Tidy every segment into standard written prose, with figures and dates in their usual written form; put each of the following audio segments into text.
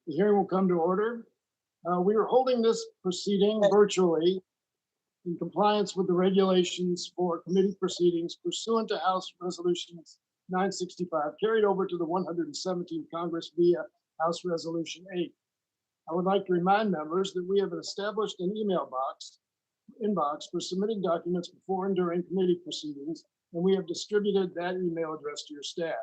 The hearing will come to order. We are holding this proceeding virtually in compliance with the regulations for committee proceedings pursuant to House Resolution 965, carried over to the 117th Congress via House Resolution 8. I would like to remind members that we have established an email inbox for submitting documents before and during committee proceedings, and we have distributed that email address to your staff.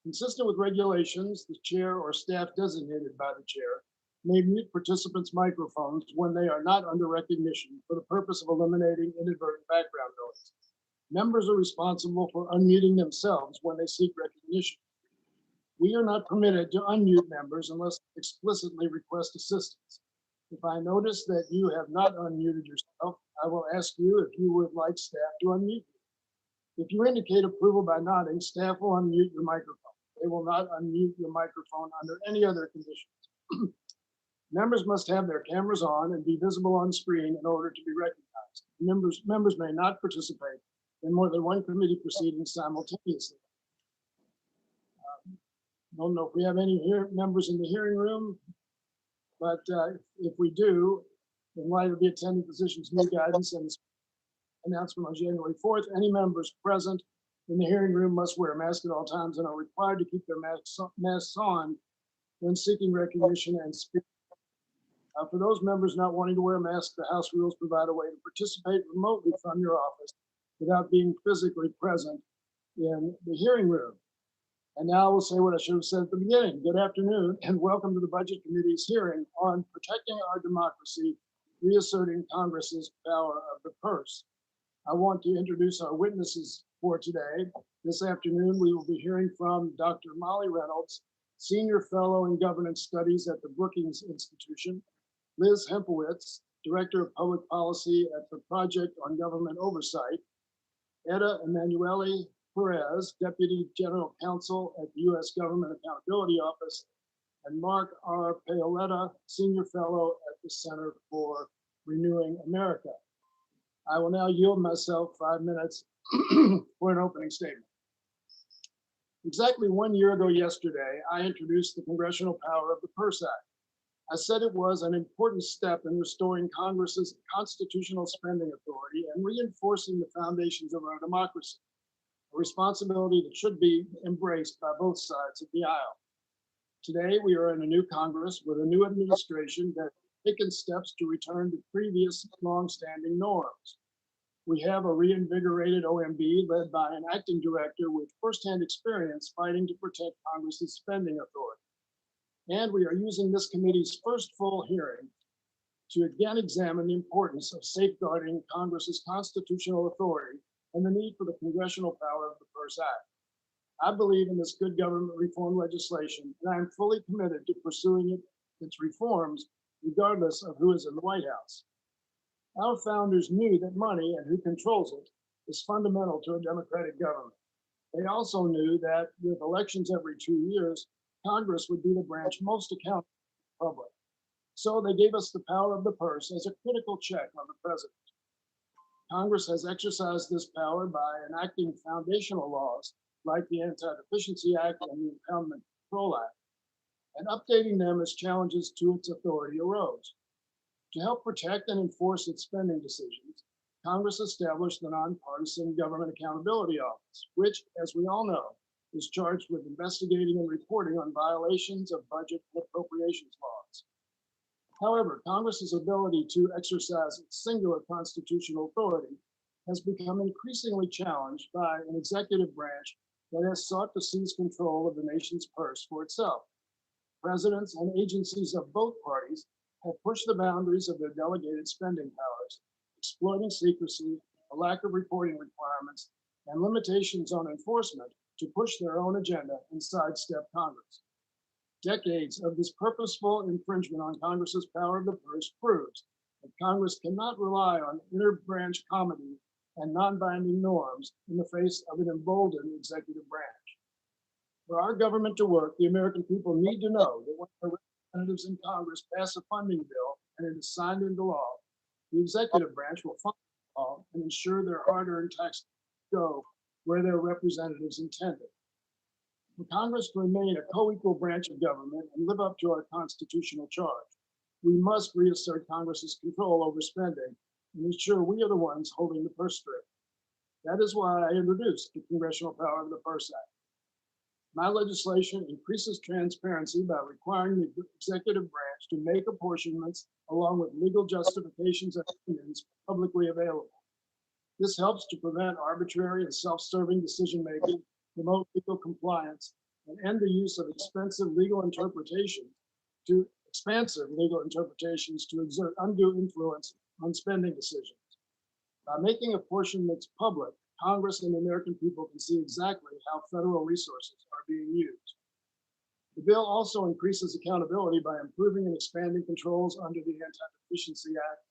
Consistent with regulations, the chair or staff designated by the chair may mute participants' microphones when they are not under recognition for the purpose of eliminating inadvertent background noise. Members are responsible for unmuting themselves when they seek recognition. We are not permitted to unmute members unless explicitly request assistance. If I notice that you have not unmuted yourself, I will ask you if you would like staff to unmute you. If you indicate approval by nodding, staff will unmute your microphone. They will not unmute your microphone under any other conditions. Members must have their cameras on and be visible on screen in order to be recognized. Members may not participate in more than one committee proceeding simultaneously. Don't know if we have any members in the hearing room, but if we do, in light of the attending physician's new guidance and announcement on January 4th, any members present in the hearing room must wear a mask at all times and are required to keep their masks on when seeking recognition and speaking. For those members not wanting to wear a mask, the House rules provide a way to participate remotely from your office without being physically present in the hearing room. And now I will say what I should have said at the beginning. Good afternoon and welcome to the Budget Committee's hearing on protecting our democracy, reasserting Congress's power of the purse. I want to introduce our witnesses for today. This afternoon, we will be hearing from Dr. Molly Reynolds, Senior Fellow in Governance Studies at the Brookings Institution, Liz Hempowitz, Director of Public Policy at the Project on Government Oversight, Etta Emanuele Perez, Deputy General Counsel at the U.S. Government Accountability Office, and Mark R. Paoletta, Senior Fellow at the Center for Renewing America. I will now yield myself 5 minutes for an opening statement. Exactly 1 year ago yesterday, I introduced the Congressional Power of the Purse Act. I said it was an important step in restoring Congress's constitutional spending authority and reinforcing the foundations of our democracy, a responsibility that should be embraced by both sides of the aisle. Today, we are in a new Congress with a new administration that has taken steps to return to previous longstanding norms. We have a reinvigorated OMB led by an acting director with firsthand experience fighting to protect Congress's spending authority. And we are using this committee's first full hearing to again examine the importance of safeguarding Congress's constitutional authority and the need for the Congressional Power of the Purse Act. I believe in this good government reform legislation, and I am fully committed to pursuing its reforms regardless of who is in the White House. Our founders knew that money and who controls it is fundamental to a democratic government. They also knew that with elections every 2 years, Congress would be the branch most accountable to the public. So they gave us the power of the purse as a critical check on the president. Congress has exercised this power by enacting foundational laws like the Anti-Deficiency Act and the Impoundment Control Act, and updating them as challenges to its authority arose. To help protect and enforce its spending decisions, Congress established the Nonpartisan Government Accountability Office, which, as we all know, is charged with investigating and reporting on violations of budget and appropriations laws. However, Congress's ability to exercise its singular constitutional authority has become increasingly challenged by an executive branch that has sought to seize control of the nation's purse for itself. Presidents and agencies of both parties have pushed the boundaries of their delegated spending powers, exploiting secrecy, a lack of reporting requirements, and limitations on enforcement to push their own agenda and sidestep Congress. Decades of this purposeful infringement on Congress's power of the purse proves that Congress cannot rely on inter-branch comedy and non-binding norms in the face of an emboldened executive branch. For our government to work, the American people need to know that when the representatives in Congress pass a funding bill and it is signed into law, the executive branch will follow the law and ensure their hard-earned tax go where their representatives intended. For Congress to remain a co-equal branch of government and live up to our constitutional charge, we must reassert Congress's control over spending and ensure we are the ones holding the purse string. That is why I introduced the Congressional Power of the Purse Act. My legislation increases transparency by requiring the executive branch to make apportionments along with legal justifications and opinions publicly available. This helps to prevent arbitrary and self-serving decision-making, promote legal compliance, and end the use of expensive legal interpretations to exert undue influence on spending decisions. By making apportionments public, Congress and the American people can see exactly how federal resources are being used. The bill also increases accountability by improving and expanding controls under the Anti-Deficiency Act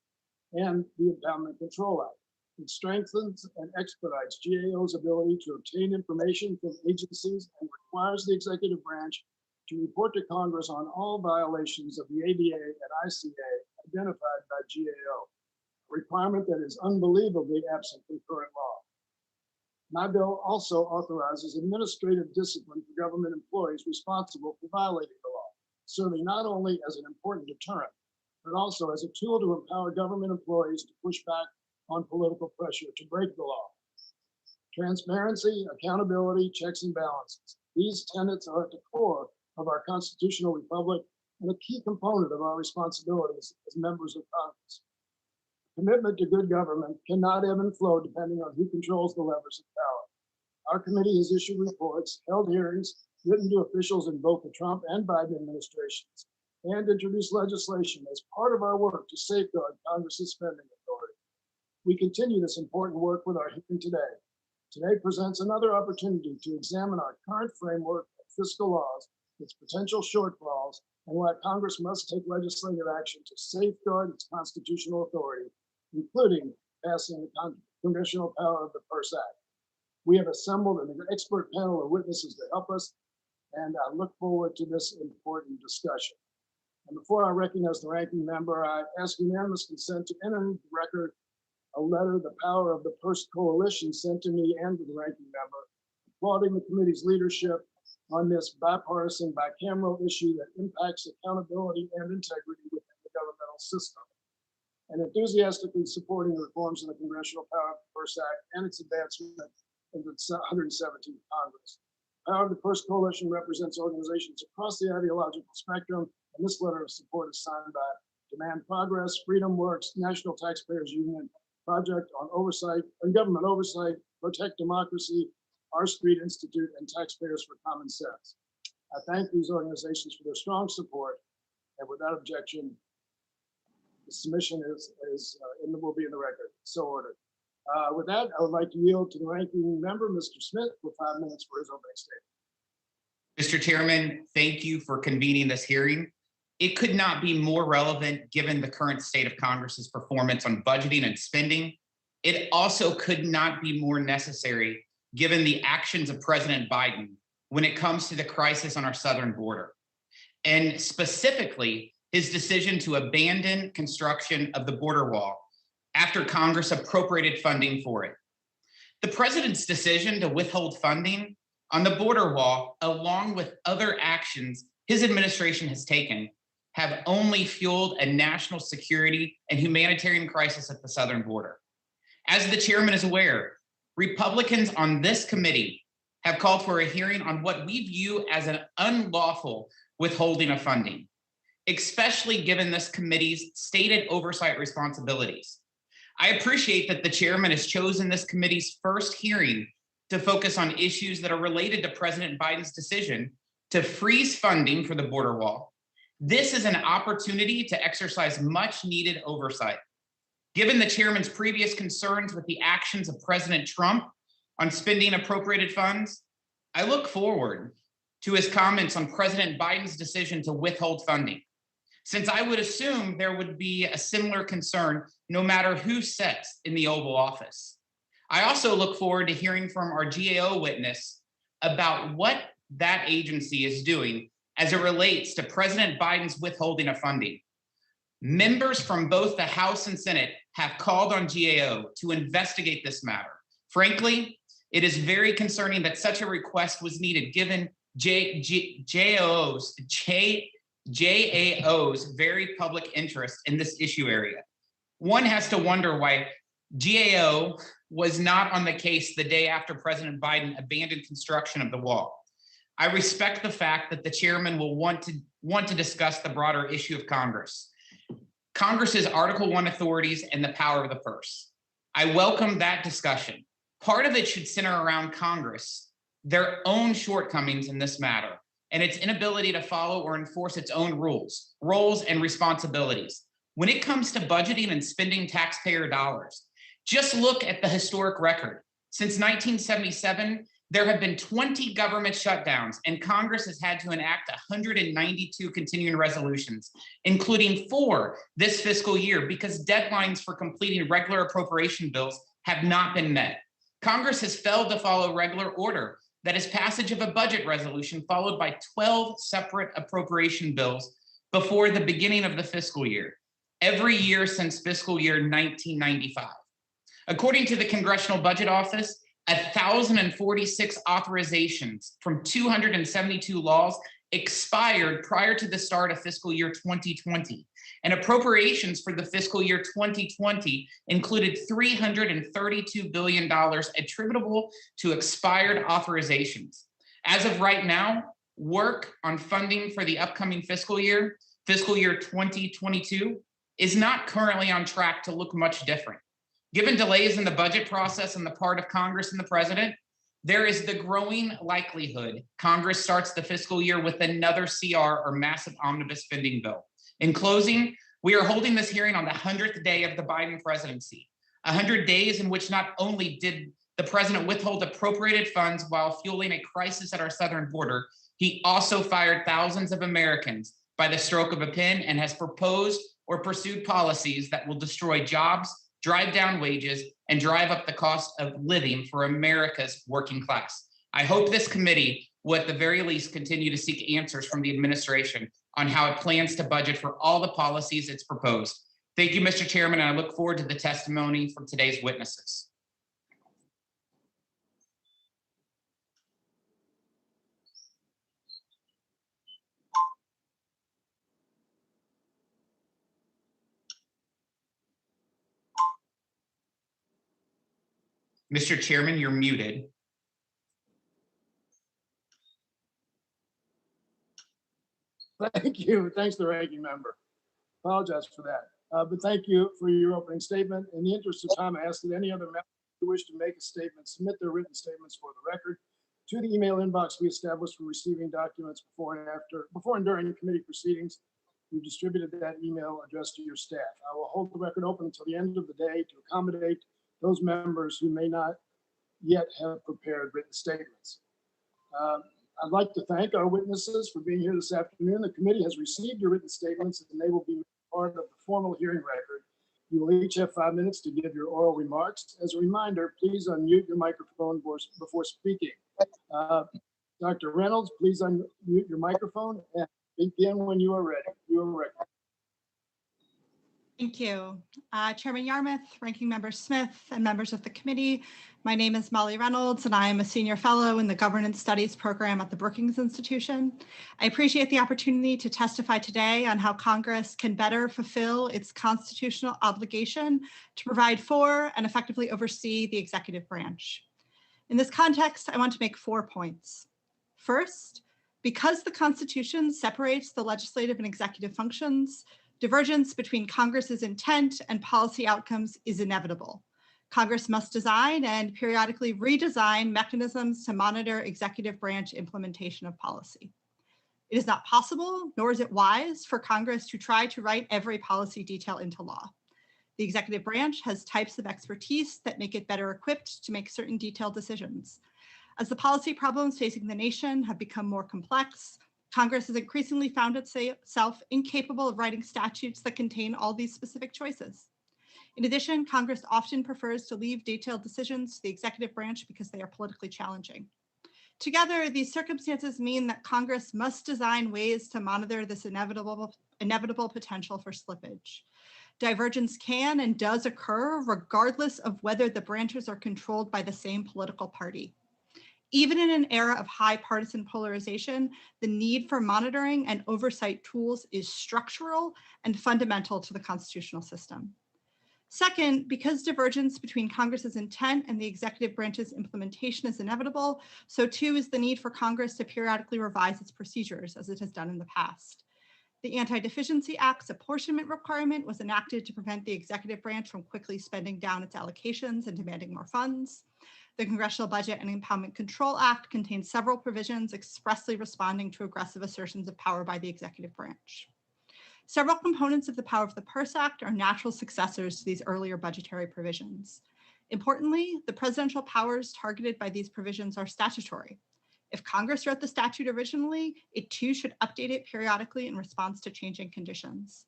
and the Impoundment Control Act. It strengthens and expedites GAO's ability to obtain information from agencies and requires the executive branch to report to Congress on all violations of the ADA and ICA identified by GAO, a requirement that is unbelievably absent from current law. My bill also authorizes administrative discipline for government employees responsible for violating the law, serving not only as an important deterrent, but also as a tool to empower government employees to push back on political pressure to break the law. Transparency, accountability, checks and balances. These tenets are at the core of our constitutional republic and a key component of our responsibilities as members of Congress. Commitment to good government cannot ebb and flow depending on who controls the levers of power. Our committee has issued reports, held hearings, written to officials in both the Trump and Biden administrations, and introduced legislation as part of our work to safeguard Congress's spending authority. We continue this important work with our hearing today. Today presents another opportunity to examine our current framework of fiscal laws, its potential shortfalls, and why Congress must take legislative action to safeguard its constitutional authority, including passing the Congressional Power of the Purse Act. We have assembled an expert panel of witnesses to help us, and I look forward to this important discussion. And before I recognize the ranking member, I ask unanimous consent to enter into the record a letter, the Power of the Purse Coalition, sent to me and to the ranking member, applauding the committee's leadership on this bipartisan, bicameral issue that impacts accountability and integrity within the governmental system, and enthusiastically supporting the reforms in the Congressional Power of the Purse Act and its advancement in the 117th Congress. Power of the Purse Coalition represents organizations across the ideological spectrum, and this letter of support is signed by Demand Progress, Freedom Works, National Taxpayers Union, Project on Oversight and Government Oversight, Protect Democracy, R Street Institute, and Taxpayers for Common Sense. I thank these organizations for their strong support, and without objection, the submission will be in the record. So ordered. With that, I would like to yield to the ranking member, Mr. Smith, for 5 minutes for his opening statement. Mr. Chairman, thank you for convening this hearing. It could not be more relevant given the current state of Congress's performance on budgeting and spending. It also could not be more necessary given the actions of President Biden when it comes to the crisis on our southern border, and specifically his decision to abandon construction of the border wall after Congress appropriated funding for it. The president's decision to withhold funding on the border wall, along with other actions his administration has taken, have only fueled a national security and humanitarian crisis at the southern border. As the chairman is aware, Republicans on this committee have called for a hearing on what we view as an unlawful withholding of funding, especially given this committee's stated oversight responsibilities. I appreciate that the chairman has chosen this committee's first hearing to focus on issues that are related to President Biden's decision to freeze funding for the border wall. This is an opportunity to exercise much needed oversight. Given the chairman's previous concerns with the actions of President Trump on spending appropriated funds, I look forward to his comments on President Biden's decision to withhold funding, since I would assume there would be a similar concern no matter who sits in the Oval Office. I also look forward to hearing from our GAO witness about what that agency is doing as it relates to President Biden's withholding of funding. Members from both the House and Senate have called on GAO to investigate this matter. Frankly, it is very concerning that such a request was needed given JAO's very public interest in this issue area. One has to wonder why GAO was not on the case the day after President Biden abandoned construction of the wall. I respect the fact that the chairman will want to discuss the broader issue of Congress. Congress's Article I authorities and the power of the purse. I welcome that discussion. Part of it should center around Congress, their own shortcomings in this matter, and its inability to follow or enforce its own rules, roles, and responsibilities. When it comes to budgeting and spending taxpayer dollars, just look at the historic record. Since 1977, there have been 20 government shutdowns, and Congress has had to enact 192 continuing resolutions, including 4 this fiscal year, because deadlines for completing regular appropriation bills have not been met. Congress has failed to follow regular order. That is passage of a budget resolution followed by 12 separate appropriation bills before the beginning of the fiscal year, every year since fiscal year 1995. According to the Congressional Budget Office, 1,046 authorizations from 272 laws expired prior to the start of fiscal year 2020. And appropriations for the fiscal year 2020 included $332 billion attributable to expired authorizations. As of right now, work on funding for the upcoming fiscal year 2022, is not currently on track to look much different. Given delays in the budget process on the part of Congress and the president, there is the growing likelihood Congress starts the fiscal year with another CR or massive omnibus spending bill. In closing, we are holding this hearing on the 100th day of the Biden presidency, 100 days in which not only did the president withhold appropriated funds while fueling a crisis at our southern border, he also fired thousands of Americans by the stroke of a pen and has proposed or pursued policies that will destroy jobs, drive down wages, and drive up the cost of living for America's working class. I hope this committee will at the very least continue to seek answers from the administration on how it plans to budget for all the policies it's proposed. Thank you, Mr. Chairman, and I look forward to the testimony from today's witnesses. Mr. Chairman, you're muted. Thank you. Thanks to the ranking member. Apologize for that. But thank you for your opening statement. In the interest of time, I ask that any other members who wish to make a statement submit their written statements for the record to the email inbox we established for receiving documents before and during the committee proceedings. We've distributed that email address to your staff. I will hold the record open until the end of the day to accommodate those members who may not yet have prepared written statements. I'd like to thank our witnesses for being here this afternoon. The committee has received your written statements and they will be part of the formal hearing record. You will each have 5 minutes to give your oral remarks. As a reminder, please unmute your microphone before speaking. Dr. Reynolds, please unmute your microphone and begin when you are ready. You are ready. Thank you. Chairman Yarmouth, Ranking Member Smith, and members of the committee. My name is Molly Reynolds, and I am a senior fellow in the Governance Studies program at the Brookings Institution. I appreciate the opportunity to testify today on how Congress can better fulfill its constitutional obligation to provide for and effectively oversee the executive branch. In this context, I want to make 4 points. First, because the Constitution separates the legislative and executive functions, divergence between Congress's intent and policy outcomes is inevitable. Congress must design and periodically redesign mechanisms to monitor executive branch implementation of policy. It is not possible, nor is it wise, for Congress to try to write every policy detail into law. The executive branch has types of expertise that make it better equipped to make certain detailed decisions. As the policy problems facing the nation have become more complex, Congress has increasingly found itself incapable of writing statutes that contain all these specific choices. In addition, Congress often prefers to leave detailed decisions to the executive branch because they are politically challenging. Together, these circumstances mean that Congress must design ways to monitor this inevitable potential for slippage. Divergence can and does occur regardless of whether the branches are controlled by the same political party. Even in an era of high partisan polarization, the need for monitoring and oversight tools is structural and fundamental to the constitutional system. Second, because divergence between Congress's intent and the executive branch's implementation is inevitable, so too is the need for Congress to periodically revise its procedures, as it has done in the past. The Anti-Deficiency Act's apportionment requirement was enacted to prevent the executive branch from quickly spending down its allocations and demanding more funds. The Congressional Budget and Impoundment Control Act contains several provisions expressly responding to aggressive assertions of power by the executive branch. Several components of the Power of the Purse Act are natural successors to these earlier budgetary provisions. Importantly, the presidential powers targeted by these provisions are statutory. If Congress wrote the statute originally, it too should update it periodically in response to changing conditions.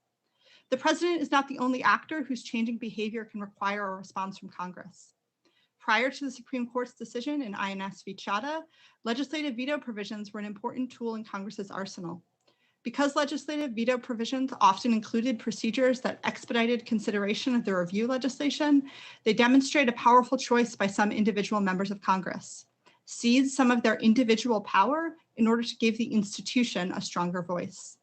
The president is not the only actor whose changing behavior can require a response from Congress. Prior to the Supreme Court's decision in INS v. Chadha, legislative veto provisions were an important tool in Congress's arsenal. Because legislative veto provisions often included procedures that expedited consideration of the review legislation, they demonstrate a powerful choice by some individual members of Congress. Seize some of their individual power in order to give the institution a stronger voice.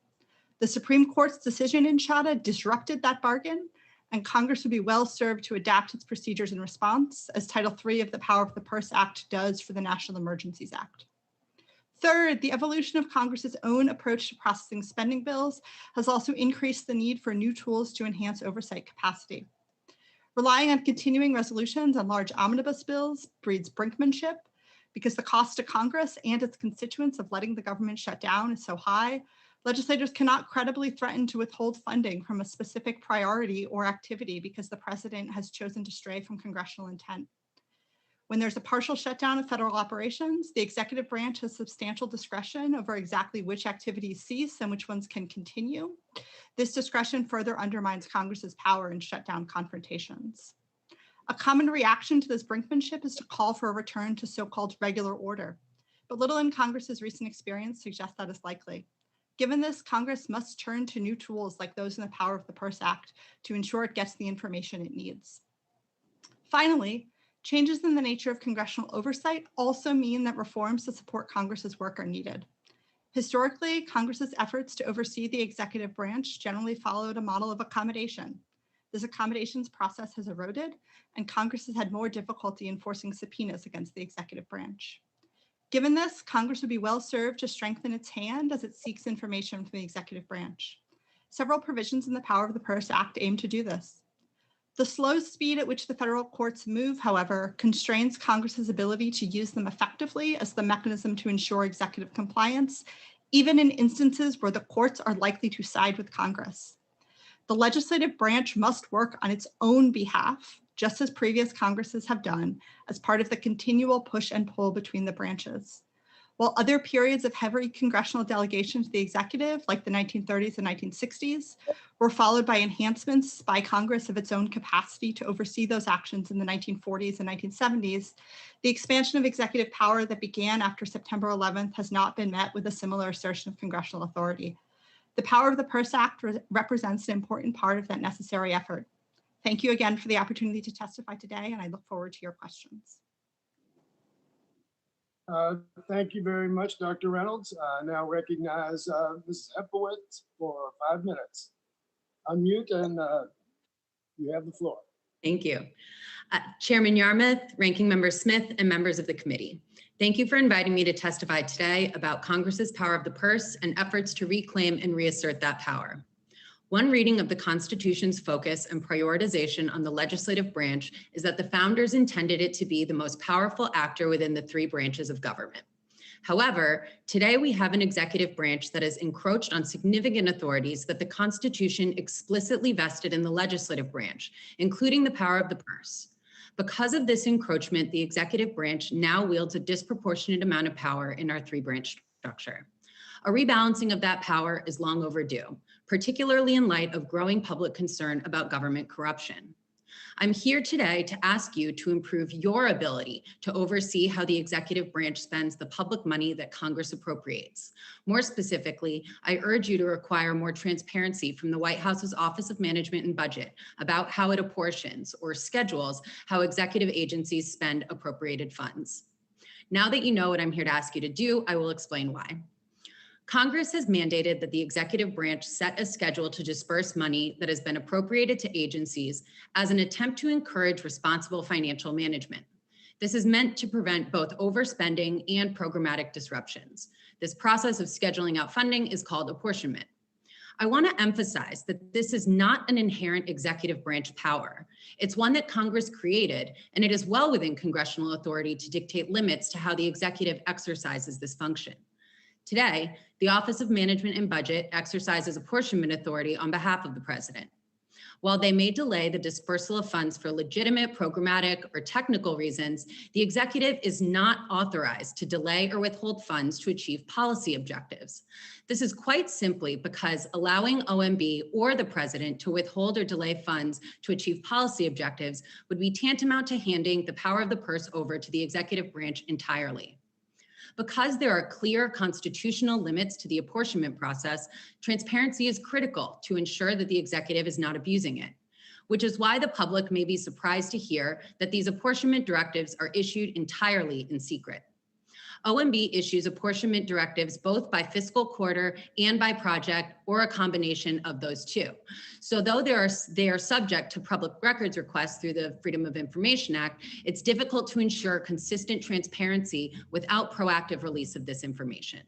The Supreme Court's decision in Chadha disrupted that bargain, and Congress would be well served to adapt its procedures in response, as Title III of the Power of the Purse Act does for the National Emergencies Act. Third, the evolution of Congress's own approach to processing spending bills has also increased the need for new tools to enhance oversight capacity. Relying on continuing resolutions on large omnibus bills breeds brinkmanship because the cost to Congress and its constituents of letting the government shut down is so high. Legislators cannot credibly threaten to withhold funding from a specific priority or activity because the president has chosen to stray from congressional intent. When there's a partial shutdown of federal operations, the executive branch has substantial discretion over exactly which activities cease and which ones can continue. This discretion further undermines Congress's power in shutdown confrontations. A common reaction to this brinkmanship is to call for a return to so-called regular order, but little in Congress's recent experience suggests that is likely. Given this, Congress must turn to new tools like those in the Power of the Purse Act to ensure it gets the information it needs. Finally, changes in the nature of congressional oversight also mean that reforms to support Congress's work are needed. Historically, Congress's efforts to oversee the executive branch generally followed a model of accommodation. This accommodations process has eroded, and Congress has had more difficulty enforcing subpoenas against the executive branch. Given this, Congress would be well served to strengthen its hand as it seeks information from the executive branch. Several provisions in the Power of the Purse Act aim to do this. The slow speed at which the federal courts move, however, constrains Congress's ability to use them effectively as the mechanism to ensure executive compliance, even in instances where the courts are likely to side with Congress. The legislative branch must work on its own behalf, just as previous Congresses have done, as part of the continual push and pull between the branches. While other periods of heavy congressional delegation to the executive, like the 1930s and 1960s, were followed by enhancements by Congress of its own capacity to oversee those actions in the 1940s and 1970s, the expansion of executive power that began after September 11th has not been met with a similar assertion of congressional authority. The Power of the Purse Act represents an important part of that necessary effort. Thank you again for the opportunity to testify today, and I look forward to your questions. Thank you very much, Dr. Reynolds. Now recognize Mrs. Hepowitz for 5 minutes. Unmute and you have the floor. Thank you. Chairman Yarmouth, Ranking Member Smith, and members of the committee. Thank you for inviting me to testify today about Congress's power of the purse and efforts to reclaim and reassert that power. One reading of the Constitution's focus and prioritization on the legislative branch is that the founders intended it to be the most powerful actor within the 3 branches of government. However, today we have an executive branch that has encroached on significant authorities that the Constitution explicitly vested in the legislative branch, including the power of the purse. Because of this encroachment, the executive branch now wields a disproportionate amount of power in our 3-branch structure. A rebalancing of that power is long overdue, particularly in light of growing public concern about government corruption. I'm here today to ask you to improve your ability to oversee how the executive branch spends the public money that Congress appropriates. More specifically, I urge you to require more transparency from the White House's Office of Management and Budget about how it apportions or schedules how executive agencies spend appropriated funds. Now that you know what I'm here to ask you to do, I will explain why. Congress has mandated that the executive branch set a schedule to disperse money that has been appropriated to agencies as an attempt to encourage responsible financial management. This is meant to prevent both overspending and programmatic disruptions. This process of scheduling out funding is called apportionment. I want to emphasize that this is not an inherent executive branch power. It's one that Congress created, and it is well within congressional authority to dictate limits to how the executive exercises this function. Today, the Office of Management and Budget exercises apportionment authority on behalf of the president. While they may delay the dispersal of funds for legitimate, programmatic, or technical reasons, the executive is not authorized to delay or withhold funds to achieve policy objectives. This is quite simply because allowing OMB or the president to withhold or delay funds to achieve policy objectives would be tantamount to handing the power of the purse over to the executive branch entirely. Because there are clear constitutional limits to the apportionment process, transparency is critical to ensure that the executive is not abusing it, which is why the public may be surprised to hear that these apportionment directives are issued entirely in secret. OMB issues apportionment directives both by fiscal quarter and by project, or a combination of those two. So though they are subject to public records requests through the Freedom of Information Act, it's difficult to ensure consistent transparency without proactive release of this information.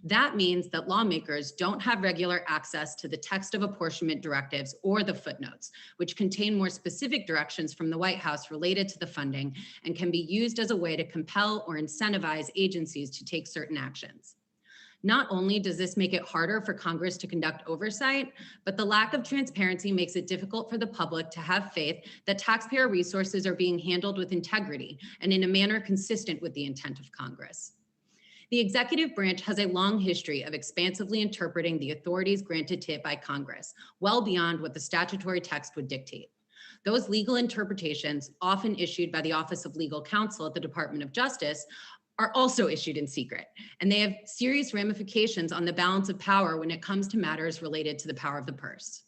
That means that lawmakers don't have regular access to the text of apportionment directives or the footnotes, which contain more specific directions from the White House related to the funding and can be used as a way to compel or incentivize agencies to take certain actions. Not only does this make it harder for Congress to conduct oversight, but the lack of transparency makes it difficult for the public to have faith that taxpayer resources are being handled with integrity and in a manner consistent with the intent of Congress. The executive branch has a long history of expansively interpreting the authorities granted to it by Congress, well beyond what the statutory text would dictate. Those legal interpretations, often issued by the Office of Legal Counsel at the Department of Justice, are also issued in secret, and they have serious ramifications on the balance of power when it comes to matters related to the power of the purse.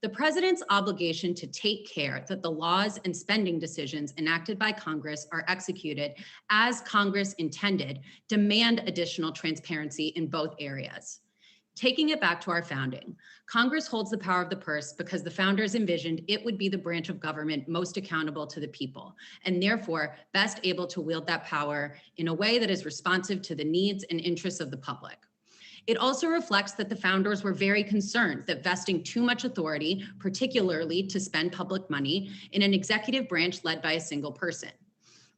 The president's obligation to take care that the laws and spending decisions enacted by Congress are executed as Congress intended demand additional transparency in both areas. Taking it back to our founding, Congress holds the power of the purse because the founders envisioned it would be the branch of government most accountable to the people, and therefore best able to wield that power in a way that is responsive to the needs and interests of the public. It also reflects that the founders were very concerned that vesting too much authority, particularly to spend public money, in an executive branch led by a single person.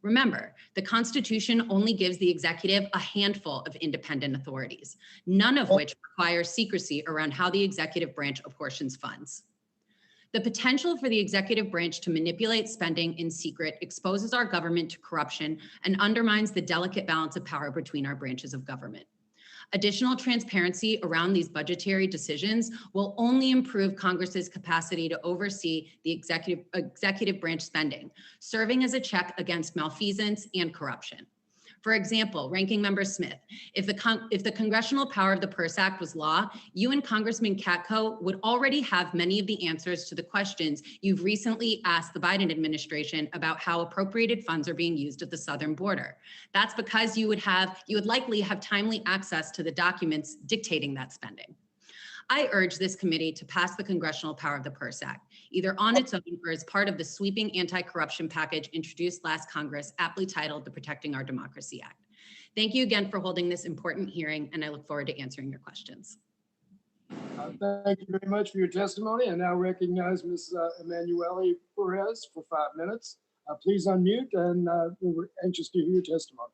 Remember, the Constitution only gives the executive a handful of independent authorities, none of which require secrecy around how the executive branch apportions funds. The potential for the executive branch to manipulate spending in secret exposes our government to corruption and undermines the delicate balance of power between our branches of government. Additional transparency around these budgetary decisions will only improve Congress's capacity to oversee the executive branch spending, serving as a check against malfeasance and corruption. For example, Ranking Member Smith, if the Congressional Power of the Purse Act was law, you and Congressman Katko would already have many of the answers to the questions you've recently asked the Biden administration about how appropriated funds are being used at the southern border. That's because you would likely have timely access to the documents dictating that spending. I urge this committee to pass the Congressional Power of the Purse Act, either on its own or as part of the sweeping anti-corruption package introduced last Congress, aptly titled the Protecting Our Democracy Act. Thank you again for holding this important hearing, and I look forward to answering your questions. Thank you very much for your testimony. I now recognize Ms. Emanuele Perez for 5 minutes. Please unmute, and we're anxious to hear your testimony.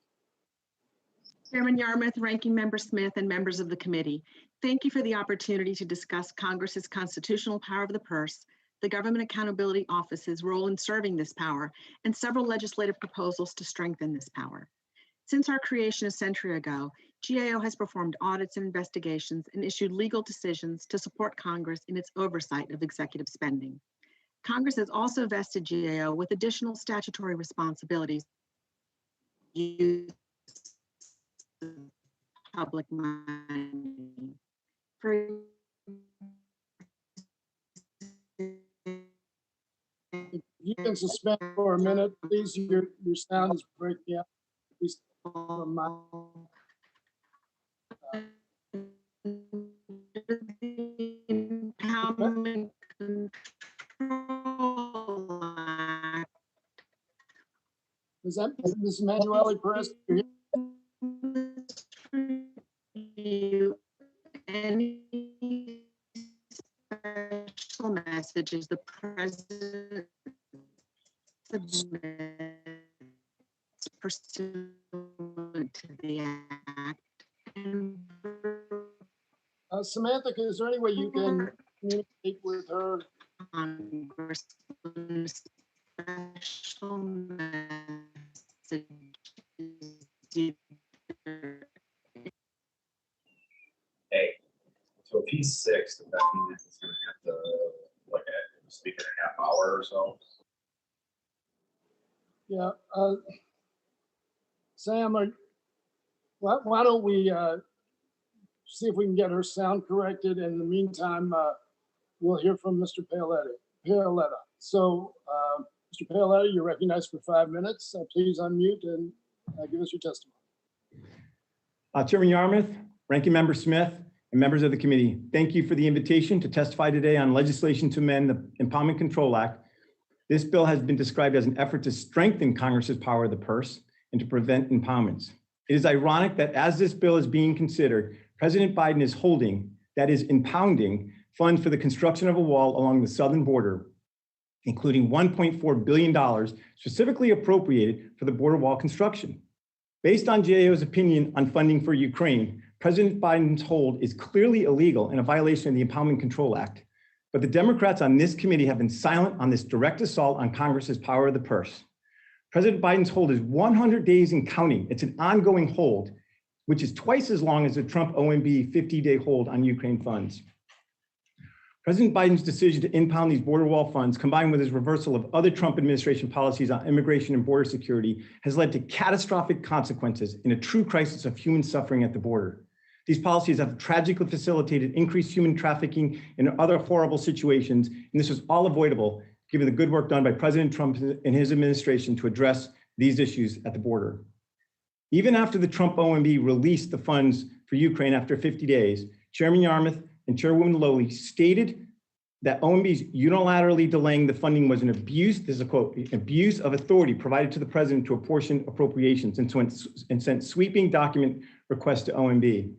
Chairman Yarmouth, Ranking Member Smith, and members of the committee, thank you for the opportunity to discuss Congress's constitutional power of the purse, the Government Accountability Office's role in serving this power, and several legislative proposals to strengthen this power. Since our creation a century ago, GAO has performed audits and investigations and issued legal decisions to support Congress in its oversight of executive spending. Congress has also vested GAO with additional statutory responsibilities public money. You can suspend for a minute, please. Your sound is breaking up. Please the Empowerment Control Act. Is that Ms. Emanuele Perez? Any special messages the president submits pursuant to the act. And Samantha, is there any way you can communicate with her? Congress special messages. Hey, so if he's 6, does that mean that he's gonna have to look at speak in a half hour or so? Yeah, Sam, why don't we see if we can get her sound corrected. In the meantime, we'll hear from Mr. Paoletta. So, Mr. Paoletta, you're recognized for 5 minutes. Please unmute and give us your testimony. Chairman Yarmouth, Ranking Member Smith, and members of the committee, thank you for the invitation to testify today on legislation to amend the Empowerment Control Act. This bill has been described as an effort to strengthen Congress's power of the purse and to prevent impoundments. It is ironic that as this bill is being considered, President Biden is holding, that is impounding, funds for the construction of a wall along the southern border, including $1.4 billion specifically appropriated for the border wall construction. Based on GAO's opinion on funding for Ukraine, President Biden's hold is clearly illegal and a violation of the Empowerment Control Act. But the Democrats on this committee have been silent on this direct assault on Congress's power of the purse. President Biden's hold is 100 days and counting. It's an ongoing hold, which is twice as long as the Trump OMB 50-day hold on Ukraine funds. President Biden's decision to impound these border wall funds, combined with his reversal of other Trump administration policies on immigration and border security, has led to catastrophic consequences in a true crisis of human suffering at the border. These policies have tragically facilitated increased human trafficking and other horrible situations, and this was all avoidable given the good work done by President Trump and his administration to address these issues at the border. Even after the Trump OMB released the funds for Ukraine after 50 days, Chairman Yarmouth and Chairwoman Lowey stated that OMB's unilaterally delaying the funding was an abuse, this is a quote, abuse of authority provided to the president to apportion appropriations and sent sweeping document requests to OMB.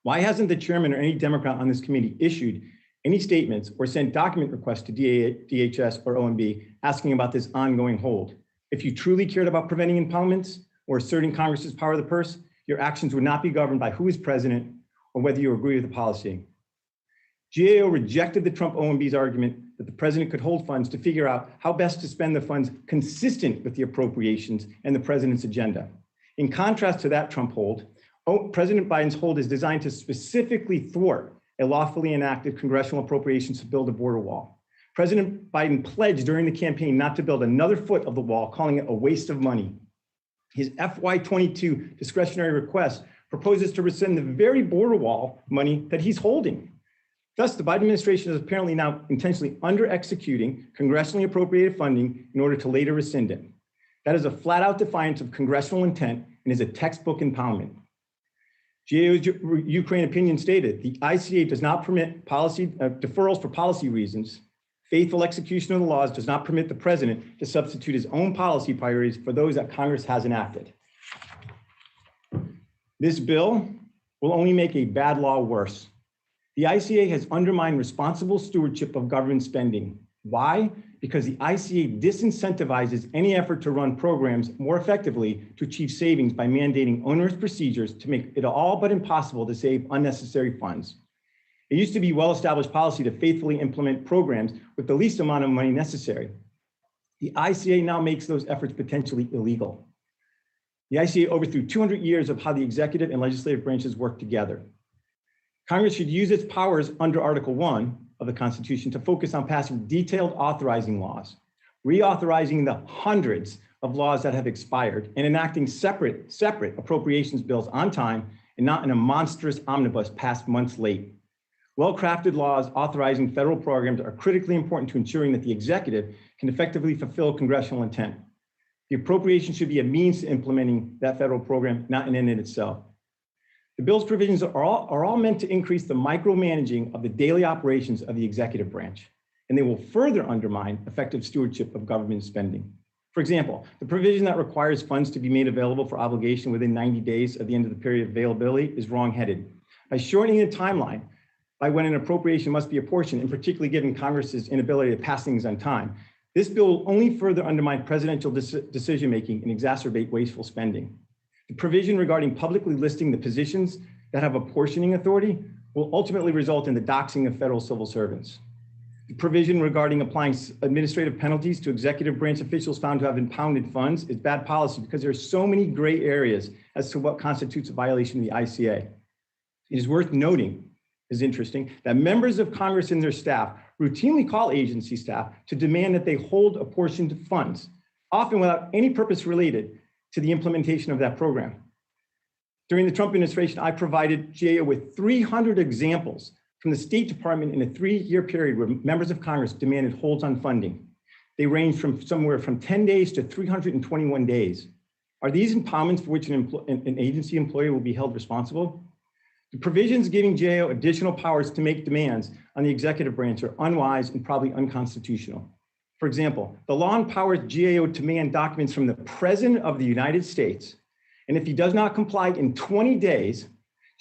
Why hasn't the chairman or any Democrat on this committee issued any statements or sent document requests to DHS or OMB asking about this ongoing hold? If you truly cared about preventing impoundments or asserting Congress's power of the purse, your actions would not be governed by who is president or whether you agree with the policy. GAO rejected the Trump OMB's argument that the president could hold funds to figure out how best to spend the funds consistent with the appropriations and the president's agenda. In contrast to that Trump hold, President Biden's hold is designed to specifically thwart a lawfully enacted congressional appropriations to build a border wall. President Biden pledged during the campaign not to build another foot of the wall, calling it a waste of money. His FY22 discretionary request proposes to rescind the very border wall money that he's holding. Thus, the Biden administration is apparently now intentionally under-executing congressionally appropriated funding in order to later rescind it. That is a flat-out defiance of congressional intent and is a textbook impoundment. GAO's Ukraine opinion stated, the ICA does not permit policy deferrals for policy reasons. Faithful execution of the laws does not permit the president to substitute his own policy priorities for those that Congress has enacted. This bill will only make a bad law worse. The ICA has undermined responsible stewardship of government spending. Why? Because the ICA disincentivizes any effort to run programs more effectively to achieve savings by mandating onerous procedures to make it all but impossible to save unnecessary funds. It used to be well-established policy to faithfully implement programs with the least amount of money necessary. The ICA now makes those efforts potentially illegal. The ICA overthrew 200 years of how the executive and legislative branches work together. Congress should use its powers under Article 1 of the Constitution to focus on passing detailed authorizing laws, reauthorizing the hundreds of laws that have expired, and enacting separate appropriations bills on time and not in a monstrous omnibus passed months late. Well-crafted laws authorizing federal programs are critically important to ensuring that the executive can effectively fulfill congressional intent. The appropriation should be a means to implementing that federal program, not an end in itself. The bill's provisions are all meant to increase the micromanaging of the daily operations of the executive branch, and they will further undermine effective stewardship of government spending. For example, the provision that requires funds to be made available for obligation within 90 days of the end of the period of availability is wrong-headed. By shortening the timeline by when an appropriation must be apportioned, and particularly given Congress's inability to pass things on time, this bill will only further undermine presidential decision-making and exacerbate wasteful spending. The provision regarding publicly listing the positions that have apportioning authority will ultimately result in the doxing of federal civil servants. The provision regarding applying administrative penalties to executive branch officials found to have impounded funds is bad policy because there are so many gray areas as to what constitutes a violation of the ICA. It is worth noting, is interesting, that members of Congress and their staff routinely call agency staff to demand that they hold apportioned funds, often without any purpose related to the implementation of that program. During the Trump administration, I provided GAO with 300 examples from the State Department in a 3-year period where members of Congress demanded holds on funding. They range from somewhere from 10 days to 321 days. Are these impoundments for which an agency employee will be held responsible? The provisions giving GAO additional powers to make demands on the executive branch are unwise and probably unconstitutional. For example, the law empowers GAO to demand documents from the President of the United States, and if he does not comply in 20 days,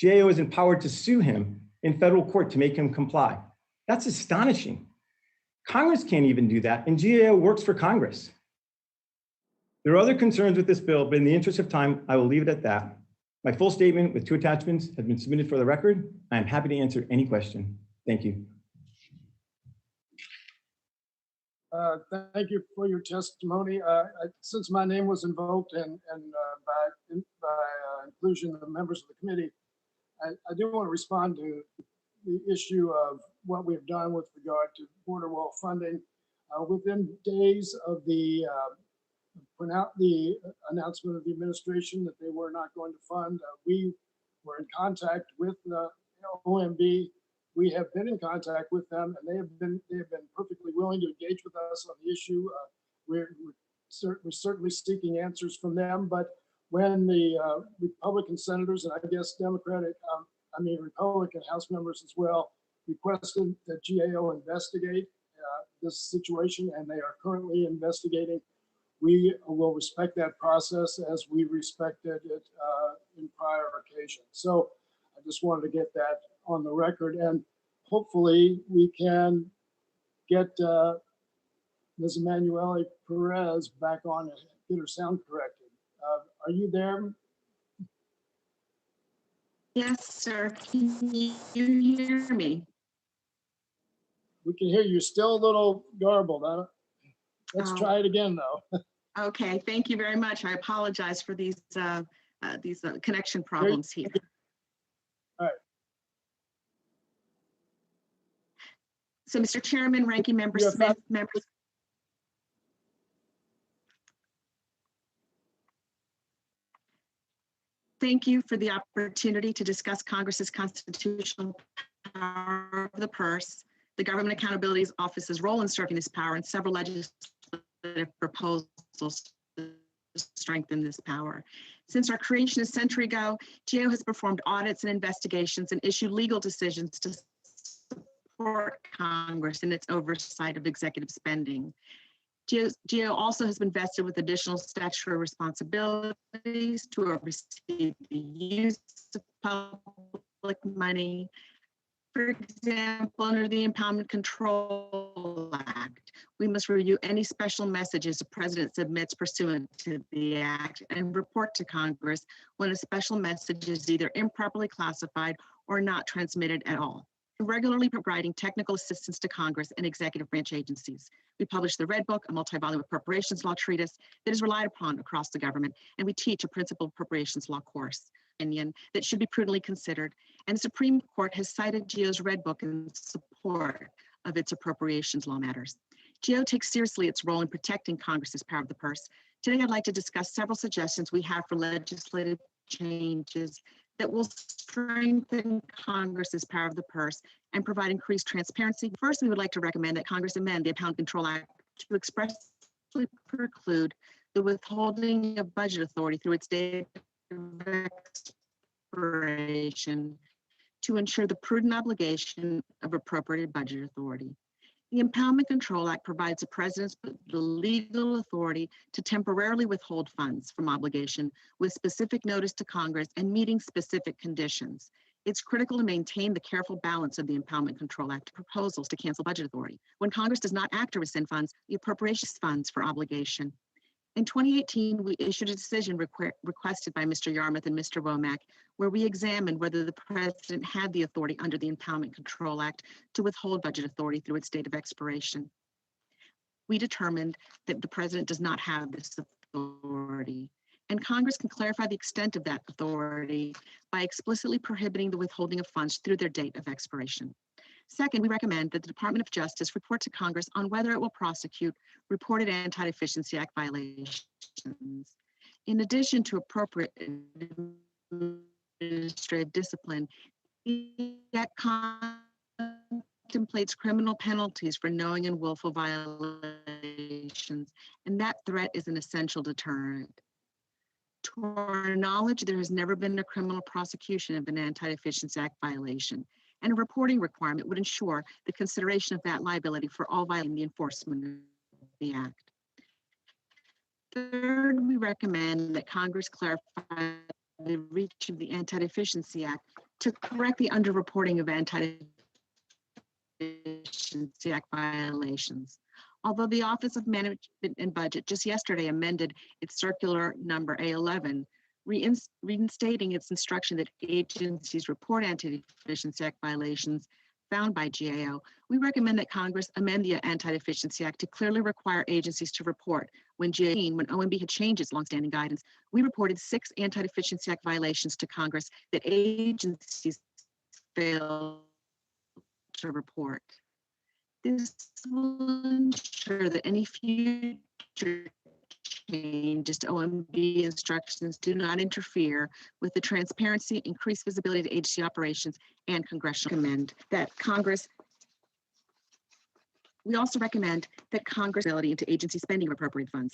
GAO is empowered to sue him in federal court to make him comply. That's astonishing. Congress can't even do that, and GAO works for Congress. There are other concerns with this bill, but in the interest of time, I will leave it at that. My full statement with 2 attachments has been submitted for the record. I am happy to answer any question. Thank you. Thank you for your testimony. Since my name was invoked and by inclusion of the members of the committee, I do want to respond to the issue of what we have done with regard to border wall funding. Within days of the announcement of the administration that they were not going to fund, we were in contact with the OMB. We have been in contact with them, and they have been perfectly willing to engage with us on the issue. We're certainly seeking answers from them, but when the Republican senators, and I guess Republican House members as well, requested that GAO investigate this situation, and they are currently investigating, we will respect that process as we respected it in prior occasions. So I just wanted to get that on the record, and hopefully we can get Ms. Emanuele Perez back on and get her sound corrected. Are you there? Yes, sir. Can you hear me? We can hear you. Still a little garbled. Let's Oh. try it again, though. Okay, thank you very much. I apologize for these connection problems here. All right. So, Mr. Chairman, Ranking Member You have Smith, members. Thank you for the opportunity to discuss Congress's constitutional power of the purse, the Government Accountability Office's role in serving this power, and several legislative proposals to strengthen this power. Since our creation a century ago, GAO has performed audits and investigations and issued legal decisions to support Congress in its oversight of executive spending. GAO also has been vested with additional statutory responsibilities to oversee the use of public money. For example, under the Impoundment Control Act, we must review any special messages the President submits pursuant to the Act and report to Congress when a special message is either improperly classified or not transmitted at all. Regularly providing technical assistance to Congress and executive branch agencies. We publish the Red Book, a multi-volume appropriations law treatise that is relied upon across the government, and we teach a principal appropriations law course that should be prudently considered. And the Supreme Court has cited GAO's Red Book in support of its appropriations law matters. GAO takes seriously its role in protecting Congress's power of the purse. Today, I'd like to discuss several suggestions we have for legislative changes that will strengthen Congress's power of the purse and provide increased transparency. First, we would like to recommend that Congress amend the Impoundment Control Act to expressly preclude the withholding of budget authority through its date of expiration to ensure the prudent obligation of appropriated budget authority. The Impoundment Control Act provides the president with the legal authority to temporarily withhold funds from obligation with specific notice to Congress and meeting specific conditions. It's critical to maintain the careful balance of the Impoundment Control Act proposals to cancel budget authority. When Congress does not act to rescind funds, the appropriations funds for obligation. In 2018, we issued a decision requested by Mr. Yarmouth and Mr. Womack, where we examined whether the president had the authority under the Impoundment Control Act to withhold budget authority through its date of expiration. We determined that the president does not have this authority, and Congress can clarify the extent of that authority by explicitly prohibiting the withholding of funds through their date of expiration. Second, we recommend that the Department of Justice report to Congress on whether it will prosecute reported Anti-Deficiency Act violations. In addition to appropriate administrative discipline, the Act contemplates criminal penalties for knowing and willful violations, and that threat is an essential deterrent. To our knowledge, there has never been a criminal prosecution of an Anti-Deficiency Act violation, and a reporting requirement would ensure the consideration of that liability for all violating the enforcement of the Act. Third, we recommend that Congress clarify the reach of the Anti-Deficiency Act to correct the underreporting of Anti-Deficiency Act violations. Although the Office of Management and Budget just yesterday amended its circular number A11, reinstating its instruction that agencies report Anti-Deficiency Act violations found by GAO, we recommend that Congress amend the Anti-Deficiency Act to clearly require agencies to report. When OMB had changed its longstanding guidance, we reported 6 Anti-Deficiency Act violations to Congress that agencies failed to report. This will ensure that any future changes to OMB instructions do not interfere with the transparency, increased visibility to agency operations, and congressional recommend that Congress. We also recommend that Congress ability into agency spending of appropriate funds.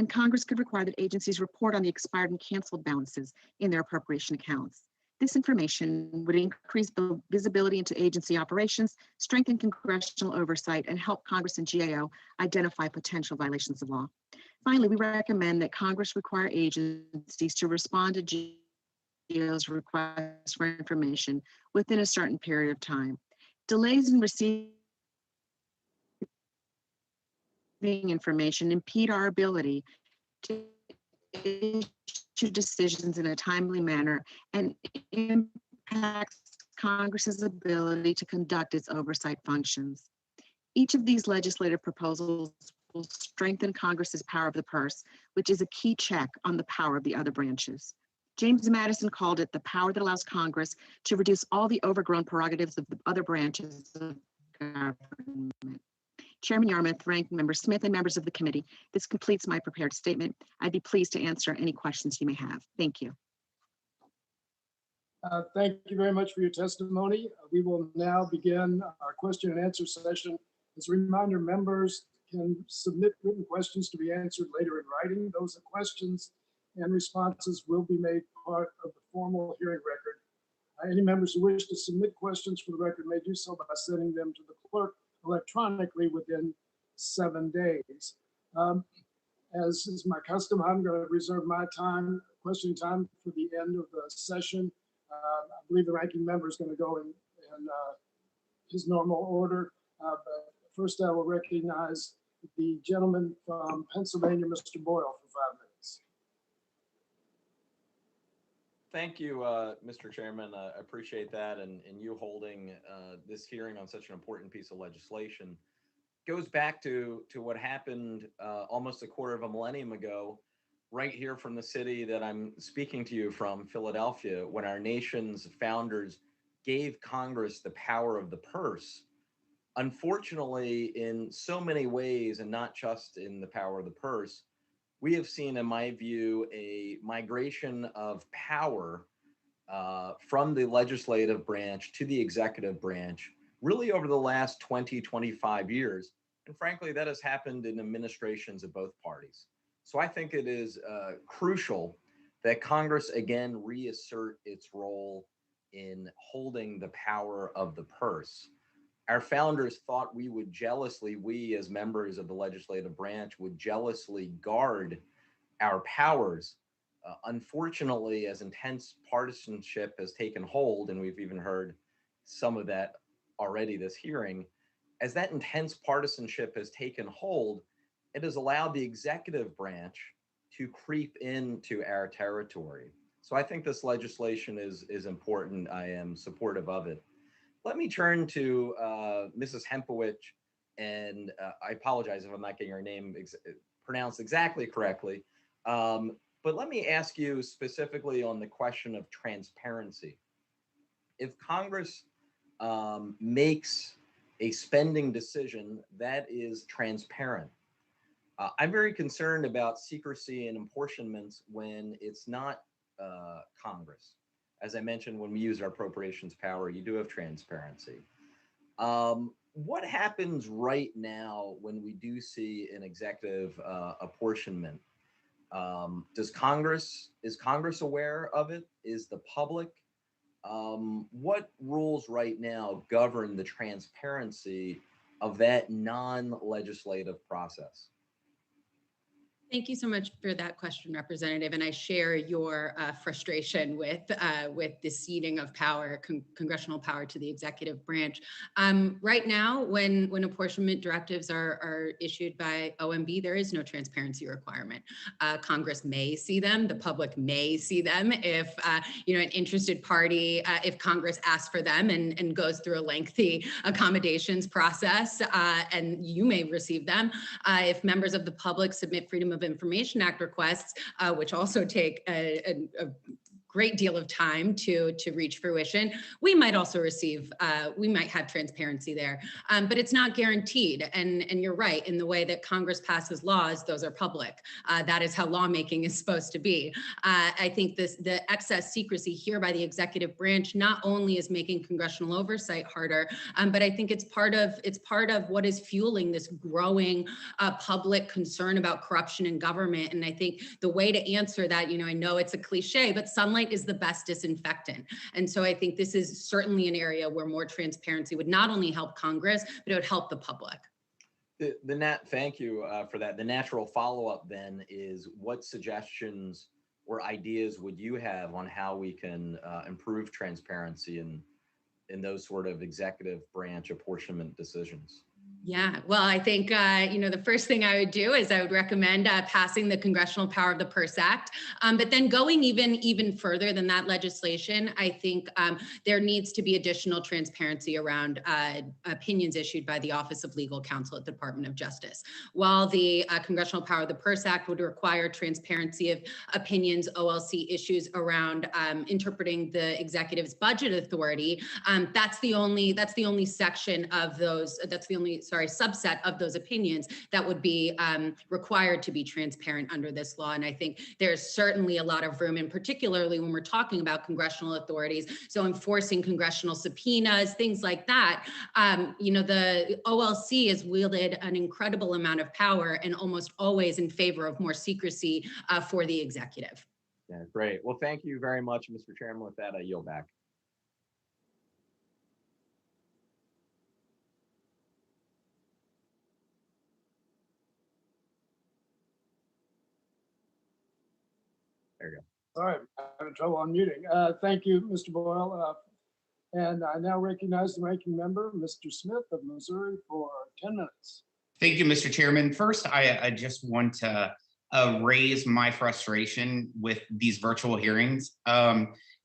Congress could require that agencies report on the expired and canceled balances in their appropriation accounts. This information would increase the visibility into agency operations, strengthen congressional oversight, and help Congress and GAO identify potential violations of law. Finally, we recommend that Congress require agencies to respond to GAO's requests for information within a certain period of time. Delays in receiving information impede our ability to issue decisions in a timely manner and impacts Congress's ability to conduct its oversight functions. Each of these legislative proposals will strengthen Congress's power of the purse, which is a key check on the power of the other branches. James Madison called it the power that allows Congress to reduce all the overgrown prerogatives of the other branches of government. Chairman Yarmouth, Ranking Member Smith, and members of the committee, this completes my prepared statement. I'd be pleased to answer any questions you may have. Thank you. Thank you very much for your testimony. We will now begin our question and answer session. As a reminder, members can submit written questions to be answered later in writing. Those questions and responses will be made part of the formal hearing record. Any members who wish to submit questions for the record may do so by sending them to the clerk electronically within 7 days. As is my custom, I'm going to reserve my time, questioning time, for the end of the session. I believe the ranking member is going to go in his normal order. But first, I will recognize the gentleman from Pennsylvania, Mr. Boyle, for 5 minutes. Thank you, Mr. Chairman. I appreciate that, and you holding this hearing on such an important piece of legislation. Goes back to what happened almost a quarter of a millennium ago, right here from the city that I'm speaking to you from, Philadelphia, when our nation's founders gave Congress the power of the purse. Unfortunately, in so many ways, and not just in the power of the purse, we have seen, in my view, a migration of power from the legislative branch to the executive branch, really over the last 20, 25 years. And frankly, that has happened in administrations of both parties. So I think it is crucial that Congress again reassert its role in holding the power of the purse. Our founders thought we as members of the legislative branch would jealously guard our powers. Unfortunately, as intense partisanship has taken hold, and we've even heard some of that already this hearing, as that intense partisanship has taken hold, it has allowed the executive branch to creep into our territory. So I think this legislation is important. I am supportive of it. Let me turn to Mrs. Hempowich, and I apologize if I'm not getting her name pronounced exactly correctly. But let me ask you specifically on the question of transparency. If Congress makes a spending decision that is transparent, I'm very concerned about secrecy and apportionments when it's not Congress. As I mentioned, when we use our appropriations power, you do have transparency. What happens right now when we do see an executive apportionment? Is Congress aware of it? Is the public? What rules right now govern the transparency of that non-legislative process? Thank you so much for that question, Representative. And I share your frustration with the ceding of power, congressional power to the executive branch. Right now, when apportionment directives are issued by OMB, there is no transparency requirement. Congress may see them, the public may see them if an interested party, if Congress asks for them and goes through a lengthy accommodations process, and you may receive them. If members of the public submit Freedom of Information Act requests, which also take a great deal of time to reach fruition, we might also receive, we might have transparency there, but it's not guaranteed. And you're right, in the way that Congress passes laws, those are public. That is how lawmaking is supposed to be. I think the excess secrecy here by the executive branch not only is making congressional oversight harder, but I think it's part of what is fueling this growing public concern about corruption in government. And I think the way to answer that, I know it's a cliche, but sunlight is the best disinfectant. And so I think this is certainly an area where more transparency would not only help Congress, but it would help the public. Thank you for that. The natural follow-up then is, what suggestions or ideas would you have on how we can improve transparency in those sort of executive branch apportionment decisions? Yeah, well, I think, the first thing I would do is I would recommend passing the Congressional Power of the Purse Act. But then going even further than that legislation, I think there needs to be additional transparency around opinions issued by the Office of Legal Counsel at the Department of Justice. While the Congressional Power of the Purse Act would require transparency of opinions OLC issues around interpreting the executive's budget authority, that's the only section of those, subset of those opinions that would be required to be transparent under this law. And I think there's certainly a lot of room, and particularly when we're talking about congressional authorities, so enforcing congressional subpoenas, things like that. The OLC has wielded an incredible amount of power and almost always in favor of more secrecy for the executive. Yeah, great. Well, thank you very much, Mr. Chairman. With that, I yield back. There you go. All right, I'm having trouble unmuting. Thank you, Mr. Boyle. And I now recognize the ranking member, Mr. Smith of Missouri, for 10 minutes. Thank you, Mr. Chairman. First, I just want to raise my frustration with these virtual hearings.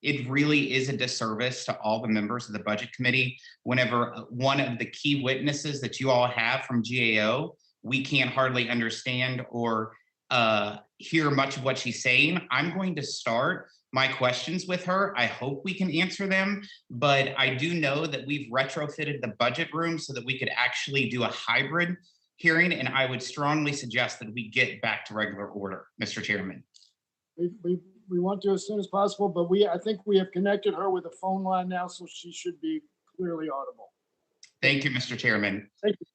It really is a disservice to all the members of the Budget Committee whenever one of the key witnesses that you all have from GAO, we can't hardly understand or hear much of what she's saying. I'm going to start my questions with her. I hope we can answer them, but I do know that we've retrofitted the budget room so that we could actually do a hybrid hearing, and I would strongly suggest that we get back to regular order, Mr. Chairman. We want to as soon as possible, but I think we have connected her with a phone line now, so she should be clearly audible. Thank you, Mr. Chairman. Thank you.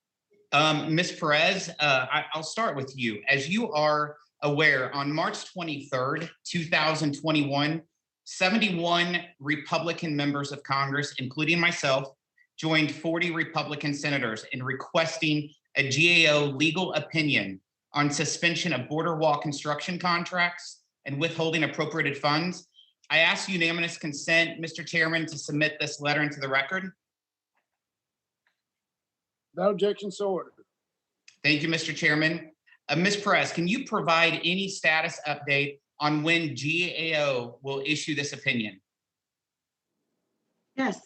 Ms. Perez, I'll start with you. As you are aware, on March 23rd, 2021, 71 Republican members of Congress, including myself, joined 40 Republican senators in requesting a GAO legal opinion on suspension of border wall construction contracts and withholding appropriated funds. I ask unanimous consent, Mr. Chairman, to submit this letter into the record. Without objection, so ordered. Thank you, Mr. Chairman. Ms. Perez, can you provide any status update on when GAO will issue this opinion? Yes.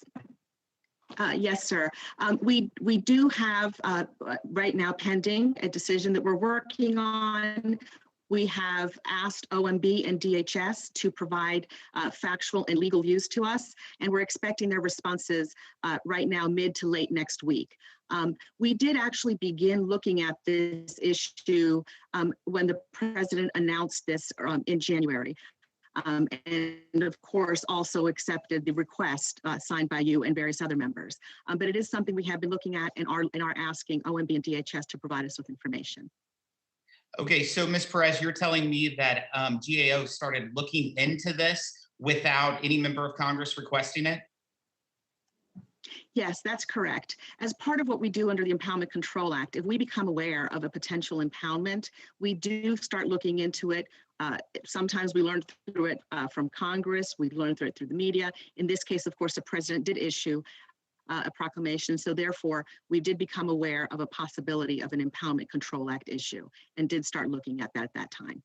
Yes, sir. We do have right now pending a decision that we're working on. We have asked OMB and DHS to provide factual and legal views to us, and we're expecting their responses right now, mid to late next week. We did actually begin looking at this issue when the president announced this in January. And of course, also accepted the request signed by you and various other members. But it is something we have been looking at and are asking OMB and DHS to provide us with information. Okay, so Ms. Perez, you're telling me that GAO started looking into this without any member of Congress requesting it? Yes, that's correct. As part of what we do under the Impoundment Control Act, if we become aware of a potential impoundment, we do start looking into it. Sometimes we learn through it from Congress, we learn through it through the media. In this case, of course, the president did issue a proclamation. So therefore, we did become aware of a possibility of an Impoundment Control Act issue and did start looking at that time.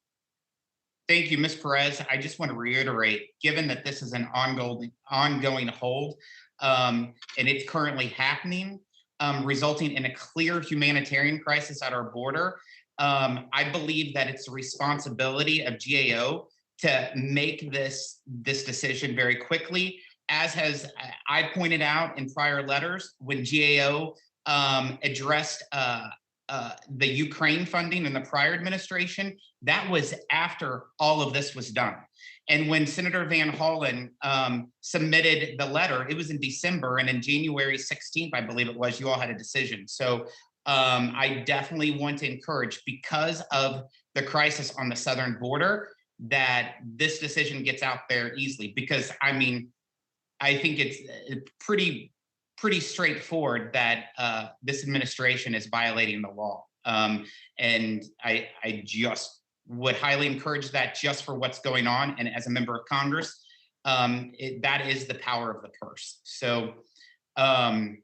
Thank you, Ms. Perez. I just want to reiterate, given that this is an ongoing hold, and it's currently happening, resulting in a clear humanitarian crisis at our border, I believe that it's the responsibility of GAO to make this decision very quickly. As I pointed out in prior letters, when GAO addressed the Ukraine funding in the prior administration, that was after all of this was done. And when Senator Van Hollen submitted the letter, it was in December, and in January 16th, I believe it was, you all had a decision. So I definitely want to encourage, because of the crisis on the southern border, that this decision gets out there easily. Because I mean, I think it's pretty straightforward that this administration is violating the law. And I just would highly encourage that, just for what's going on. And as a member of Congress, that is the power of the purse. So I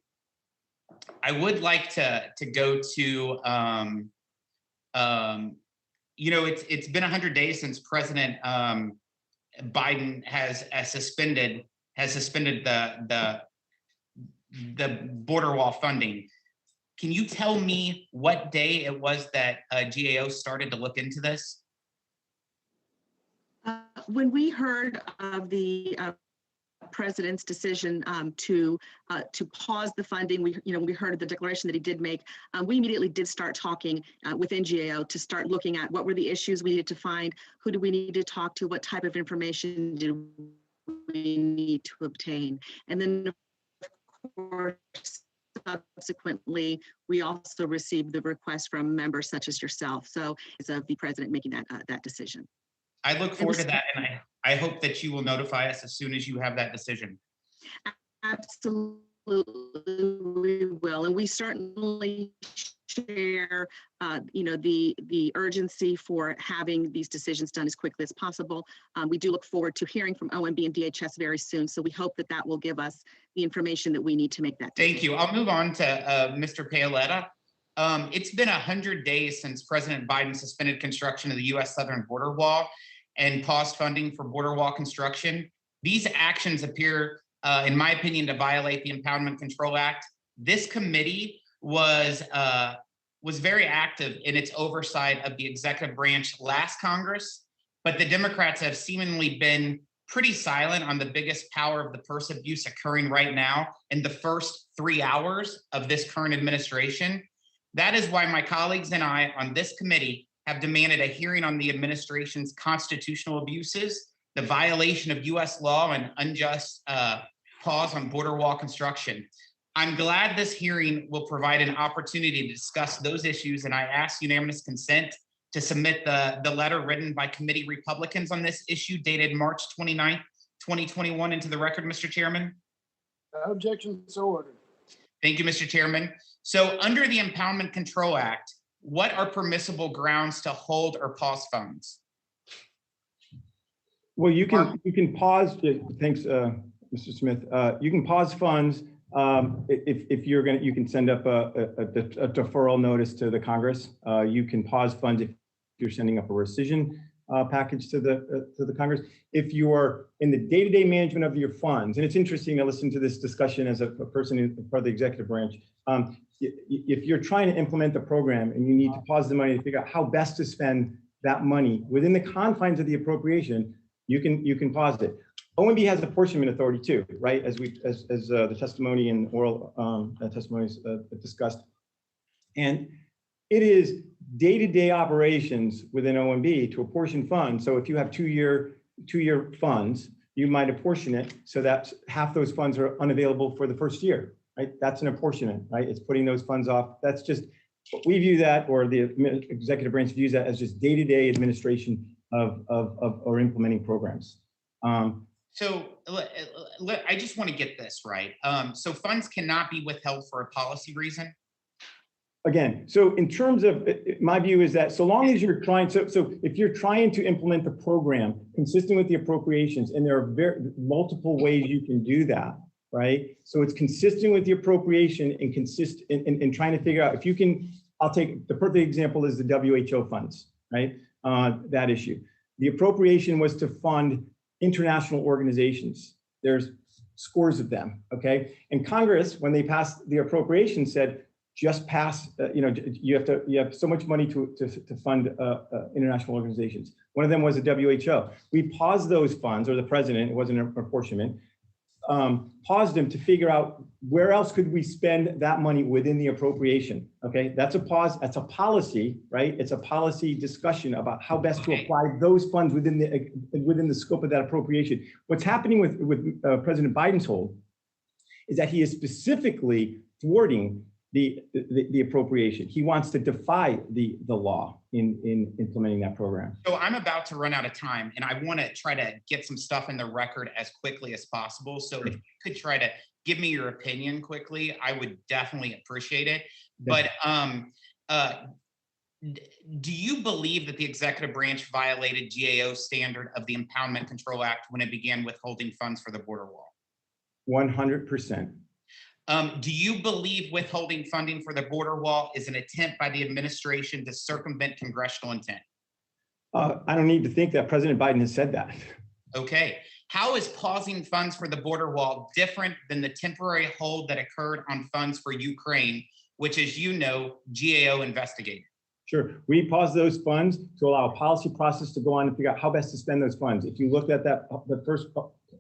would like to go to, it's been 100 days since President Biden has suspended the border wall funding. Can you tell me what day it was that GAO started to look into this? When we heard of the president's decision to pause the funding, we heard of the declaration that he did make. We immediately did start talking within GAO to start looking at what were the issues we needed to find, who do we need to talk to, what type of information do we need to obtain, and then of course, subsequently, we also received the request from members such as yourself. So it's of the president making that decision. I look forward to that, and I hope that you will notify us as soon as you have that decision. Absolutely, we will, and we certainly share, the urgency for having these decisions done as quickly as possible. We do look forward to hearing from OMB and DHS very soon, so we hope that will give us the information that we need to make that decision. Thank you. I'll move on to Mr. Paoletta. It's been 100 days since President Biden suspended construction of the U.S. southern border wall and paused funding for border wall construction. These actions appear, in my opinion, to violate the Impoundment Control Act. This committee was very active in its oversight of the executive branch last Congress, but the Democrats have seemingly been pretty silent on the biggest power of the purse abuse occurring right now in the first 3 hours of this current administration. That is why my colleagues and I on this committee have demanded a hearing on the administration's constitutional abuses, the violation of U.S. law, and unjust pause on border wall construction. I'm glad this hearing will provide an opportunity to discuss those issues, and I ask unanimous consent to submit the letter written by committee Republicans on this issue dated March 29th, 2021 into the record, Mr. Chairman? Objection, so ordered. Thank you, Mr. Chairman. So under the Impoundment Control Act, what are permissible grounds to hold or pause funds? Well, you can pause, thanks, Mr. Smith. You can pause funds if you're gonna, you can send up a deferral notice to the Congress. You can pause funds if you're sending up a rescission package to the Congress. If you're in the day-to-day management of your funds, and it's interesting to listen to this discussion as a person in part of the executive branch. If you're trying to implement the program and you need to pause the money to figure out how best to spend that money within the confines of the appropriation, you can pause it. OMB has apportionment authority too, right? As the testimony and oral testimonies discussed. And it is day-to-day operations within OMB to apportion funds. So if you have two-year funds, you might apportion it so that half those funds are unavailable for the first year, right? That's an apportionment, right? It's putting those funds off. That's just, we view that, or the executive branch views that as just day-to-day administration of or implementing programs. So I just want to get this right. So funds cannot be withheld for a policy reason? Again, so in terms of, my view is that so long as you're trying, so if you're trying to implement the program consistent with the appropriations, and there are multiple ways you can do that, right? So it's consistent with the appropriation and in trying to figure out if you can, I'll take the perfect example is the WHO funds, right? That issue. The appropriation was to fund international organizations. There's scores of them, okay? And Congress, when they passed the appropriation, said, just pass, you have so much money to fund international organizations. One of them was the WHO. We paused those funds, or the president, it wasn't an apportionment, paused them to figure out where else could we spend that money within the appropriation, okay? That's a pause, that's a policy, right? It's a policy discussion about how best to apply those funds within the scope of that appropriation. What's happening with President Biden's hold is that he is specifically thwarting the appropriation. He wants to defy the law in implementing that program. So I'm about to run out of time, and I want to try to get some stuff in the record as quickly as possible. So if you could try to give me your opinion quickly, I would definitely appreciate it. But do you believe that the executive branch violated GAO standard of the Impoundment Control Act when it began withholding funds for the border wall? 100%. Do you believe withholding funding for the border wall is an attempt by the administration to circumvent congressional intent? I don't need to think that President Biden has said that. Okay. How is pausing funds for the border wall different than the temporary hold that occurred on funds for Ukraine, which, as you know, GAO investigated? Sure. We paused those funds to allow a policy process to go on and figure out how best to spend those funds. If you looked at the first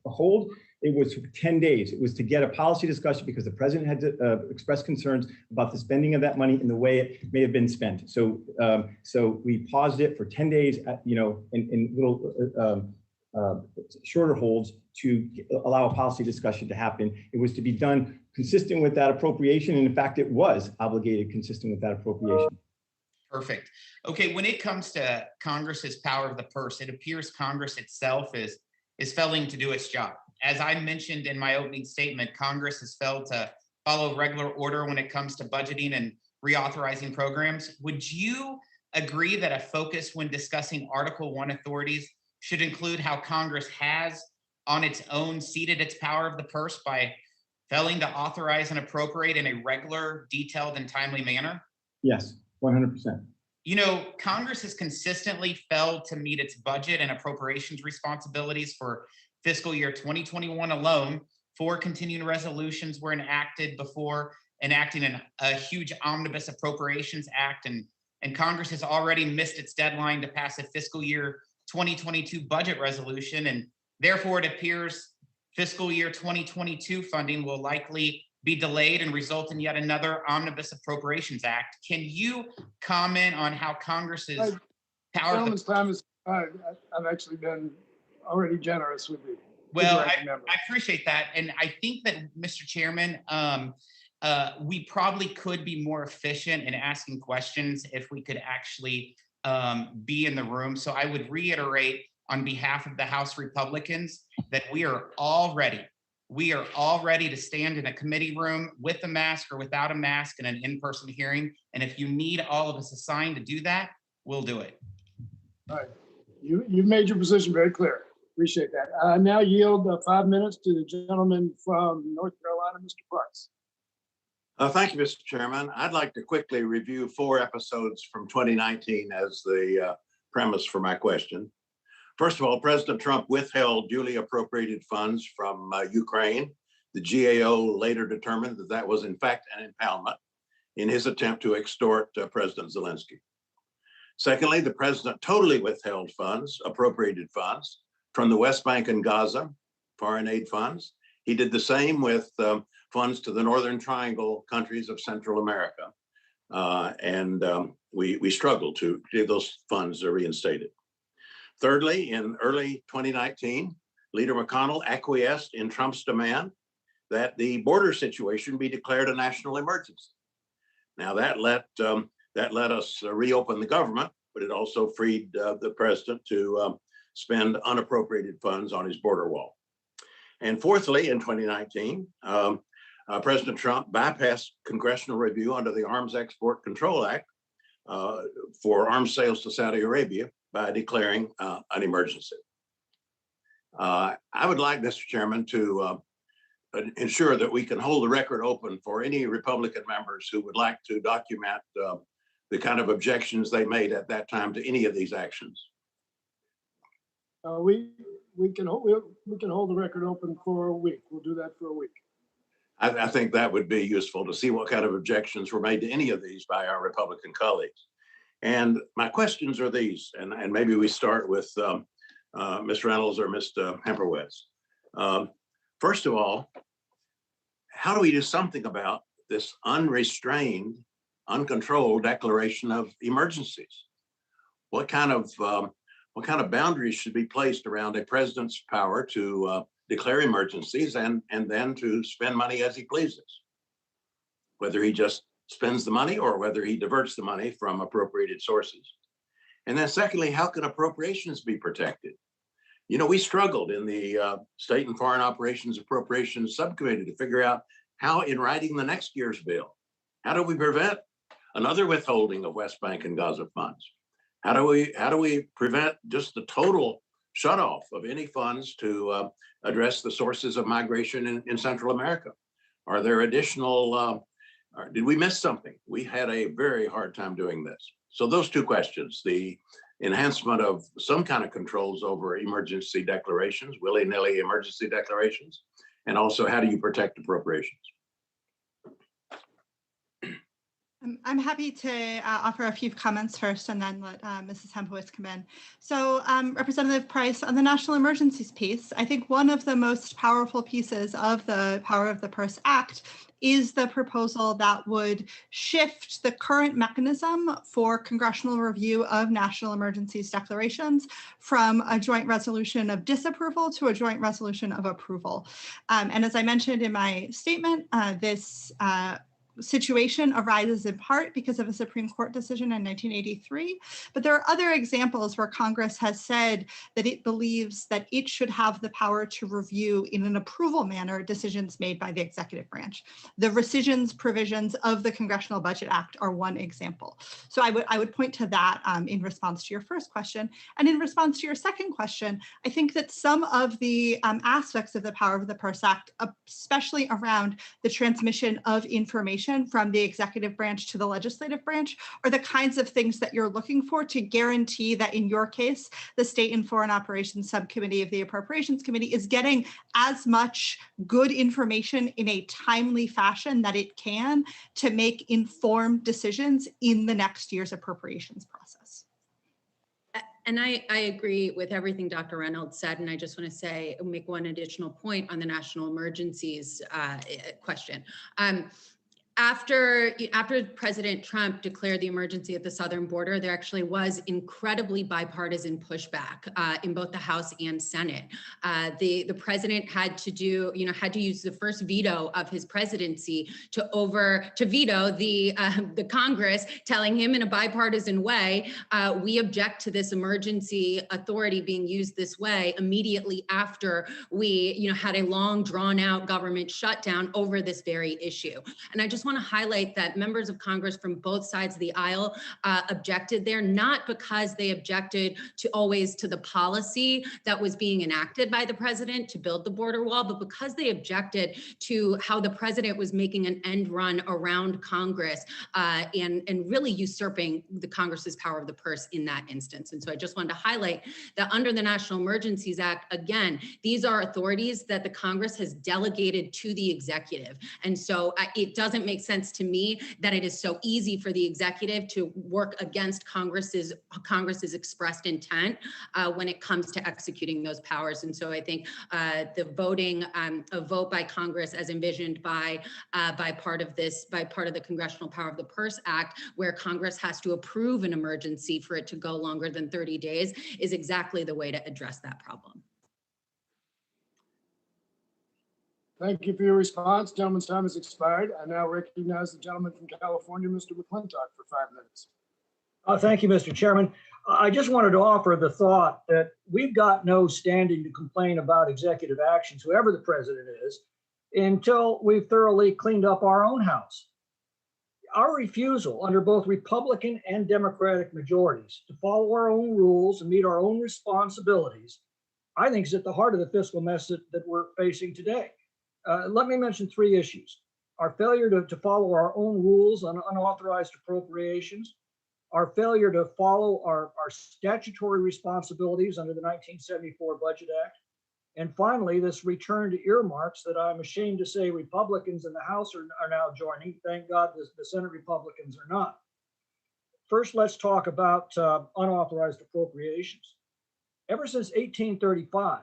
hold, it was for 10 days. It was to get a policy discussion because the president had to express concerns about the spending of that money and the way it may have been spent. So, so we paused it for 10 days, in little shorter holds to allow a policy discussion to happen. It was to be done consistent with that appropriation, and in fact, it was obligated consistent with that appropriation. Perfect. Okay, when it comes to Congress's power of the purse, it appears Congress itself is failing to do its job. As I mentioned in my opening statement, Congress has failed to follow regular order when it comes to budgeting and reauthorizing programs. Would you agree that a focus when discussing Article 1 authorities should include how Congress has on its own ceded its power of the purse by failing to authorize and appropriate in a regular, detailed, and timely manner? Yes, 100%. You know, Congress has consistently failed to meet its budget and appropriations responsibilities. For fiscal year 2021 alone, 4 continuing resolutions were enacted before enacting a huge omnibus appropriations act, and Congress has already missed its deadline to pass a fiscal year 2022 budget resolution, and therefore it appears fiscal year 2022 funding will likely be delayed and result in yet another omnibus appropriations act. Can you comment on how Congress's power? Gentleman's time is, I've actually been already generous with you. Well, I appreciate that. And I think that, Mr. Chairman, we probably could be more efficient in asking questions if we could actually be in the room. So I would reiterate on behalf of the House Republicans that we are all ready. We are all ready to stand in a committee room with a mask or without a mask in an in-person hearing. And if you need all of us assigned to do that, we'll do it. All right. You've made your position very clear. Appreciate that. I now yield 5 minutes to the gentleman from North Carolina, Mr. Price. Thank you, Mr. Chairman. I'd like to quickly review 4 episodes from 2019 as the premise for my question. First of all, President Trump withheld duly appropriated funds from Ukraine. The GAO later determined that that was in fact an impoundment in his attempt to extort President Zelensky. Secondly, the president totally withheld funds, appropriated funds, from the West Bank and Gaza, foreign aid funds. He did the same with funds to the Northern Triangle countries of Central America. We struggled to get those funds reinstated. Thirdly, in early 2019, Leader McConnell acquiesced in Trump's demand that the border situation be declared a national emergency. Now that let us reopen the government, but it also freed the president to spend unappropriated funds on his border wall. And fourthly, in 2019, President Trump bypassed congressional review under the Arms Export Control Act for arms sales to Saudi Arabia by declaring an emergency. I would like, Mr. Chairman, to ensure that we can hold the record open for any Republican members who would like to document the kind of objections they made at that time to any of these actions. We can hold the record open for a week. We'll do that for a week. I think that would be useful to see what kind of objections were made to any of these by our Republican colleagues. And my questions are these, and maybe we start with Ms. Reynolds or Mr. Hemperwitz. First of all, how do we do something about this unrestrained, uncontrolled declaration of emergencies? What kind of boundaries should be placed around a president's power to declare emergencies and then to spend money as he pleases? Whether he just spends the money or whether he diverts the money from appropriated sources. And then secondly, how can appropriations be protected? You know, we struggled in the State and Foreign Operations Appropriations Subcommittee to figure out how, in writing the next year's bill, how do we prevent another withholding of West Bank and Gaza funds? How do we prevent just the total shutoff of any funds to address the sources of migration in Central America? Are there additional, did we miss something? We had a very hard time doing this. So those 2 questions, the enhancement of some kind of controls over emergency declarations, willy-nilly emergency declarations, and also how do you protect appropriations? I'm happy to offer a few comments first and then let Mrs. Hempowitz come in. So Representative Price, on the national emergencies piece, I think one of the most powerful pieces of the Power of the Purse Act is the proposal that would shift the current mechanism for congressional review of national emergencies declarations from a joint resolution of disapproval to a joint resolution of approval. And as I mentioned in my statement, this situation arises in part because of a Supreme Court decision in 1983, but there are other examples where Congress has said that it believes that it should have the power to review in an approval manner decisions made by the executive branch. The rescissions provisions of the Congressional Budget Act are one example. So I would point to that in response to your first question. And in response to your second question, I think that some of the aspects of the Power of the Purse Act, especially around the transmission of information from the executive branch to the legislative branch, are the kinds of things that you're looking for to guarantee that in your case, the State and Foreign Operations Subcommittee of the Appropriations Committee is getting as much good information in a timely fashion that it can to make informed decisions in the next year's appropriations process. And I agree with everything Dr. Reynolds said, and I just want to make one additional point on the national emergencies question. After President Trump declared the emergency at the southern border, there actually was incredibly bipartisan pushback in both the House and Senate. The president had to use the first veto of his presidency to veto the Congress, telling him in a bipartisan way, we object to this emergency authority being used this way immediately after we had a long drawn out government shutdown over this very issue. And I just want to highlight that members of Congress from both sides of the aisle objected there, not because they objected to the policy that was being enacted by the president to build the border wall, but because they objected to how the president was making an end run around Congress and really usurping the Congress's power of the purse in that instance. And so I just wanted to highlight that under the National Emergencies Act, again, these are authorities that the Congress has delegated to the executive. And so it doesn't make sense to me that it is so easy for the executive to work against Congress's expressed intent when it comes to executing those powers. And so I think a vote by Congress as envisioned by part of the Congressional Power of the Purse Act, where Congress has to approve an emergency for it to go longer than 30 days, is exactly the way to address that problem. Thank you for your response. Gentleman's time has expired. I now recognize the gentleman from California, Mr. McClintock, for 5 minutes. Thank you, Mr. Chairman. I just wanted to offer the thought that we've got no standing to complain about executive actions, whoever the president is, until we've thoroughly cleaned up our own house. Our refusal under both Republican and Democratic majorities to follow our own rules and meet our own responsibilities, I think is at the heart of the fiscal mess that we're facing today. Let me mention 3 issues. Our failure to follow our own rules on unauthorized appropriations, our failure to follow our statutory responsibilities under the 1974 Budget Act, and finally, this return to earmarks that I'm ashamed to say Republicans in the House are now joining. Thank God the Senate Republicans are not. First, let's talk about unauthorized appropriations. Ever since 1835,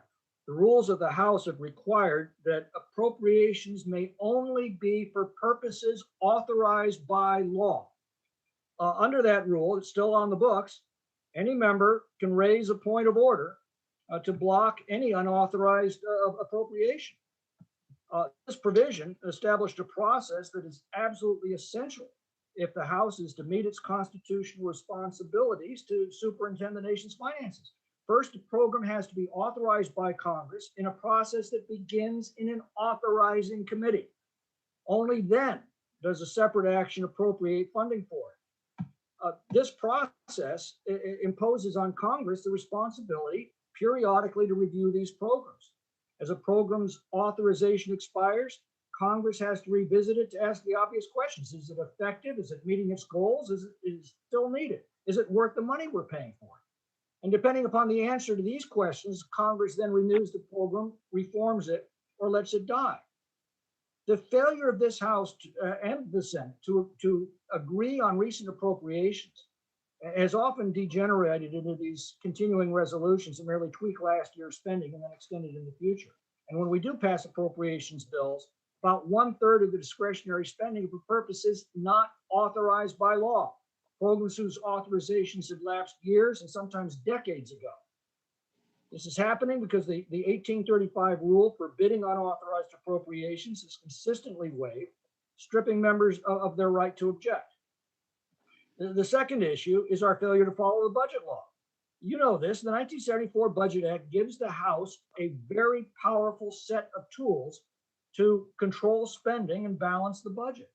the rules of the House have required that appropriations may only be for purposes authorized by law. Under that rule, it's still on the books, any member can raise a point of order to block any unauthorized appropriation. This provision established a process that is absolutely essential if the House is to meet its constitutional responsibilities to superintend the nation's finances. First, a program has to be authorized by Congress in a process that begins in an authorizing committee. Only then does a separate action appropriate funding for it. This process imposes on Congress the responsibility periodically to review these programs. As a program's authorization expires, Congress has to revisit it to ask the obvious questions. Is it effective? Is it meeting its goals? Is it still needed? Is it worth the money we're paying for it? And depending upon the answer to these questions, Congress then renews the program, reforms it, or lets it die. The failure of this House and the Senate to agree on recent appropriations has often degenerated into these continuing resolutions that merely tweak last year's spending and then extend it in the future. And when we do pass appropriations bills, about 1/3 of the discretionary spending for purposes not authorized by law. Programs whose authorizations had lapsed years and sometimes decades ago. This is happening because the 1835 rule forbidding unauthorized appropriations is consistently waived, stripping members of their right to object. The second issue is our failure to follow the budget law. You know this, the 1974 Budget Act gives the House a very powerful set of tools to control spending and balance the budget.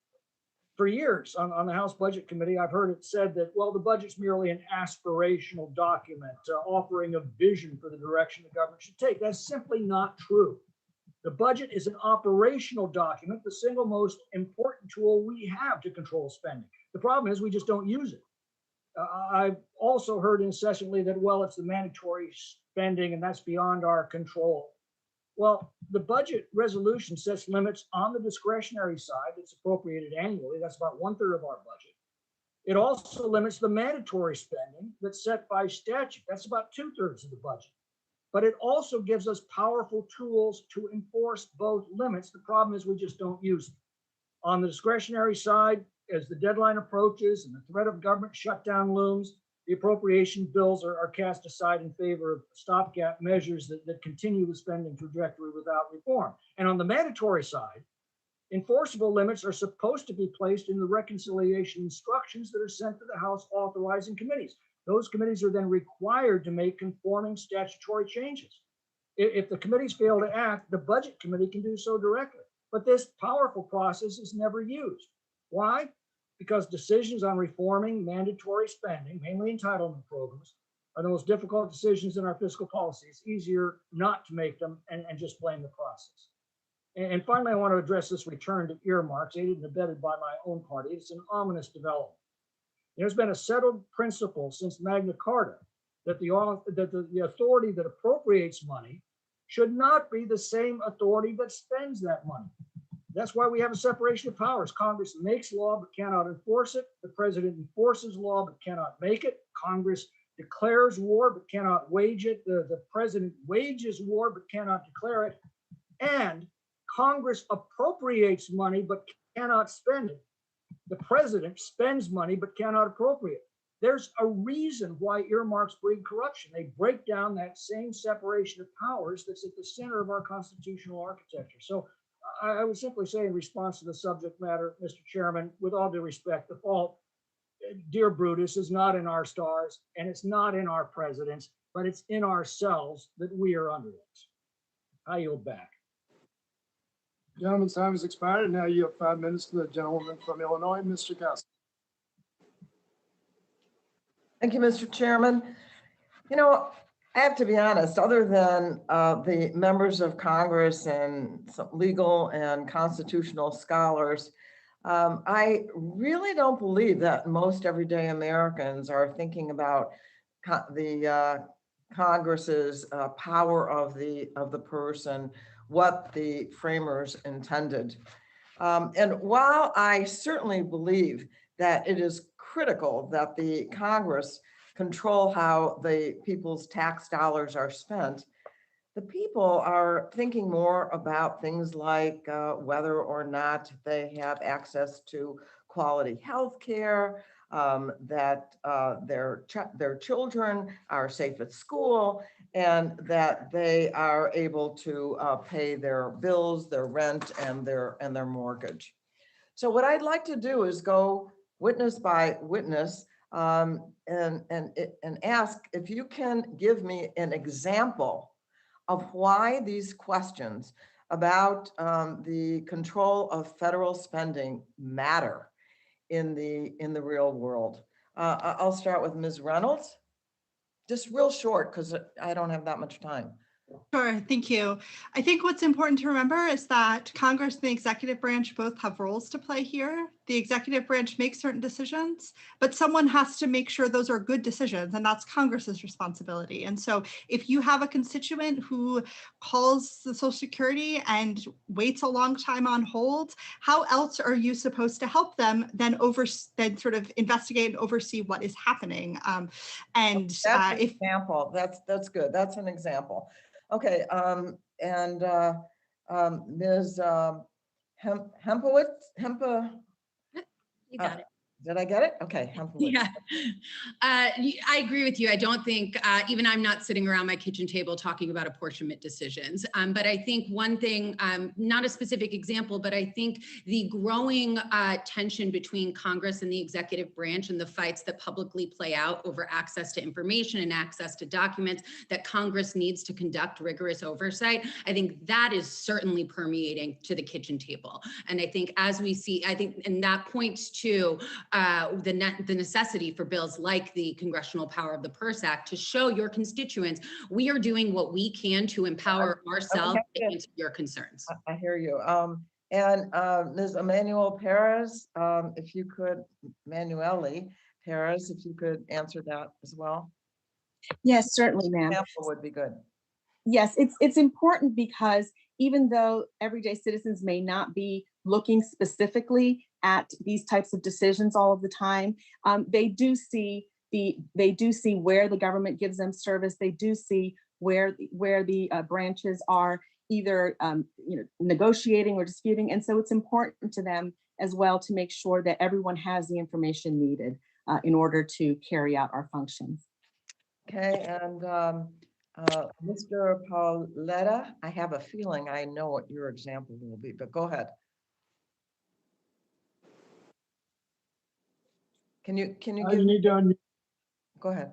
For years on the House Budget Committee, I've heard it said that, well, the budget's merely an aspirational document offering a vision for the direction the government should take. That's simply not true. The budget is an operational document, the single most important tool we have to control spending. The problem is we just don't use it. I've also heard incessantly that, well, it's the mandatory spending and that's beyond our control. Well, the budget resolution sets limits on the discretionary side that's appropriated annually. That's about 1/3 of our budget. It also limits the mandatory spending that's set by statute. That's about 2/3 of the budget. But it also gives us powerful tools to enforce both limits. The problem is we just don't use them. On the discretionary side, as the deadline approaches and the threat of government shutdown looms, the appropriation bills are cast aside in favor of stopgap measures that continue the spending trajectory without reform. And on the mandatory side, enforceable limits are supposed to be placed in the reconciliation instructions that are sent to the House authorizing committees. Those committees are then required to make conforming statutory changes. If the committees fail to act, the Budget Committee can do so directly. But this powerful process is never used. Why? Because decisions on reforming mandatory spending, mainly entitlement programs, are the most difficult decisions in our fiscal policy. It's easier not to make them and just blame the process. And finally, I want to address this return to earmarks, aided and abetted by my own party. It's an ominous development. There's been a settled principle since Magna Carta that the authority that appropriates money should not be the same authority that spends that money. That's why we have a separation of powers. Congress makes law but cannot enforce it. The president enforces law but cannot make it. Congress declares war but cannot wage it. The president wages war but cannot declare it. And Congress appropriates money but cannot spend it. The president spends money but cannot appropriate. There's a reason why earmarks breed corruption. They break down that same separation of powers that's at the center of our constitutional architecture. So I would simply say, in response to the subject matter, Mr. Chairman, with all due respect, the fault, dear Brutus, is not in our stars and it's not in our presidents, but it's in ourselves that we are underlings. I yield back. Gentleman's time has expired, and now you have 5 minutes to the gentleman from Illinois, Mr. Caucus. Thank you, Mr. Chairman. You know, I have to be honest, other than the members of Congress and some legal and constitutional scholars, I really don't believe that most everyday Americans are thinking about the Congress's power of the purse and what the framers intended. And while I certainly believe that it is critical that the Congress control how the people's tax dollars are spent, the people are thinking more about things like whether or not they have access to quality health care, that their children are safe at school, and that they are able to pay their bills, their rent, and their mortgage. So what I'd like to do is go witness by witness and ask if you can give me an example of why these questions about the control of federal spending matter in the real world. I'll start with Ms. Reynolds. Just real short, because I don't have that much time. Sure, thank you. I think what's important to remember is that Congress and the executive branch both have roles to play here. The executive branch makes certain decisions, but someone has to make sure those are good decisions, and that's Congress's responsibility. And so if you have a constituent who calls the Social Security and waits a long time on hold, how else are you supposed to help them then sort of investigate and oversee what is happening? That's an example. That's good. That's an example. Okay, Ms. Hempowitz, You got it. did I get it? Okay. Yeah, I agree with you. I don't think, even I'm not sitting around my kitchen table talking about apportionment decisions. But I think one thing, not a specific example, but I think the growing tension between Congress and the executive branch and the fights that publicly play out over access to information and access to documents that Congress needs to conduct rigorous oversight, I think that is certainly permeating to the kitchen table. And I think as we see, and that points to the necessity for bills like the Congressional Power of the Purse Act to show your constituents we are doing what we can to empower ourselves to answer your concerns. I hear you. And Ms. Emanuel Perez, if you could, Manueli Perez, if you could answer that as well. Yes, certainly, ma'am. Example would be good. Yes, it's important because even though everyday citizens may not be looking specifically at these types of decisions all of the time, they do see where the government gives them service. They do see where the branches are either negotiating or disputing. And so it's important to them as well to make sure that everyone has the information needed in order to carry out our functions. Okay, and Mr. Pauletta, I have a feeling I know what your example will be, but go ahead. Can you give You need to unmute. Go ahead.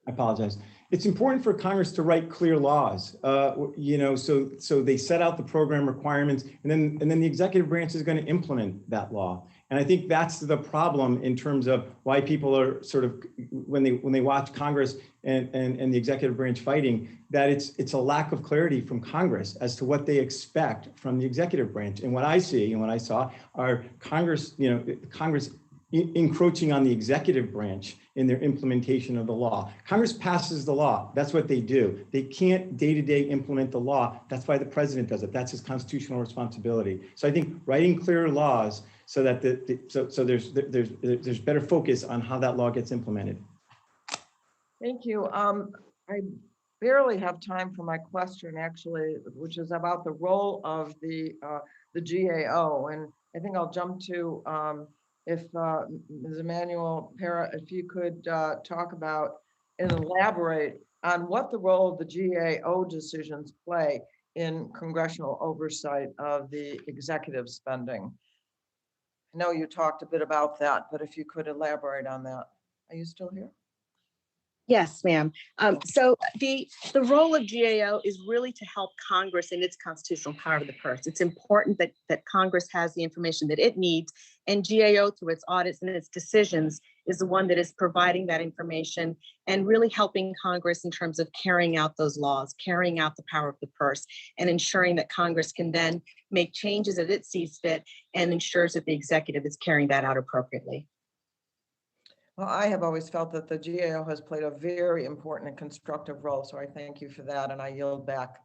I apologize. It's important for Congress to write clear laws, so they set out the program requirements, and then the executive branch is going to implement that law. And I think that's the problem in terms of why people are sort of, when they watch Congress and the executive branch fighting, that it's a lack of clarity from Congress as to what they expect from the executive branch. And what I see and what I saw are Congress encroaching on the executive branch in their implementation of the law. Congress passes the law. That's what they do. They can't day-to-day implement the law. That's why the president does it. That's his constitutional responsibility. So I think writing clear laws so that there's better focus on how that law gets implemented. Thank you. I barely have time for my question, actually, which is about the role of the GAO. And I think I'll jump to if Ms. Emanuel Para, if you could talk about and elaborate on what the role of the GAO decisions play in congressional oversight of the executive spending. I know you talked a bit about that, but if you could elaborate on that. Are you still here? Yes, ma'am. So the role of GAO is really to help Congress in its constitutional power of the purse. It's important that Congress has the information that it needs, and GAO, through its audits and its decisions, is the one that is providing that information and really helping Congress in terms of carrying out those laws, carrying out the power of the purse, and ensuring that Congress can then make changes as it sees fit and ensures that the executive is carrying that out appropriately. Well, I have always felt that the GAO has played a very important and constructive role, so I thank you for that, and I yield back.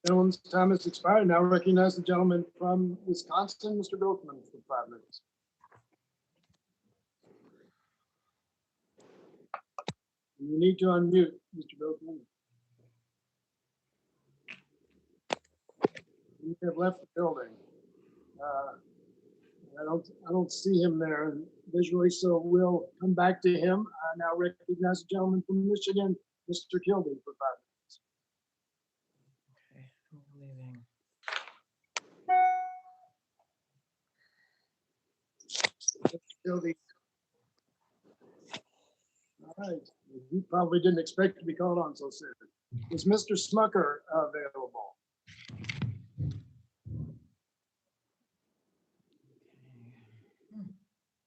Gentleman's time has expired. Now recognize the gentleman from Wisconsin, Mr. Bilkman, for 5 minutes. You need to unmute, Mr. Bilkman. You have left the building. I don't see him there visually, so we'll come back to him. I now recognize the gentleman from Michigan, Mr. Kildee, for 5 minutes. Okay, I'm leaving. Mr. Kildee. All right, he probably didn't expect to be called on so soon. Is Mr. Smucker available?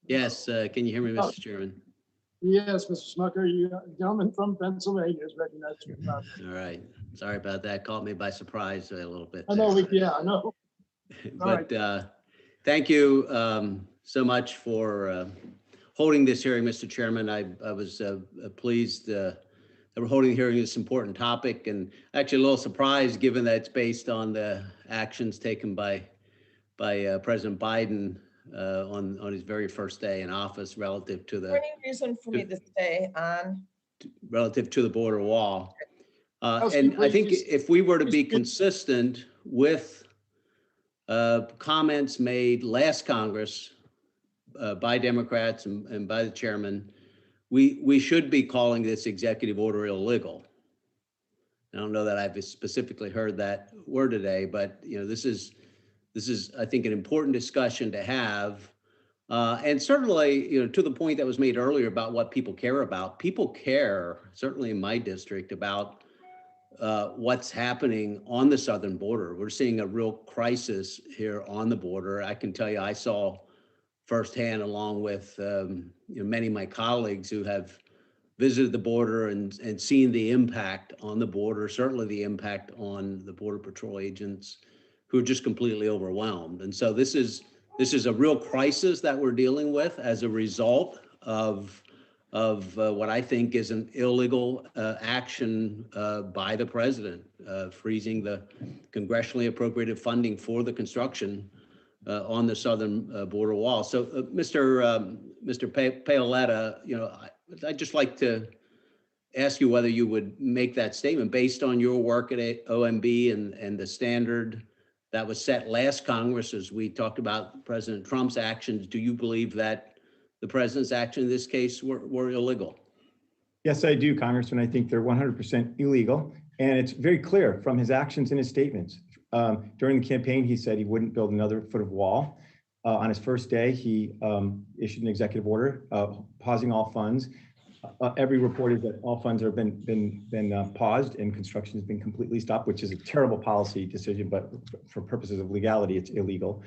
Yes, can you hear me, Mr. Chairman? Yes, Mr. Smucker, you gentleman from Pennsylvania is recognized for 5 minutes. All right, sorry about that. Caught me by surprise a little bit. I know, yeah, I know. But thank you so much for holding this hearing, Mr. Chairman. I was pleased that we're holding a hearing on this important topic, and actually a little surprised given that it's based on the actions taken by President Biden on his very first day in office relative to the— Any reason for me to stay on? Relative to the border wall. And I think if we were to be consistent with comments made last Congress by Democrats and by the chairman, we should be calling this executive order illegal. I don't know that I've specifically heard that word today, but this is, I think, an important discussion to have. And certainly, to the point that was made earlier about what people care about, people care, certainly in my district, about what's happening on the southern border. We're seeing a real crisis here on the border. I can tell you, I saw firsthand, along with many of my colleagues who have visited the border and seen the impact on the border, certainly the impact on the Border Patrol agents who are just completely overwhelmed. And so this is a real crisis that we're dealing with as a result of what I think is an illegal action by the president, freezing the congressionally appropriated funding for the construction on the southern border wall. So, Mr. Paoletta, I'd just like to ask you whether you would make that statement based on your work at OMB and the standard that was set last Congress as we talked about President Trump's actions. Do you believe that the president's actions in this case were illegal? Yes, I do, Congressman. I think they're 100% illegal. And it's very clear from his actions and his statements. During the campaign, he said he wouldn't build another foot of wall. On his first day, he issued an executive order pausing all funds. Every report is that all funds have been paused and construction has been completely stopped, which is a terrible policy decision, but for purposes of legality, it's illegal.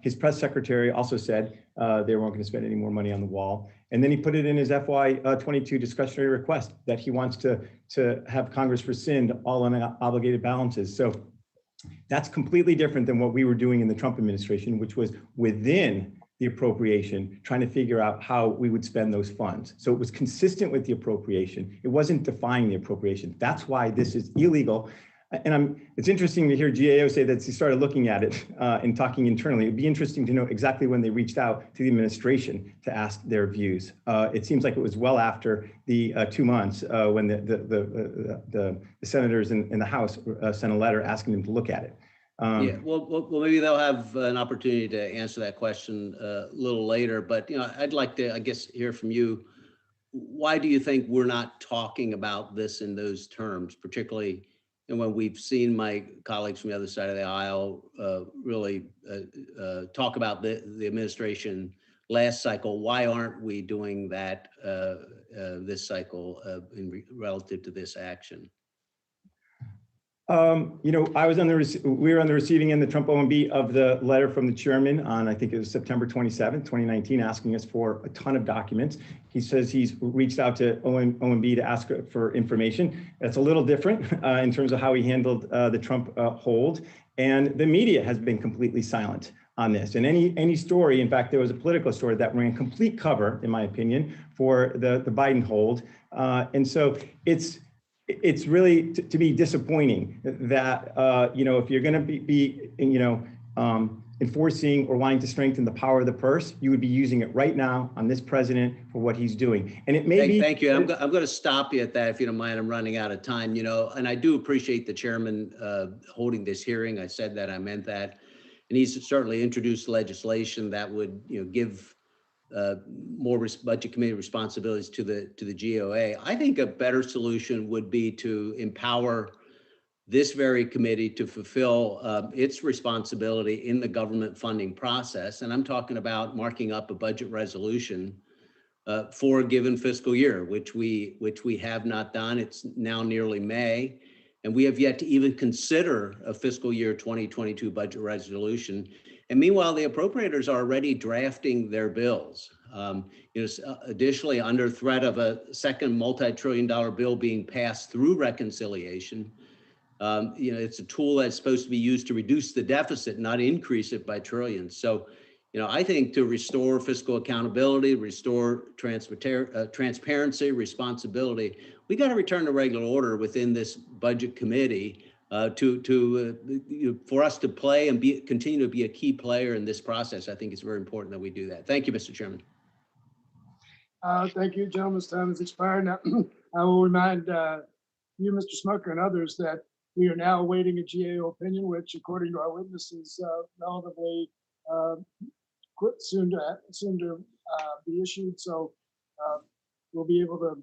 His press secretary also said they weren't going to spend any more money on the wall. And then he put it in his FY22 discretionary request that he wants to have Congress rescind all unobligated balances. So that's completely different than what we were doing in the Trump administration, which was within the appropriation, trying to figure out how we would spend those funds. So it was consistent with the appropriation. It wasn't defying the appropriation. That's why this is illegal. And it's interesting to hear GAO say that he started looking at it and talking internally. It'd be interesting to know exactly when they reached out to the administration to ask their views. It seems like it was well after the 2 months when the senators in the House sent a letter asking them to look at it. Yeah, well, maybe they'll have an opportunity to answer that question a little later. But I'd like to, I guess, hear from you. Why do you think we're not talking about this in those terms, particularly when we've seen my colleagues from the other side of the aisle really talk about the administration last cycle? Why aren't we doing that this cycle relative to this action? I was we were on the receiving end, the Trump OMB, of the letter from the chairman on, I think it was September 27th, 2019, asking us for a ton of documents. He says he's reached out to OMB to ask for information. That's a little different in terms of how he handled the Trump hold. And the media has been completely silent on this. And any story, in fact, there was a Politico story that ran complete cover, in my opinion, for the Biden hold. And so it's really to be disappointing that if you're going to be enforcing or wanting to strengthen the power of the purse, you would be using it right now on this president for what he's doing. And it may be. Thank you. I'm going to stop you at that if you don't mind. I'm running out of time. And I do appreciate the chairman holding this hearing. I said that, I meant that, and he's certainly introduced legislation that would give more budget committee responsibilities to the GOA. I think a better solution would be to empower this very committee to fulfill its responsibility in the government funding process. And I'm talking about marking up a budget resolution for a given fiscal year, which we have not done. It's now nearly May, and we have yet to even consider a fiscal year 2022 budget resolution. And meanwhile, the appropriators are already drafting their bills. Additionally, under threat of a second multi-trillion-dollar bill being passed through reconciliation, it's a tool that's supposed to be used to reduce the deficit, not increase it by trillions. So, I think to restore fiscal accountability, restore transparency, responsibility, we got to return to regular order within this budget committee. For us to play and continue to be a key player in this process. I think it's very important that we do that. Thank you, Mr. Chairman. Thank you, gentlemen's time has expired. Now, I will remind you, Mr. Smoker, and others that we are now awaiting a GAO opinion, which, according to our witnesses, relatively soon to be issued. So we'll be able to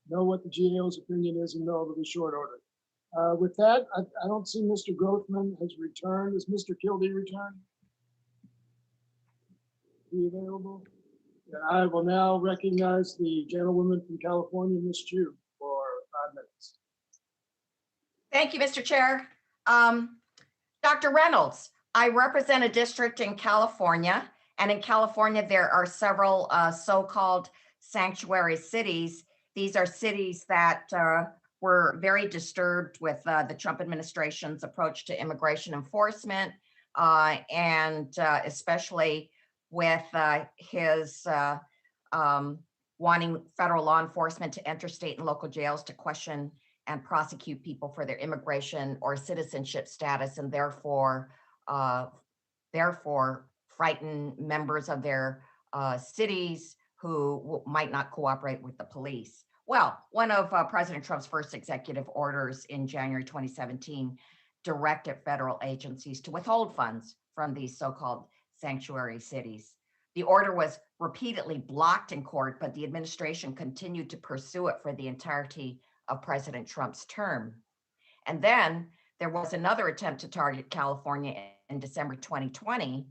know what the GAO's opinion is in relatively short order. With that, I don't see Mr. Grothman has returned. Has Mr. Kildee returned? Is he available? Yeah, I will now recognize the gentlewoman from California, Ms. Chu, for 5 minutes. Thank you, Mr. Chair. Dr. Reynolds, I represent a district in California, and in California, there are several so-called sanctuary cities. These are cities that were very disturbed with the Trump administration's approach to immigration enforcement, and especially with his wanting federal law enforcement to enter state and local jails to question and prosecute people for their immigration or citizenship status, and therefore frighten members of their cities who might not cooperate with the police. Well, one of President Trump's first executive orders in January 2017 directed federal agencies to withhold funds from these so-called sanctuary cities. The order was repeatedly blocked in court, but the administration continued to pursue it for the entirety of President Trump's term. And then there was another attempt to target California in December 2020,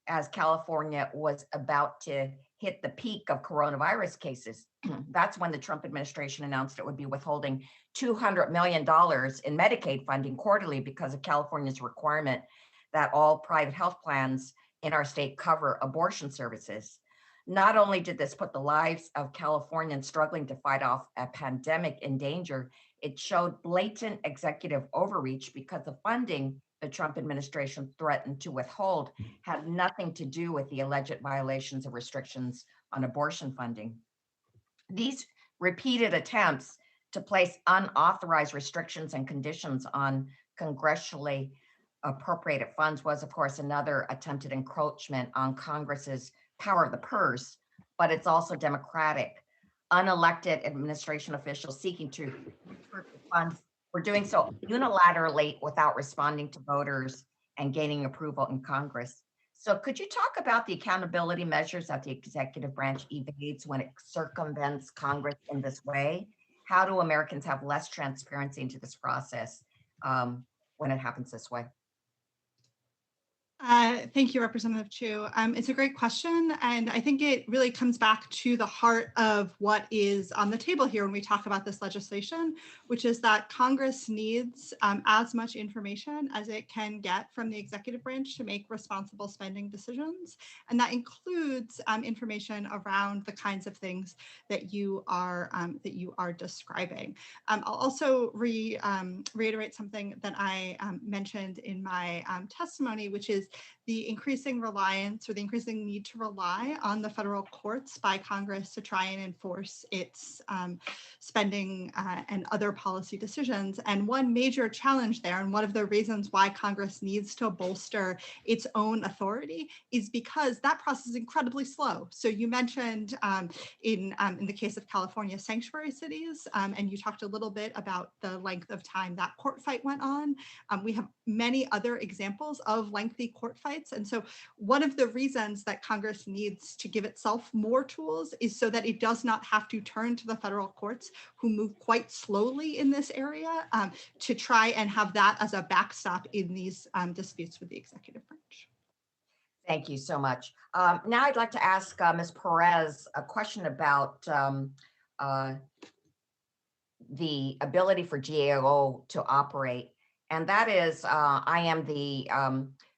as California was about to hit the peak of coronavirus cases. That's when the Trump administration announced it would be withholding $200 million in Medicaid funding quarterly because of California's requirement that all private health plans in our state cover abortion services. Not only did this put the lives of Californians struggling to fight off a pandemic in danger, it showed blatant executive overreach because the funding the Trump administration threatened to withhold had nothing to do with the alleged violations of restrictions on abortion funding. These repeated attempts to place unauthorized restrictions and conditions on congressionally appropriated funds was, of course, another attempted encroachment on Congress's power of the purse, but it's also democratic. Unelected administration officials seeking to appropriate funds were doing so unilaterally without responding to voters and gaining approval in Congress. So could you talk about the accountability measures that the executive branch evades when it circumvents Congress in this way? How do Americans have less transparency into this process when it happens this way? Thank you, Representative Chu. It's a great question, and I think it really comes back to the heart of what is on the table here when we talk about this legislation, which is that Congress needs as much information as it can get from the executive branch to make responsible spending decisions, and that includes information around the kinds of things that you are describing. I'll also reiterate something that I mentioned in my testimony, which is the increasing reliance or the increasing need to rely on the federal courts by Congress to try and enforce its spending and other policy decisions. And one major challenge there, and one of the reasons why Congress needs to bolster its own authority, is because that process is incredibly slow. So you mentioned in the case of California sanctuary cities, and you talked a little bit about the length of time that court fight went on. We have many other examples of lengthy court fights. And so one of the reasons that Congress needs to give itself more tools is so that it does not have to turn to the federal courts, who move quite slowly in this area, to try and have that as a backstop in these disputes with the executive branch. Thank you so much. Now I'd like to ask Ms. Perez a question about the ability for GAO to operate. And that is,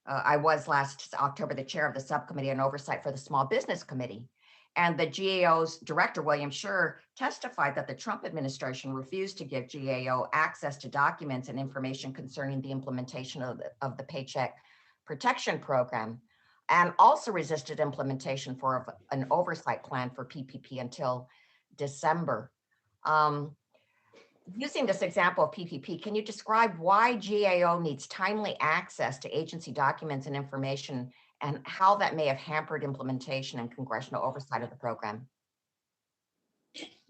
I was last October the chair of the subcommittee on oversight for the Small Business Committee. And the GAO's director, William Scherr, testified that the Trump administration refused to give GAO access to documents and information concerning the implementation of the Paycheck Protection Program, and also resisted implementation for an oversight plan for PPP until December. Using this example of PPP, can you describe why GAO needs timely access to agency documents and information, and how that may have hampered implementation and congressional oversight of the program?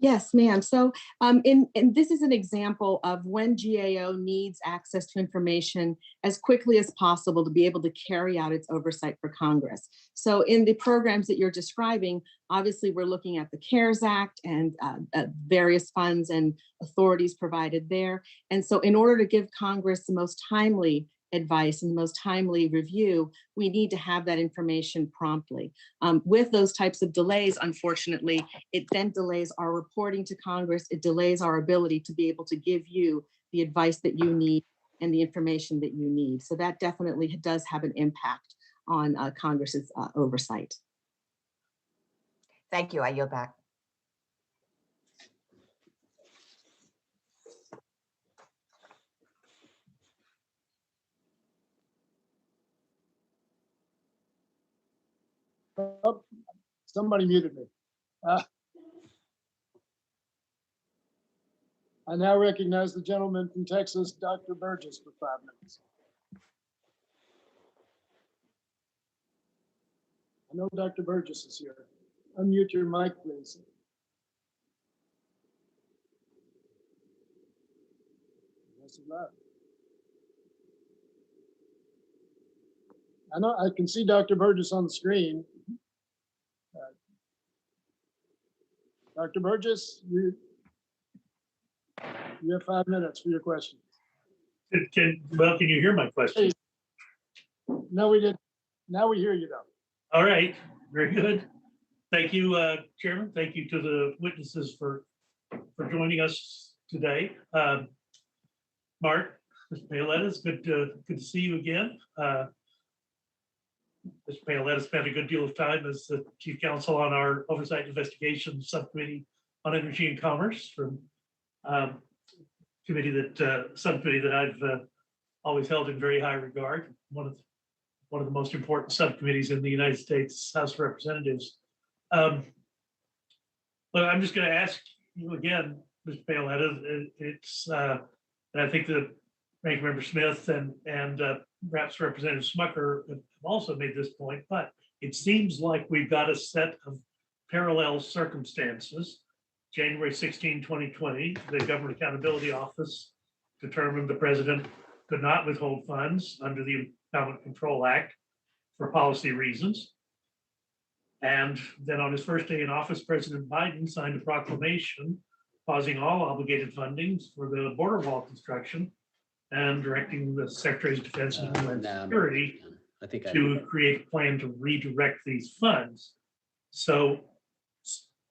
Yes, ma'am. So and this is an example of when GAO needs access to information as quickly as possible to be able to carry out its oversight for Congress. So in the programs that you're describing, obviously we're looking at the CARES Act and various funds and authorities provided there. And so in order to give Congress the most timely advice and the most timely review, we need to have that information promptly. With those types of delays, unfortunately, it then delays our reporting to Congress. It delays our ability to be able to give you the advice that you need and the information that you need. So that definitely does have an impact on Congress's oversight. Thank you. I yield back. Oh, somebody muted me. I now recognize the gentleman from Texas, Dr. Burgess, for 5 minutes. I know Dr. Burgess is here. Unmute your mic, please. minutes left. I know I can see Dr. Burgess on the screen. Dr. Burgess, you have 5 minutes for your question. Can you hear my question? No, we didn't. Now we hear you though. All right, very good. Thank you, Chairman. Thank you to the witnesses for joining us today. Mark, Mr. Paoletta, good to see you again. Mr. Paoletta spent a good deal of time as the Chief Counsel on our Oversight Investigation Subcommittee on Energy and Commerce, from subcommittee that I've always held in very high regard. One of the most important subcommittees in the United States House of Representatives. But I'm just going to ask you again, Mr. Paoletta. And I think that Ranking Member Smith and perhaps Representative Smucker have also made this point, but it seems like we've got a set of parallel circumstances. January 16, 2020, the Government Accountability Office determined the president could not withhold funds under the Impoundment Control Act for policy reasons. And then on his first day in office, President Biden signed a proclamation pausing all obligated fundings for the border wall construction and directing the Secretaries of Defense and Homeland Security to create a plan to redirect these funds. So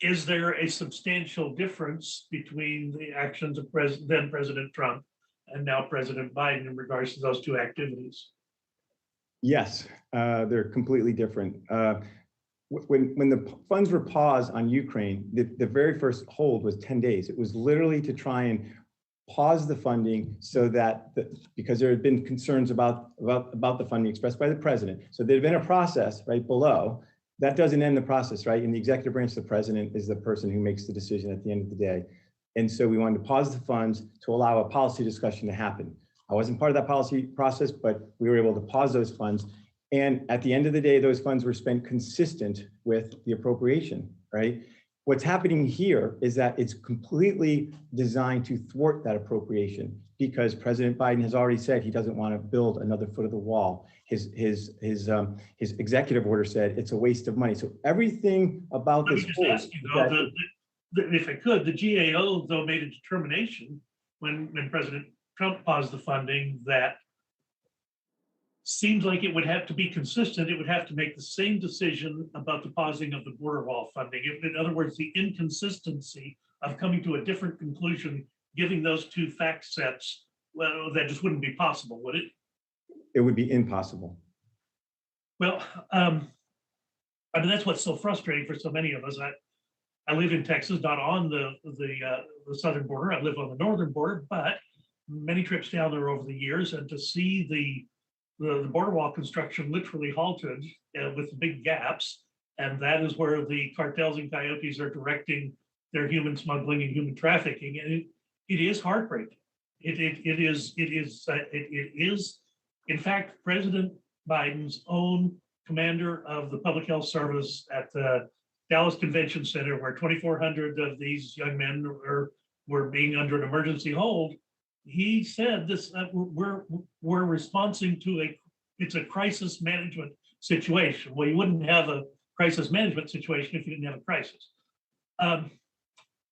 is there a substantial difference between the actions of then President Trump and now President Biden in regards to those two activities? Yes, they're completely different. When the funds were paused on Ukraine, the very first hold was 10 days. It was literally to try and pause the funding so that, because there had been concerns about the funding expressed by the president. So there'd been a process right below. That doesn't end the process, right? In the executive branch, the president is the person who makes the decision at the end of the day. And so we wanted to pause the funds to allow a policy discussion to happen. I wasn't part of that policy process, but we were able to pause those funds. And at the end of the day, those funds were spent consistent with the appropriation, right? What's happening here is that it's completely designed to thwart that appropriation, because President Biden has already said he doesn't want to build another foot of the wall. His executive order said it's a waste of money. So everything about this. Let me just ask you though, if I could, the GAO though made a determination when President Trump paused the funding that seems like it would have to be consistent. It would have to make the same decision about the pausing of the border wall funding. In other words, the inconsistency of coming to a different conclusion, giving those two fact sets, well, that just wouldn't be possible, would it? It would be impossible. Well, I mean, that's what's so frustrating for so many of us. I live in Texas, not on the southern border. I live on the northern border, but many trips down there over the years, and to see the border wall construction literally halted with big gaps, and that is where the cartels and coyotes are directing their human smuggling and human trafficking, and it is heartbreaking. It is, in fact, President Biden's own commander of the Public Health Service at the Dallas Convention Center, where 2,400 of these young men were being under an emergency hold. He said this: we're responding to it's a crisis management situation. Well, you wouldn't have a crisis management situation if you didn't have a crisis.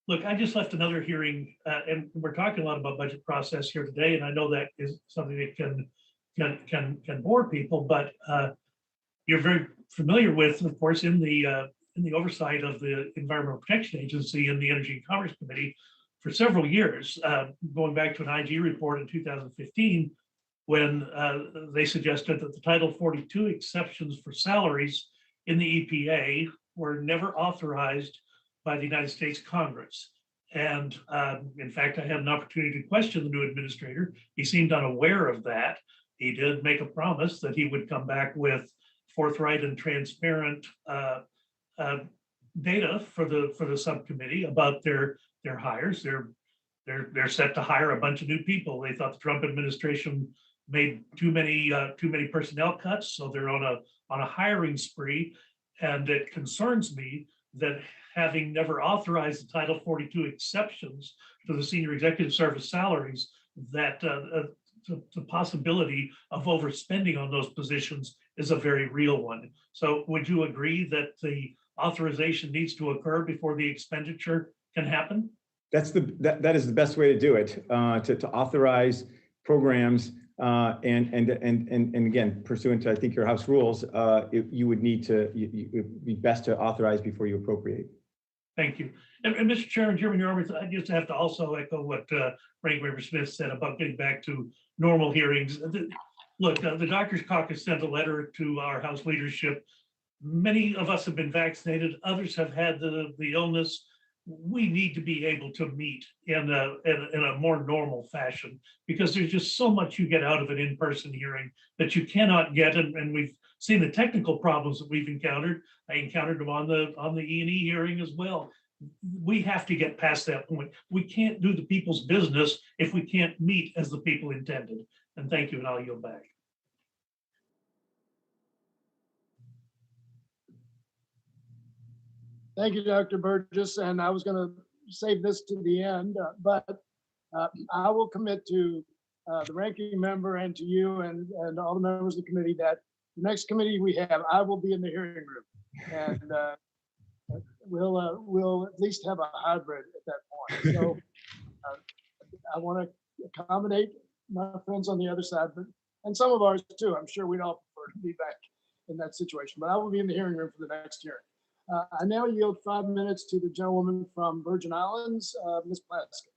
Look, I just left another hearing, and we're talking a lot about budget process here today, and I know that is something that can bore people, but you're very familiar with, of course, in the oversight of the Environmental Protection Agency and the Energy and Commerce Committee for several years, going back to an IG report in 2015, when they suggested that the Title 42 exceptions for salaries in the EPA were never authorized by the United States Congress. And in fact, I had an opportunity to question the new administrator. He seemed unaware of that. He did make a promise that he would come back with forthright and transparent data for the subcommittee about their hires. They're set to hire a bunch of new people. They thought the Trump administration made too many personnel cuts, so they're on a hiring spree. And it concerns me that, having never authorized the Title 42 exceptions to the senior executive service salaries, that the possibility of overspending on those positions is a very real one. So would you agree that the authorization needs to occur before the expenditure can happen? That is the best way to do it, to authorize programs and again, pursuant to, I think, your House rules, you would need to, it would be best to authorize before you appropriate. Thank you. And Mr. Chairman, I just have to also echo what Ranking Member Smith said about getting back to normal hearings. Look, the Doctors Caucus sent a letter to our House leadership. Many of us have been vaccinated. Others have had the illness. We need to be able to meet in a more normal fashion, because there's just so much you get out of an in-person hearing that you cannot get. And we've seen the technical problems that we've encountered. I encountered them on the E&E hearing as well. We have to get past that point. We can't do the people's business if we can't meet as the people intended. And thank you, and I'll yield back. Thank you, Dr. Burgess. And I was going to save this to the end, but I will commit to the ranking member and to you and all the members of the committee that the next committee we have, I will be in the hearing room, and we'll at least have a hybrid at that point. So I want to accommodate my friends on the other side, and some of ours too. I'm sure we'd all prefer to be back in that situation, but I will be in the hearing room for the next hearing. I now yield 5 minutes to the gentlewoman from Virgin Islands, Ms. Plaskett.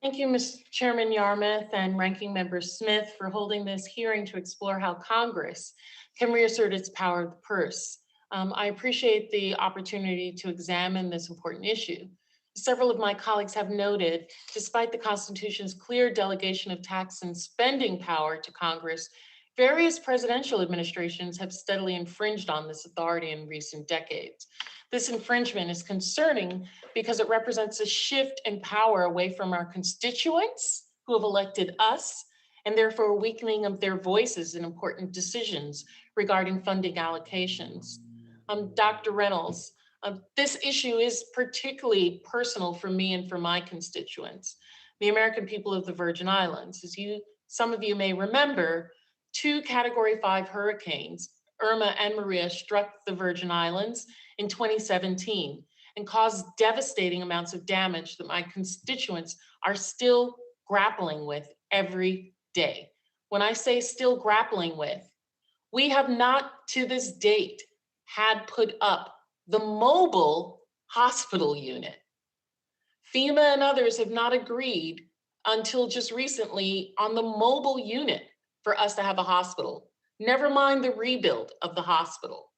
Thank you, Mr. Chairman Yarmouth and Ranking Member Smith, for holding this hearing to explore how Congress can reassert its power of the purse. I appreciate the opportunity to examine this important issue. Several of my colleagues have noted, despite the Constitution's clear delegation of tax and spending power to Congress, various presidential administrations have steadily infringed on this authority in recent decades. This infringement is concerning because it represents a shift in power away from our constituents who have elected us, and therefore a weakening of their voices in important decisions regarding funding allocations. Dr. Reynolds, this issue is particularly personal for me and for my constituents, the American people of the Virgin Islands. As some of you may remember, 2 Category 5 hurricanes, Irma and Maria, struck the Virgin Islands in 2017 and caused devastating amounts of damage that my constituents are still grappling with every day. When I say still grappling with, we have not to this date had put up the mobile hospital unit. FEMA and others have not agreed until just recently on the mobile unit for us to have a hospital, never mind the rebuild of the hospital.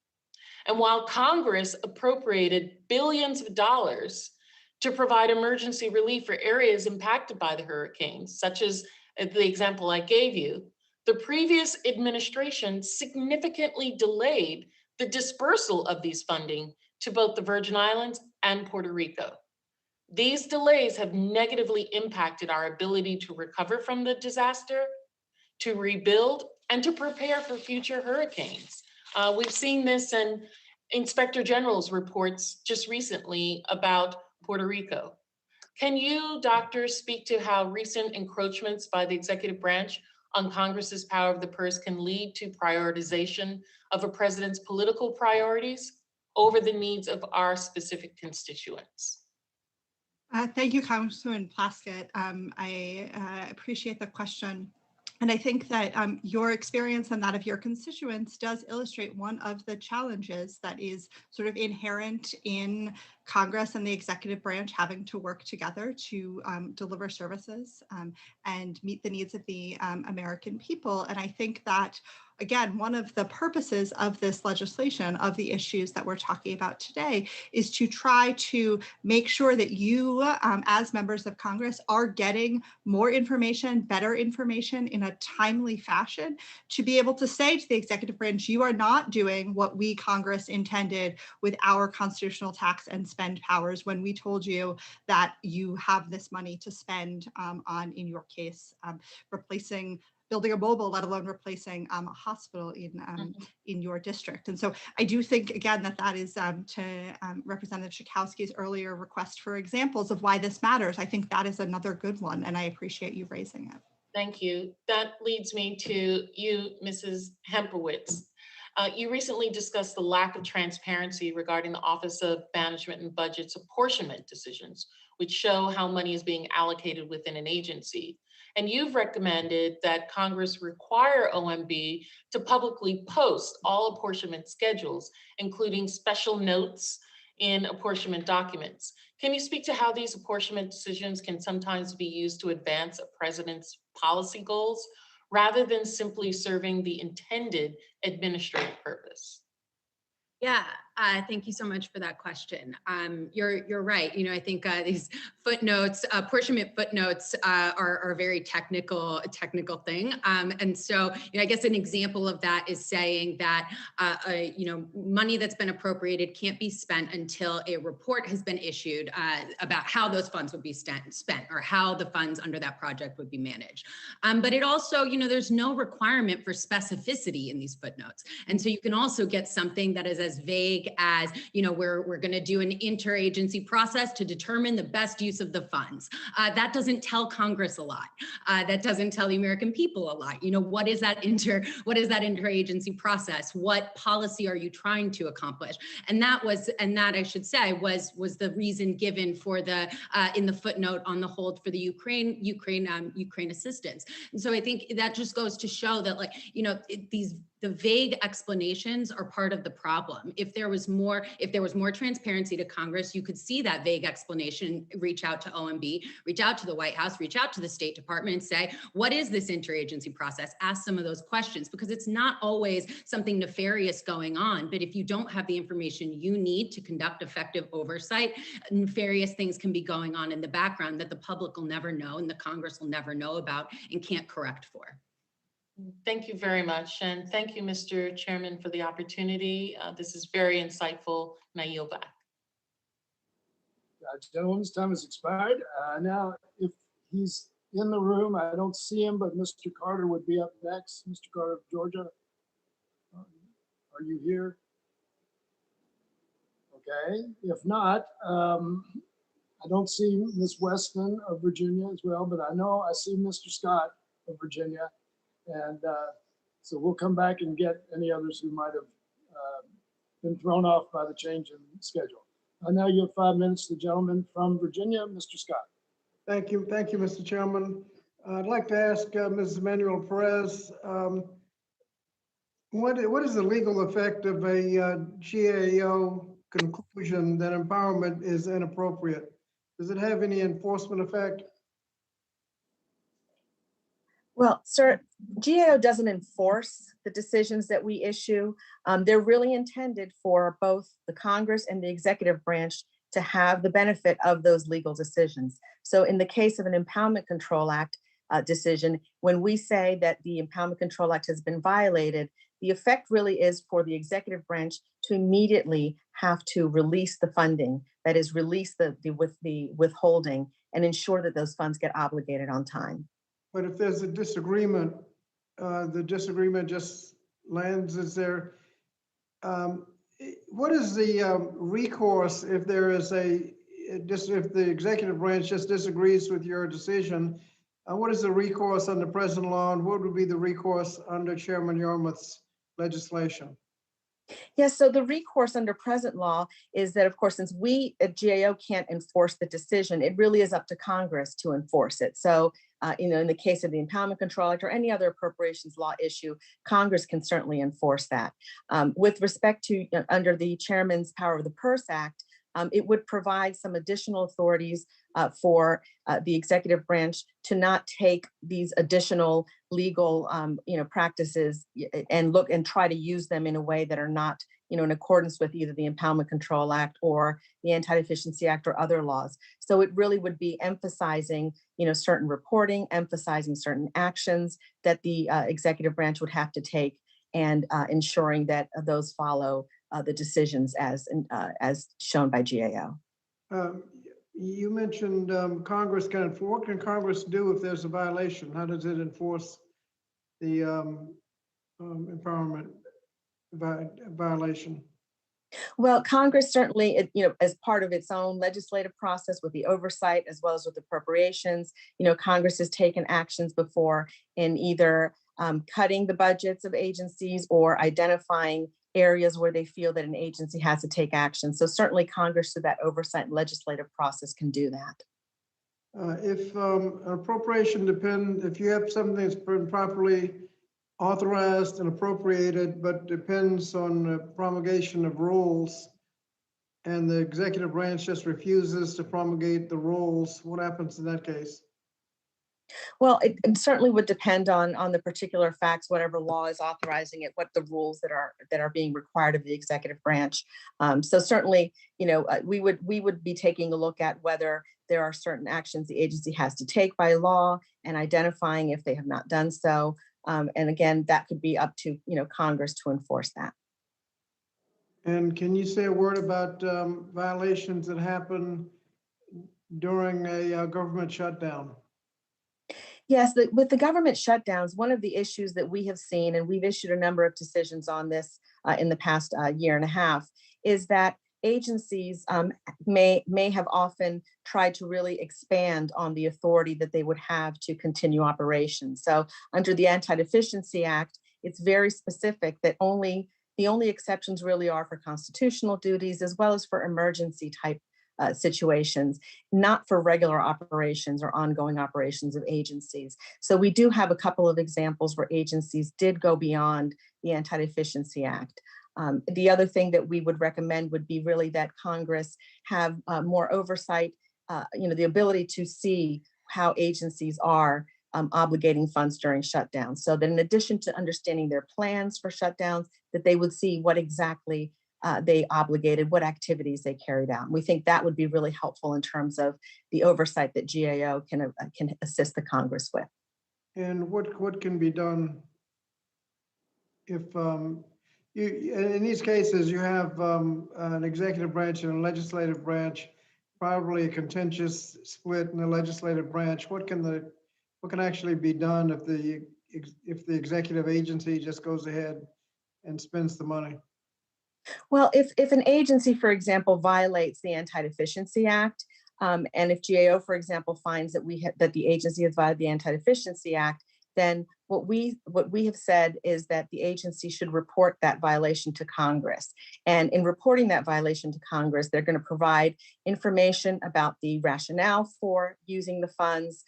And while Congress appropriated billions of dollars to provide emergency relief for areas impacted by the hurricanes, such as the example I gave you, the previous administration significantly delayed the dispersal of these funding to both the Virgin Islands and Puerto Rico. These delays have negatively impacted our ability to recover from the disaster, to rebuild, and to prepare for future hurricanes. We've seen this in Inspector General's reports just recently about Puerto Rico. Can you, doctors, speak to how recent encroachments by the executive branch on Congress's power of the purse can lead to prioritization of a president's political priorities over the needs of our specific constituents? Thank you, Congresswoman Plaskett. I appreciate the question. And I think that your experience and that of your constituents does illustrate one of the challenges that is sort of inherent in Congress and the executive branch having to work together to deliver services and meet the needs of the American people. And I think that, again, one of the purposes of this legislation, of the issues that we're talking about today, is to try to make sure that you, as members of Congress, are getting more information, better information in a timely fashion, to be able to say to the executive branch, you are not doing what we, Congress, intended with our constitutional tax and spend powers when we told you that you have this money to spend on, in your case, replacing building a mobile, let alone replacing a hospital in your district. And so I do think, again, that is to Representative Schakowsky's earlier request for examples of why this matters. I think that is another good one, and I appreciate you raising it. Thank you. That leads me to you, Mrs. Hempowitz. You recently discussed the lack of transparency regarding the Office of Management and Budget's apportionment decisions, which show how money is being allocated within an agency. And you've recommended that Congress require OMB to publicly post all apportionment schedules, including special notes in apportionment documents. Can you speak to how these apportionment decisions can sometimes be used to advance a president's policy goals rather than simply serving the intended administrative purpose? Yeah, thank you so much for that question. You're right. You know, I think these footnotes, apportionment footnotes, are a very technical thing. And so, you know, I guess an example of that is saying that you know, money that's been appropriated can't be spent until a report has been issued about how those funds would be spent, or how the funds under that project would be managed. But it also, you know, there's no requirement for specificity in these footnotes, and so you can also get something that is as vague as, you know, we're going to do an interagency process to determine the best use of the funds. That doesn't tell Congress a lot. That doesn't tell the American people a lot. You know, what is that interagency process? What policy are you trying to accomplish? And that I should say was the reason given for the in the footnote on the hold for the Ukraine assistance. And so I think that just goes to show that, like, you know, the vague explanations are part of the problem. If there was more transparency to Congress, you could see that vague explanation, reach out to OMB, reach out to the White House, reach out to the State Department and say, what is this interagency process? Ask some of those questions, because it's not always something nefarious going on. But if you don't have the information you need to conduct effective oversight, nefarious things can be going on in the background that the public will never know and the Congress will never know about and can't correct for. Thank you very much. And thank you, Mr. Chairman, for the opportunity. This is very insightful, and I yield back. Gentlemen's time has expired. Now, if he's in the room, I don't see him, but Mr. Carter would be up next. Mr. Carter of Georgia, are you here? Okay, if not, I don't see Ms. Weston of Virginia as well, but I know I see Mr. Scott of Virginia. And so we'll come back and get any others who might have been thrown off by the change in schedule. Now you have 5 minutes. The gentleman from Virginia, Mr. Scott. Thank you, Mr. Chairman. I'd like to ask Mrs. Manuel Perez, what is the legal effect of a GAO conclusion that empowerment is inappropriate? Does it have any enforcement effect? Well, sir, GAO doesn't enforce the decisions that we issue. They're really intended for both the Congress and the executive branch to have the benefit of those legal decisions. So in the case of an Impoundment Control Act decision, when we say that the Impoundment Control Act has been violated, the effect really is for the executive branch to immediately have to release the funding, that is, release the withholding, and ensure that those funds get obligated on time. But if there's a disagreement, the disagreement just lands. Is there, what is the recourse if there is if the executive branch just disagrees with your decision? What is the recourse under present law, and what would be the recourse under Chairman Yarmouth's legislation? Yes, so the recourse under present law is that, of course, since we at GAO can't enforce the decision, it really is up to Congress to enforce it. So, you know, in the case of the Impoundment Control Act or any other appropriations law issue, Congress can certainly enforce that. With respect to under the Chairman's Power of the Purse Act, it would provide some additional authorities for the executive branch to not take these additional legal, practices and look and try to use them in a way that are not, in accordance with either the Impoundment Control Act or the Anti-Deficiency Act or other laws. So it really would be emphasizing, certain reporting, emphasizing certain actions that the executive branch would have to take, and ensuring that those follow the decisions as shown by GAO. You mentioned Congress can enforce. What can Congress do if there's a violation? How does it enforce the empowerment violation? Well, Congress certainly, as part of its own legislative process with the oversight as well as with appropriations, Congress has taken actions before in either cutting the budgets of agencies or identifying areas where they feel that an agency has to take action. So certainly Congress, through that oversight and legislative process, can do that. If an appropriation if you have something that's been properly authorized and appropriated, but depends on the promulgation of rules, and the executive branch just refuses to promulgate the rules, what happens in that case? Well, it certainly would depend on the particular facts, whatever law is authorizing it, what the rules that are being required of the executive branch. So certainly, we would be taking a look at whether there are certain actions the agency has to take by law and identifying if they have not done so. And again, that could be up to Congress to enforce that. And can you say a word about violations that happen during a government shutdown? Yes, with the government shutdowns, one of the issues that we have seen, and we've issued a number of decisions on this in the past year and a half, is that agencies may have often tried to really expand on the authority that they would have to continue operations. So under the Anti-Deficiency Act, it's very specific that the only exceptions really are for constitutional duties as well as for emergency type situations, not for regular operations or ongoing operations of agencies. So we do have a couple of examples where agencies did go beyond the Anti-Deficiency Act. The other thing that we would recommend would be really that Congress have more oversight, the ability to see how agencies are obligating funds during shutdowns. So that in addition to understanding their plans for shutdowns, that they would see what exactly they obligated, what activities they carried out. And we think that would be really helpful in terms of the oversight that GAO can assist the Congress with. And what can be done if in these cases you have an executive branch and a legislative branch, probably a contentious split in the legislative branch? What can actually be done if the executive agency just goes ahead and spends the money? Well, if an agency, for example, violates the Anti-Deficiency Act, and if GAO, for example, finds that the agency has violated the Anti-Deficiency Act, then what we have said is that the agency should report that violation to Congress. And in reporting that violation to Congress, they're going to provide information about the rationale for using the funds,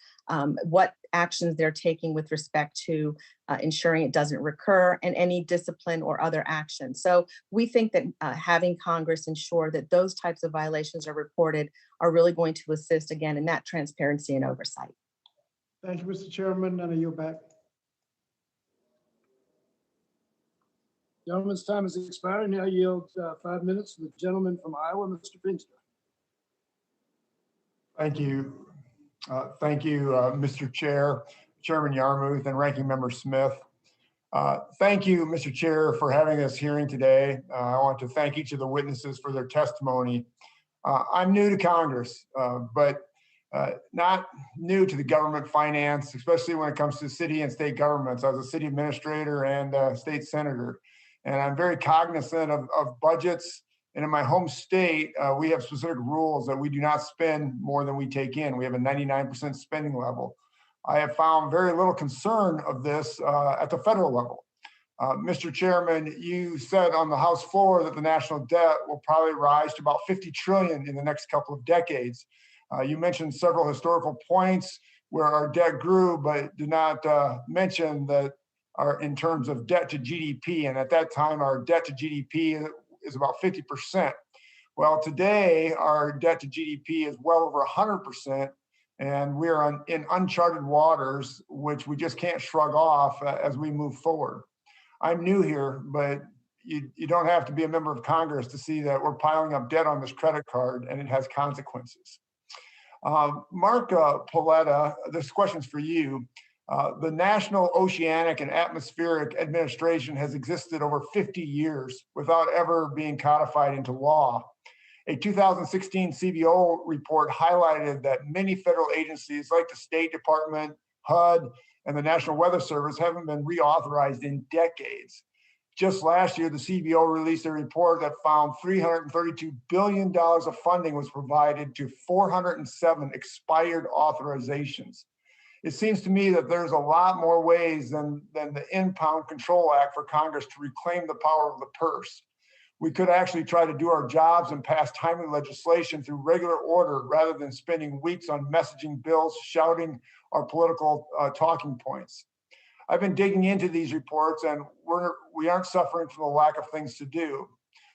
what actions they're taking with respect to ensuring it doesn't recur, and any discipline or other action. So we think that having Congress ensure that those types of violations are reported are really going to assist, again, in that transparency and oversight. Thank you, Mr. Chairman, and I yield back. Gentleman's time has expired. Now yield 5 minutes to the gentleman from Iowa, Mr. Pinster. Thank you. Thank you, Mr. Chair, Chairman Yarmuth, and Ranking Member Smith. Thank you, Mr. Chair, for having this hearing today. I want to thank each of the witnesses for their testimony. I'm new to Congress, but not new to the government finance, especially when it comes to city and state governments. I was a city administrator and a state senator, and I'm very cognizant of budgets. And in my home state, we have specific rules that we do not spend more than we take in. We have a 99% spending level. I have found very little concern of this at the federal level. Mr. Chairman, you said on the House floor that the national debt will probably rise to about 50 trillion in the next couple of decades. You mentioned several historical points where our debt grew, but did not mention that in terms of debt to GDP. And at that time, our debt to GDP is about 50%. Well, today, our debt to GDP is well over 100%. And we're in uncharted waters, which we just can't shrug off as we move forward. I'm new here, but you don't have to be a member of Congress to see that we're piling up debt on this credit card and it has consequences. Mark Paletta, this question's for you. The National Oceanic and Atmospheric Administration has existed over 50 years without ever being codified into law. A 2016 CBO report highlighted that many federal agencies like the State Department, HUD, and the National Weather Service haven't been reauthorized in decades. Just last year, the CBO released a report that found $332 billion of funding was provided to 407 expired authorizations. It seems to me that there's a lot more ways than the Impound Control Act for Congress to reclaim the power of the purse. We could actually try to do our jobs and pass timely legislation through regular order rather than spending weeks on messaging bills, shouting our political talking points. I've been digging into these reports, and we aren't suffering from the lack of things to do.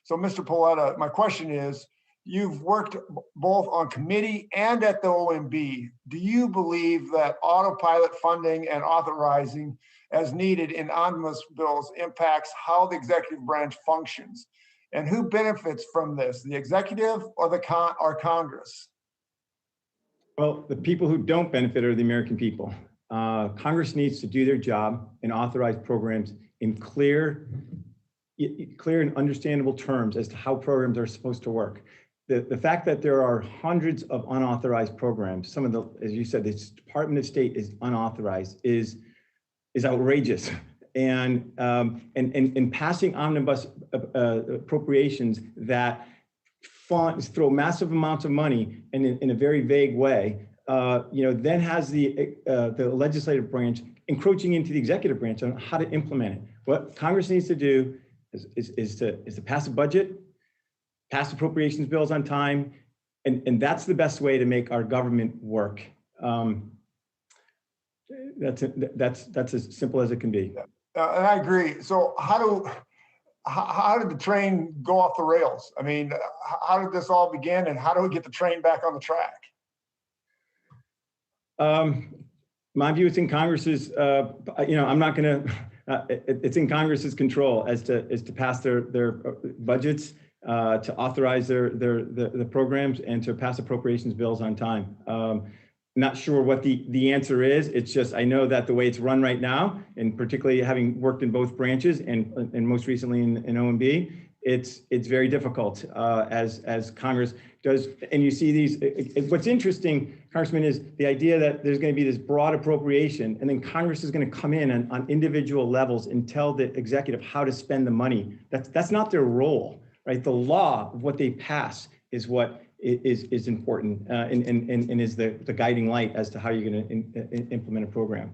So, Mr. Paletta, my question is, you've worked both on committee and at the OMB. Do you believe that autopilot funding and authorizing as needed in omnibus bills impacts how the executive branch functions? And who benefits from this, the executive or Congress? Well, the people who don't benefit are the American people. Congress needs to do their job and authorize programs in clear and understandable terms as to how programs are supposed to work. The fact that there are hundreds of unauthorized programs, some of the, as you said, the Department of State is unauthorized, is outrageous. And passing omnibus appropriations that throw massive amounts of money in a very vague way, then has the legislative branch encroaching into the executive branch on how to implement it. What Congress needs to do is to pass a budget, pass appropriations bills on time, and that's the best way to make our government work. That's as simple as it can be. And I agree. So how did the train go off the rails? I mean, how did this all begin, and how do we get the train back on the track? My view is in Congress's, I'm not going to, it's in Congress's control as to pass their budgets, to authorize the programs, and to pass appropriations bills on time. Not sure what the answer is. It's just, I know that the way it's run right now, and particularly having worked in both branches and most recently in OMB, it's very difficult as Congress does. And you see these, what's interesting, Congressman, is the idea that there's going to be this broad appropriation, and then Congress is going to come in on individual levels and tell the executive how to spend the money. That's not their role, right? The law of what they pass is what is important and is the guiding light as to how you're going to implement a program.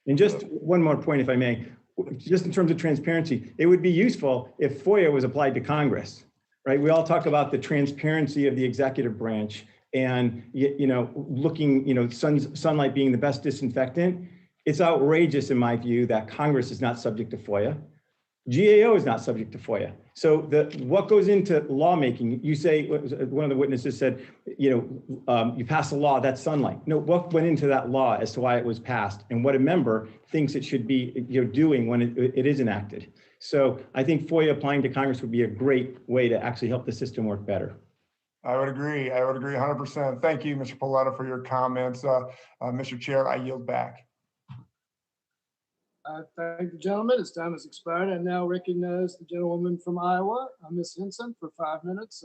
And just one more point, if I may, just in terms of transparency, it would be useful if FOIA was applied to Congress, right? We all talk about the transparency of the executive branch and, looking, sunlight being the best disinfectant. It's outrageous, in my view, that Congress is not subject to FOIA. GAO is not subject to FOIA. So what goes into lawmaking? You say, one of the witnesses said, you pass a law, that's sunlight. No, what went into that law as to why it was passed, and what a member thinks it should be doing when it is enacted. So I think FOIA applying to Congress would be a great way to actually help the system work better. I would agree 100%. Thank you, Mr. Paletta, for your comments. Mr. Chair, I yield back. Thank the gentleman. His time has expired. I now recognize the gentlewoman from Iowa, Ms. Hinson, for 5 minutes.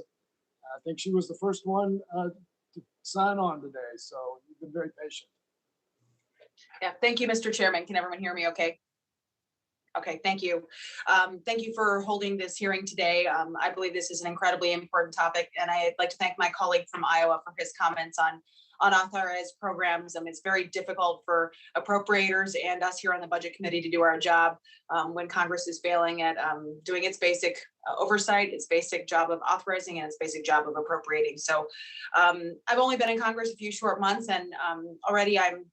I think she was the first one to sign on today, so you've been very patient. Yeah, thank you, Mr. Chairman. Can everyone hear me okay? Okay, thank you. Thank you for holding this hearing today. I believe this is an incredibly important topic, and I'd like to thank my colleague from Iowa for his comments on unauthorized programs. It's very difficult for appropriators and us here on the Budget Committee to do our job when Congress is failing at doing its basic oversight, its basic job of authorizing, and its basic job of appropriating. So I've only been in Congress a few short months, and already I'm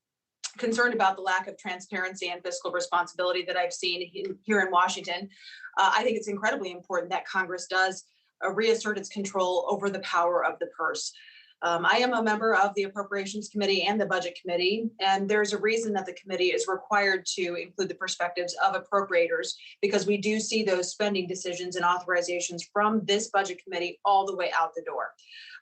concerned about the lack of transparency and fiscal responsibility that I've seen here in Washington. I think it's incredibly important that Congress does reassert its control over the power of the purse. I am a member of the Appropriations Committee and the Budget Committee, and there's a reason that the committee is required to include the perspectives of appropriators, because we do see those spending decisions and authorizations from this Budget Committee all the way out the door.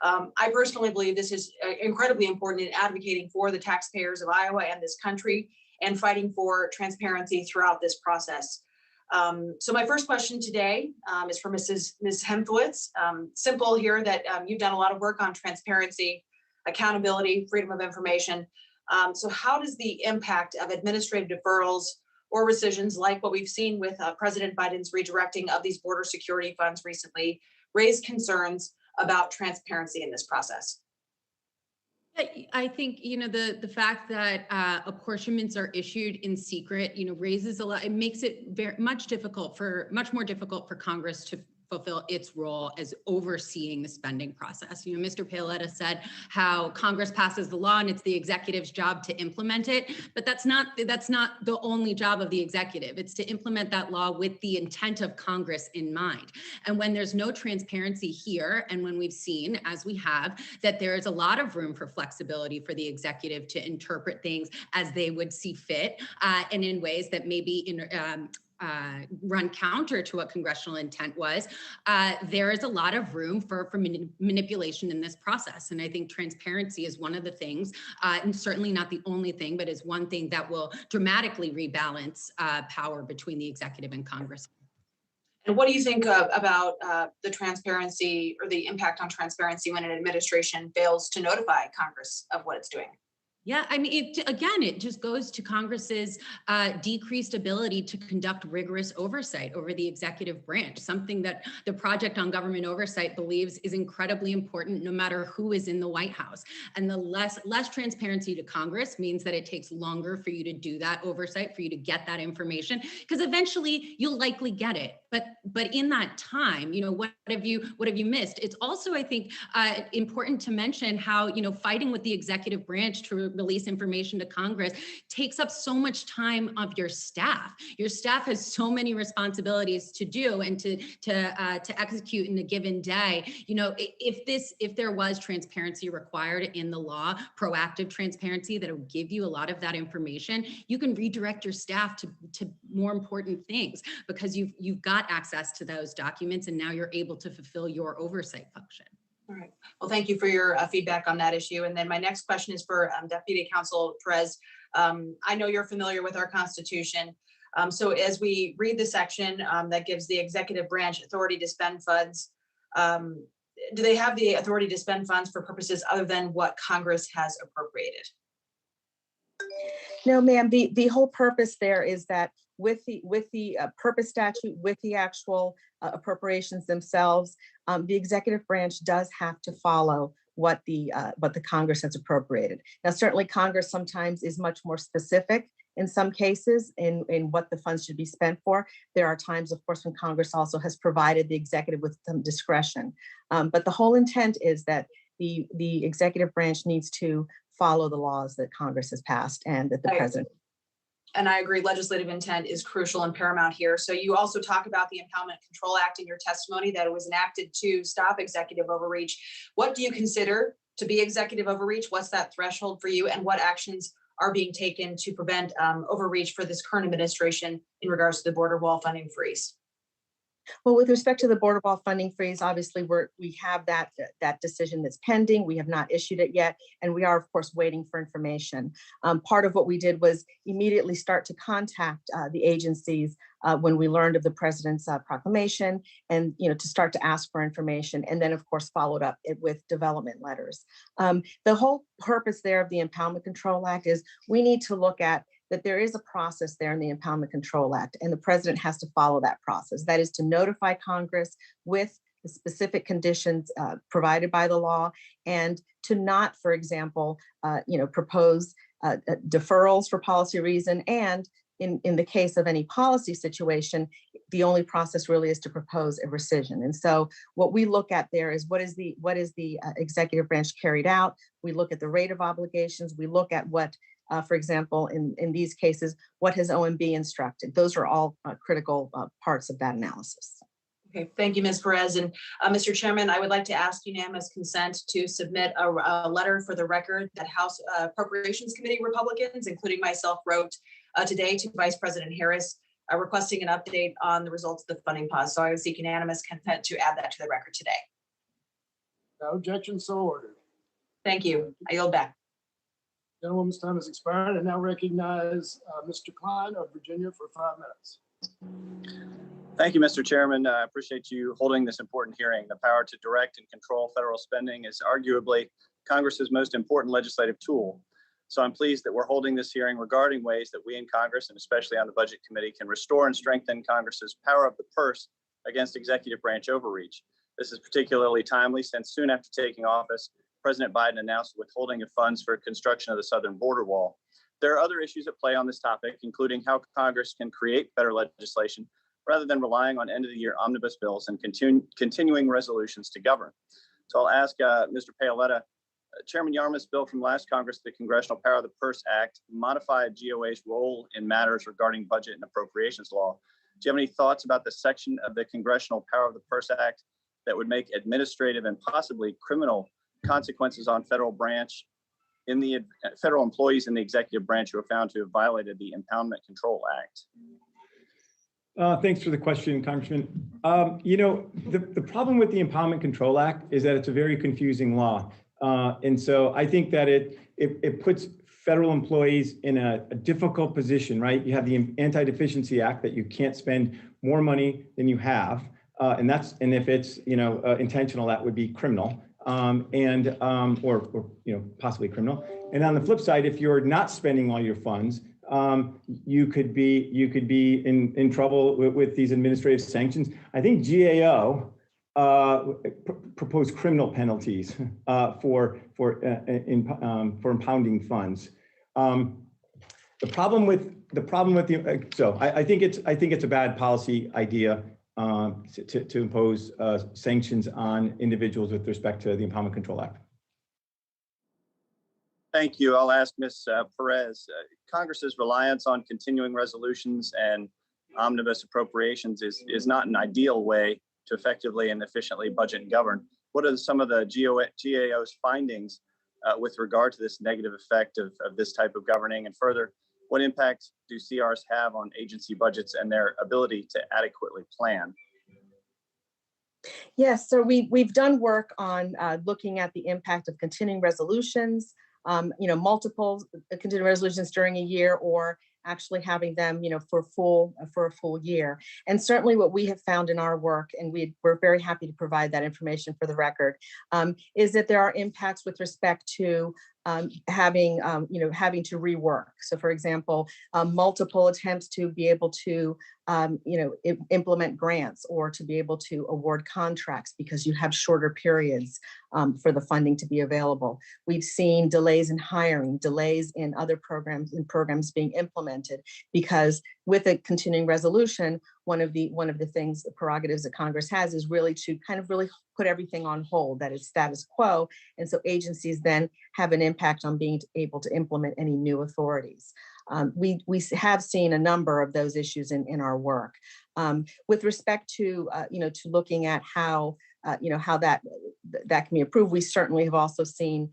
I personally believe this is incredibly important in advocating for the taxpayers of Iowa and this country and fighting for transparency throughout this process. So my first question today is for Ms. Hemfowitz. Simple here that you've done a lot of work on transparency, accountability, freedom of information. So how does the impact of administrative deferrals or rescissions, like what we've seen with President Biden's redirecting of these border security funds recently, raise concerns about transparency in this process? I think, the fact that apportionments are issued in secret, raises a lot. It makes it much more difficult for Congress to fulfill its role as overseeing the spending process. Mr. Paoletta said how Congress passes the law and it's the executive's job to implement it, but that's not the only job of the executive. It's to implement that law with the intent of Congress in mind. And when there's no transparency here, and when we've seen, as we have, that there is a lot of room for flexibility for the executive to interpret things as they would see fit, and in ways that maybe run counter to what congressional intent was, there is a lot of room for manipulation in this process. And I think transparency is one of the things, and certainly not the only thing, but is one thing that will dramatically rebalance power between the executive and Congress. And what do you think about the transparency or the impact on transparency when an administration fails to notify Congress of what it's doing? Yeah, I mean, it just goes to Congress's decreased ability to conduct rigorous oversight over the executive branch, something that the Project on Government Oversight believes is incredibly important no matter who is in the White House. And the less transparency to Congress means that it takes longer for you to do that oversight, for you to get that information, because eventually you'll likely get it. But in that time, what have you missed? It's also, I think, important to mention how, fighting with the executive branch to release information to Congress takes up so much time of your staff. Your staff has so many responsibilities to do and to execute in a given day. If there was transparency required in the law, proactive transparency that would give you a lot of that information, you can redirect your staff to more important things because you've got access to those documents and now you're able to fulfill your oversight function. All right. Well, thank you for your feedback on that issue. And then my next question is for Deputy Counsel Perez. I know you're familiar with our Constitution. So as we read the section that gives the executive branch authority to spend funds, do they have the authority to spend funds for purposes other than what Congress has appropriated? No, ma'am. The whole purpose there is that with the purpose statute, with the actual appropriations themselves, the executive branch does have to follow what the Congress has appropriated. Now, certainly Congress sometimes is much more specific in some cases in what the funds should be spent for. There are times, of course, when Congress also has provided the executive with some discretion. But the whole intent is that the executive branch needs to follow the laws that Congress has passed and that the president. And I agree, legislative intent is crucial and paramount here. So you also talk about the Impoundment Control Act in your testimony, that it was enacted to stop executive overreach. What do you consider to be executive overreach? What's that threshold for you? And what actions are being taken to prevent overreach for this current administration in regards to the border wall funding freeze? Well, with respect to the border wall funding freeze, obviously we have that decision that's pending. We have not issued it yet, and we are, of course, waiting for information. Part of what we did was immediately start to contact the agencies when we learned of the president's proclamation, and to start to ask for information, and then, of course, followed up with development letters. The whole purpose there of the Impoundment Control Act is we need to look at that there is a process there in the Impoundment Control Act, and the president has to follow that process. That is to notify Congress with the specific conditions provided by the law, and to not, for example, propose deferrals for policy reason. And in the case of any policy situation, the only process really is to propose a rescission. And so what we look at there is what is the executive branch carried out. We look at the rate of obligations. We look at what, for example, in these cases, what has OMB instructed? Those are all critical parts of that analysis. Okay, thank you, Ms. Perez. And Mr. Chairman, I would like to ask unanimous consent to submit a letter for the record that House Appropriations Committee Republicans, including myself, wrote today to Vice President Harris, requesting an update on the results of the funding pause. So I would seek unanimous consent to add that to the record today. No objection, so ordered. Thank you. I yield back. Gentlewoman's time has expired. I now recognize Mr. Klein of Virginia for 5 minutes. Thank you, Mr. Chairman. I appreciate you holding this important hearing. The power to direct and control federal spending is arguably Congress's most important legislative tool. So I'm pleased that we're holding this hearing regarding ways that we in Congress, and especially on the Budget Committee, can restore and strengthen Congress's power of the purse against executive branch overreach. This is particularly timely since soon after taking office, President Biden announced withholding of funds for construction of the southern border wall. There are other issues at play on this topic, including how Congress can create better legislation rather than relying on end-of-the-year omnibus bills and continuing resolutions to govern. So I'll ask Mr. Paoletta, Chairman Yarmouth's bill from last Congress, the Congressional Power of the Purse Act, modified GOA's role in matters regarding budget and appropriations law. Do you have any thoughts about the section of the Congressional Power of the Purse Act that would make administrative and possibly criminal consequences on federal employees in the executive branch who are found to have violated the Impoundment Control Act? Thanks for the question, Congressman. The problem with the Impoundment Control Act is that it's a very confusing law. And so I think that it puts federal employees in a difficult position, right? You have the Anti-Deficiency Act that you can't spend more money than you have. And if it's, intentional, that would be criminal. Or possibly criminal. And on the flip side, if you're not spending all your funds, you could be in trouble with these administrative sanctions. I think GAO proposed criminal penalties for impounding funds. I think it's a bad policy idea to impose sanctions on individuals with respect to the Impoundment Control Act. Thank you. I'll ask Ms. Perez. Congress's reliance on continuing resolutions and omnibus appropriations is not an ideal way to effectively and efficiently budget and govern. What are some of the GAO's findings with regard to this negative effect of this type of governing? And further, what impact do CRs have on agency budgets and their ability to adequately plan? Yes, so we've done work on looking at the impact of continuing resolutions, multiple continuing resolutions during a year, or actually having them, for a full year. And certainly what we have found in our work, and we're very happy to provide that information for the record, is that there are impacts with respect to having to rework. So for example, multiple attempts to be able to, implement grants or to be able to award contracts because you have shorter periods for the funding to be available. We've seen delays in hiring, delays in other programs being implemented, because with a continuing resolution, one of the things, the prerogatives that Congress has is really to kind of really put everything on hold, that is status quo. And so agencies then have an impact on being able to implement any new authorities. We have seen a number of those issues in our work. With respect to, to looking at how that can be improved, we certainly have also seen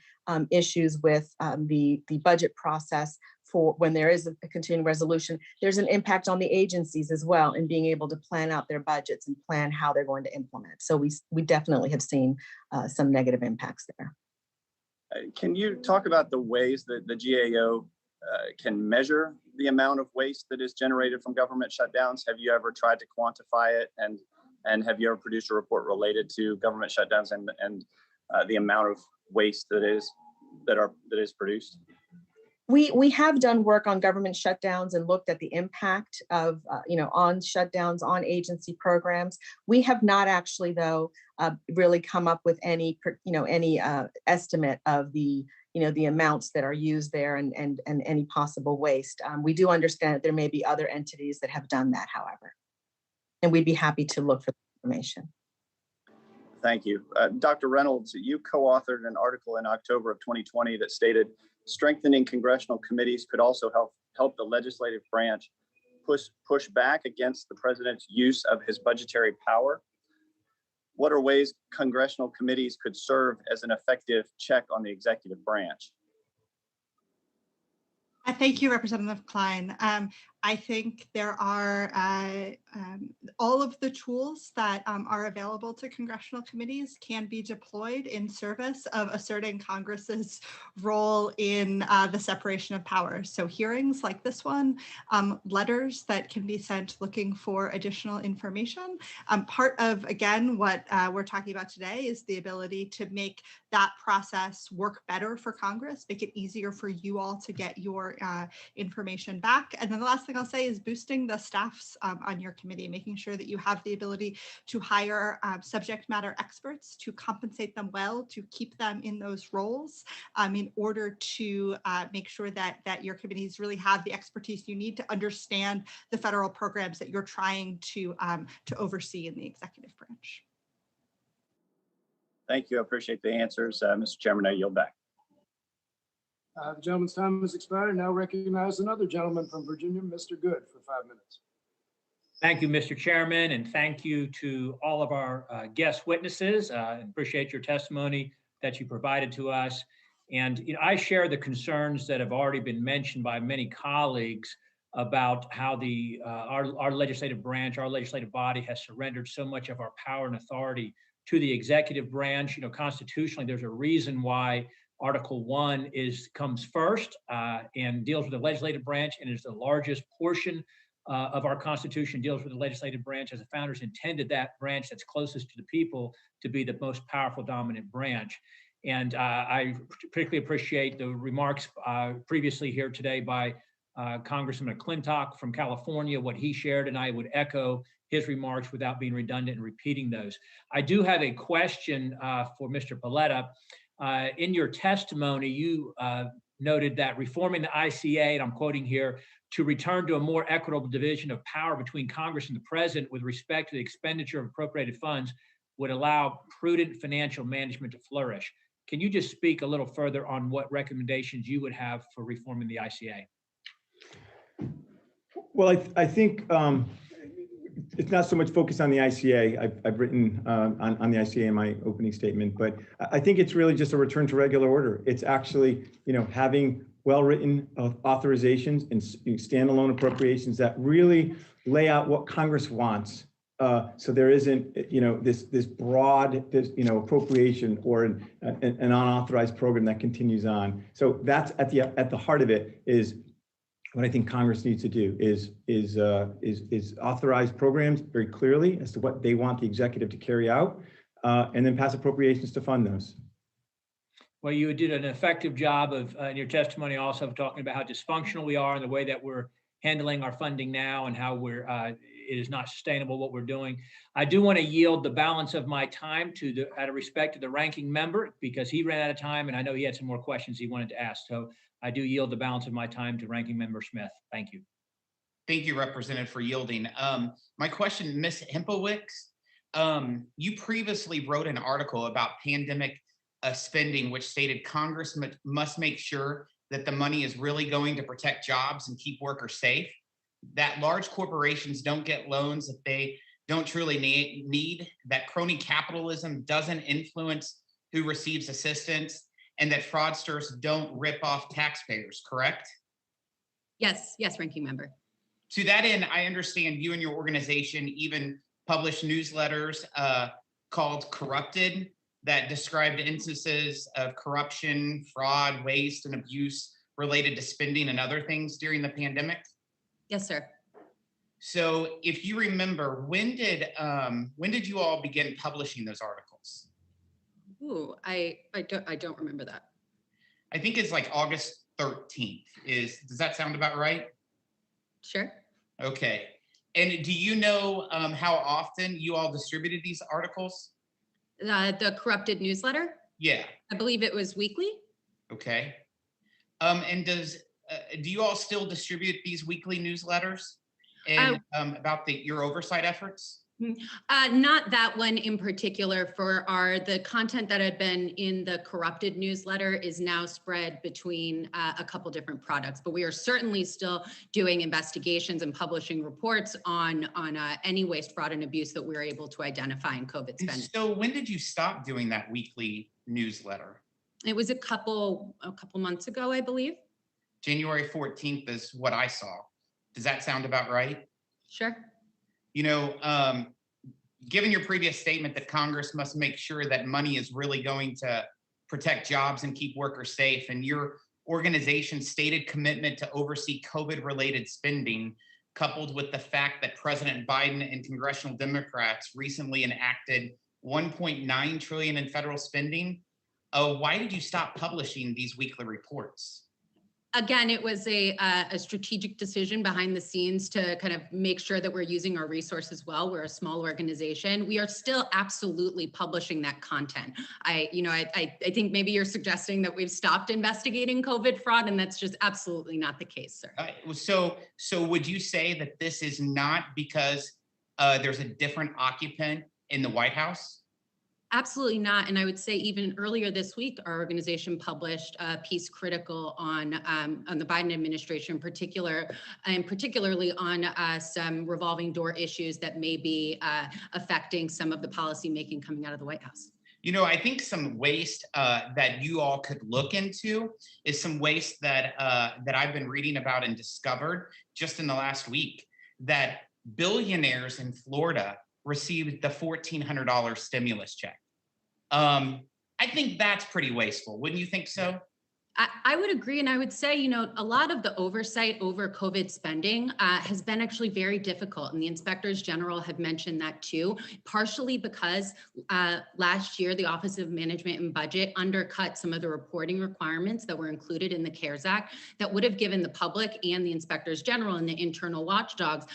issues with the budget process. For when there is a continuing resolution, there's an impact on the agencies as well in being able to plan out their budgets and plan how they're going to implement. So we definitely have seen some negative impacts there. Can you talk about the ways that the GAO can measure the amount of waste that is generated from government shutdowns? Have you ever tried to quantify it, and have you ever produced a report related to government shutdowns and the amount of waste that is produced? We have done work on government shutdowns and looked at the impact of, on shutdowns on agency programs. We have not actually, though, really come up with any estimate of the amounts that are used there and any possible waste. We do understand that there may be other entities that have done that, however, and we'd be happy to look for the information. Thank you. Dr. Reynolds, you co-authored an article in October of 2020 that stated strengthening congressional committees could also help the legislative branch push back against the president's use of his budgetary power. What are ways congressional committees could serve as an effective check on the executive branch? Thank you, Representative Klein. I think there are all of the tools that are available to congressional committees can be deployed in service of asserting Congress's role in the separation of powers. So hearings like this one, letters that can be sent looking for additional information. Part of, again, what we're talking about today is the ability to make that process work better for Congress, make it easier for you all to get your information back. And then the last thing I'll say is boosting the staffs on your committee, making sure that you have the ability to hire subject matter experts, to compensate them well, to keep them in those roles in order to make sure that your committees really have the expertise you need to understand the federal programs that you're trying to oversee in the executive branch. Thank you. I appreciate the answers. Mr. Chairman, I yield back. The gentleman's time has expired. Now recognize another gentleman from Virginia, Mr. Good, for 5 minutes. Thank you, Mr. Chairman, and thank you to all of our guest witnesses. Appreciate your testimony that you provided to us. And I share the concerns that have already been mentioned by many colleagues about how our legislative branch, our legislative body has surrendered so much of our power and authority to the executive branch. Constitutionally, there's a reason why Article 1 comes first and deals with the legislative branch and is the largest portion of our Constitution, deals with the legislative branch, as the founders intended that branch that's closest to the people to be the most powerful dominant branch. And I particularly appreciate the remarks previously here today by Congressman McClintock from California, what he shared, and I would echo his remarks without being redundant and repeating those. I do have a question for Mr. Paletta. In your testimony, you noted that reforming the ICA, and I'm quoting here, to return to a more equitable division of power between Congress and the President with respect to the expenditure of appropriated funds would allow prudent financial management to flourish. Can you just speak a little further on what recommendations you would have for reforming the ICA? Well, I think it's not so much focused on the ICA. I've written on the ICA in my opening statement, but I think it's really just a return to regular order. It's actually, having well-written authorizations and standalone appropriations that really lay out what Congress wants. So there isn't, this broad, appropriation or an unauthorized program that continues on. So that's at the heart of it is what I think Congress needs to do is authorize programs very clearly as to what they want the executive to carry out, and then pass appropriations to fund those. Well, you did an effective job of in your testimony also of talking about how dysfunctional we are in the way that we're handling our funding now and how it is not sustainable what we're doing. I do want to yield the balance of my time out of respect to the ranking member, because he ran out of time and I know he had some more questions he wanted to ask. So I do yield the balance of my time to Ranking Member Smith. Thank you. Thank you, Representative, for yielding. My question, Ms. Hempowicz, you previously wrote an article about pandemic spending, which stated Congress must make sure that the money is really going to protect jobs and keep workers safe, that large corporations don't get loans that they don't truly need, that crony capitalism doesn't influence who receives assistance, and that fraudsters don't rip off taxpayers, correct? Yes, Ranking Member. To that end, I understand you and your organization even published newsletters called Corrupted that described instances of corruption, fraud, waste, and abuse related to spending and other things during the pandemic. Yes, sir. So if you remember, when did you all begin publishing those articles? Ooh, I don't remember that. I think it's like August 13th. Does that sound about right? Sure. Okay. And do you know how often you all distributed these articles? The Corrupted newsletter? Yeah. I believe it was weekly. Okay. And do you all still distribute these weekly newsletters and about your oversight efforts? Not that one in particular. The content that had been in the Corrupted newsletter is now spread between a couple different products, but we are certainly still doing investigations and publishing reports on any waste, fraud, and abuse that we're able to identify in COVID spending. So when did you stop doing that weekly newsletter? It was a couple months ago, I believe. January 14th is what I saw. Does that sound about right? Sure. Given your previous statement that Congress must make sure that money is really going to protect jobs and keep workers safe, and your organization's stated commitment to oversee COVID-related spending, coupled with the fact that President Biden and congressional Democrats recently enacted $1.9 trillion in federal spending, why did you stop publishing these weekly reports? Again, it was a strategic decision behind the scenes to kind of make sure that we're using our resources well. We're a small organization. We are still absolutely publishing that content. I think maybe you're suggesting that we've stopped investigating COVID fraud, and that's just absolutely not the case, sir. So would you say that this is not because there's a different occupant in the White House? Absolutely not. And I would say even earlier this week, our organization published a piece critical on the Biden administration, particularly on some revolving door issues that may be affecting some of the policymaking coming out of the White House. I think some waste that you all could look into is some waste that I've been reading about and discovered just in the last week, that billionaires in Florida received the $1,400 stimulus check. I think that's pretty wasteful. Wouldn't you think so? I would agree. And I would say, a lot of the oversight over COVID spending has been actually very difficult. And the inspectors general have mentioned that too, partially because last year, the Office of Management and Budget undercut some of the reporting requirements that were included in the CARES Act that would have given the public and the inspectors general and the internal watchdogs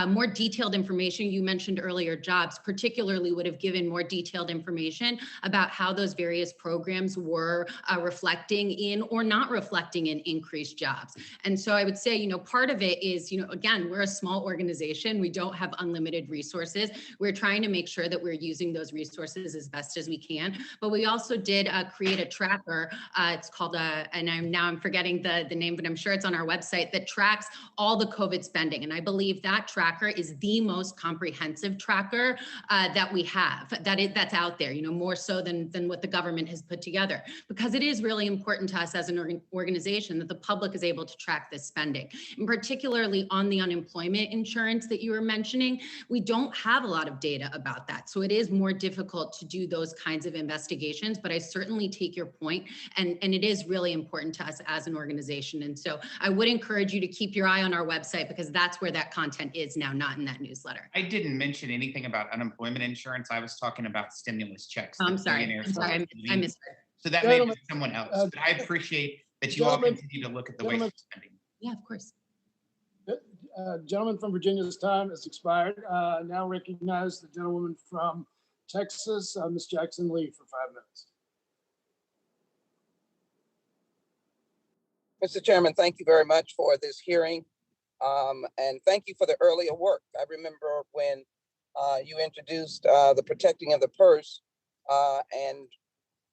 more detailed information. You mentioned earlier, jobs particularly would have given more detailed information about how those various programs were reflecting in or not reflecting in increased jobs. And so I would say, part of it is, again, we're a small organization. We don't have unlimited resources. We're trying to make sure that we're using those resources as best as we can. But we also did create a tracker. It's called, and I'm forgetting the name, but I'm sure it's on our website, that tracks all the COVID spending. And I believe that tracker is the most comprehensive tracker that we have, that's out there, more so than what the government has put together, because it is really important to us as an organization that the public is able to track this spending. And particularly on the unemployment insurance that you were mentioning, we don't have a lot of data about that. So it is more difficult to do those kinds of investigations, but I certainly take your point, and it is really important to us as an organization. And so I would encourage you to keep your eye on our website, because that's where that content is now, not in that newsletter. I didn't mention anything about unemployment insurance. I was talking about stimulus checks. I'm sorry, I missed it. So that may be someone else, but I appreciate that you all continue to look at the waste of spending. Yeah, of course. Gentleman from Virginia's time has expired. Now recognize the gentlewoman from Texas, Ms. Jackson Lee, for 5 minutes. Mr. Chairman, thank you very much for this hearing. And thank you for the earlier work. I remember when you introduced the protecting of the purse, and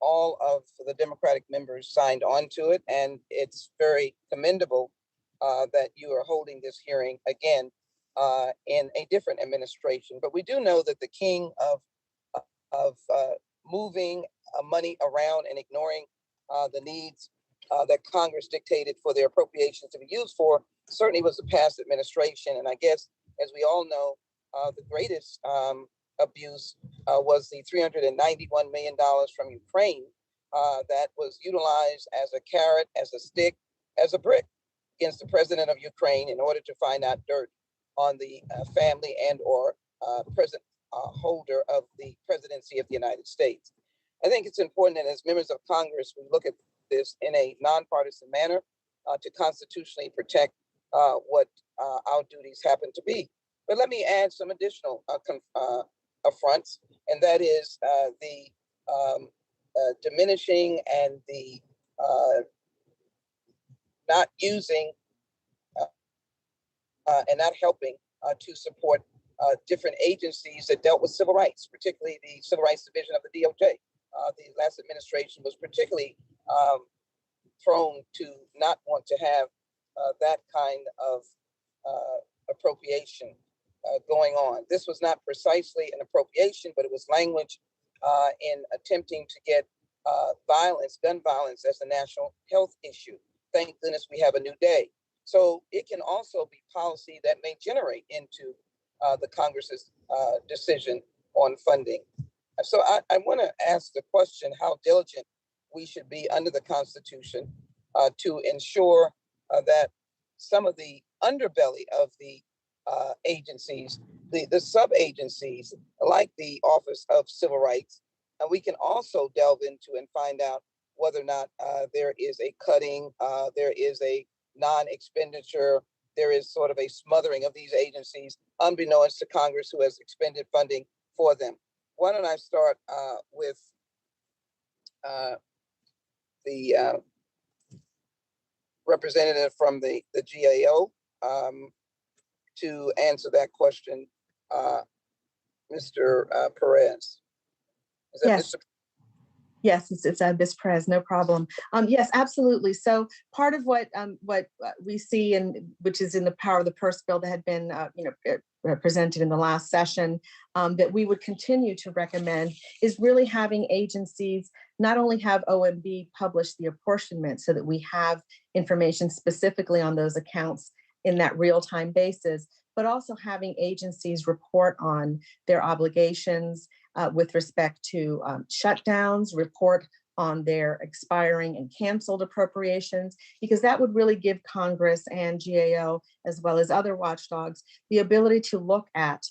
all of the Democratic members signed on to it. And it's very commendable that you are holding this hearing again in a different administration. But we do know that the king of moving money around and ignoring the needs that Congress dictated for their appropriations to be used for certainly was the past administration. And I guess, as we all know, the greatest abuse was the $391 million from Ukraine that was utilized as a carrot, as a stick, as a brick against the president of Ukraine in order to find out dirt on the family and or present holder of the presidency of the United States. I think it's important that as members of Congress, we look at this in a nonpartisan manner to constitutionally protect what our duties happen to be. But let me add some additional affronts, and that is the diminishing and the not using and not helping to support different agencies that dealt with civil rights, particularly the Civil Rights Division of the DOJ. The last administration was particularly prone to not want to have that kind of appropriation going on. This was not precisely an appropriation, but it was language in attempting to get violence, gun violence, as a national health issue. Thank goodness we have a new day. So it can also be policy that may generate into the Congress's decision on funding. So I want to ask the question how diligent we should be under the Constitution to ensure that some of the underbelly of the agencies, the sub-agencies like the Office of Civil Rights, and we can also delve into and find out whether or not there is a cutting, there is a non-expenditure, there is sort of a smothering of these agencies unbeknownst to Congress who has expended funding for them. Why don't I start with the representative from the GAO to answer that question, Mr. Perez. Is that Yes. Mr. Yes, it's Ms. Perez, no problem. Yes, absolutely. So part of what we see, and which is in the Power of the Purse bill that had been presented in the last session, that we would continue to recommend is really having agencies not only have OMB publish the apportionment so that we have information specifically on those accounts in that real-time basis, but also having agencies report on their obligations with respect to shutdowns, report on their expiring and canceled appropriations, because that would really give Congress and GAO, as well as other watchdogs, the ability to look at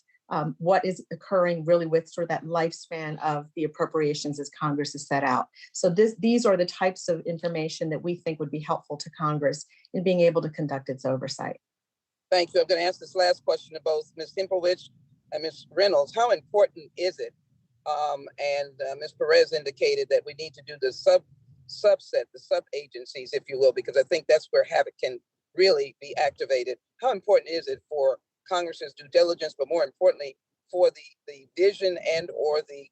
what is occurring really with sort of that lifespan of the appropriations as Congress has set out. So these are the types of information that we think would be helpful to Congress in being able to conduct its oversight. Thank you. I'm going to ask this last question to both Ms. Hempelwich and Ms. Reynolds. How important is it? Ms. Perez indicated that we need to do the subset, the sub-agencies, if you will, because I think that's where havoc can really be activated. How important is it for Congress's due diligence, but more importantly, for the vision and or the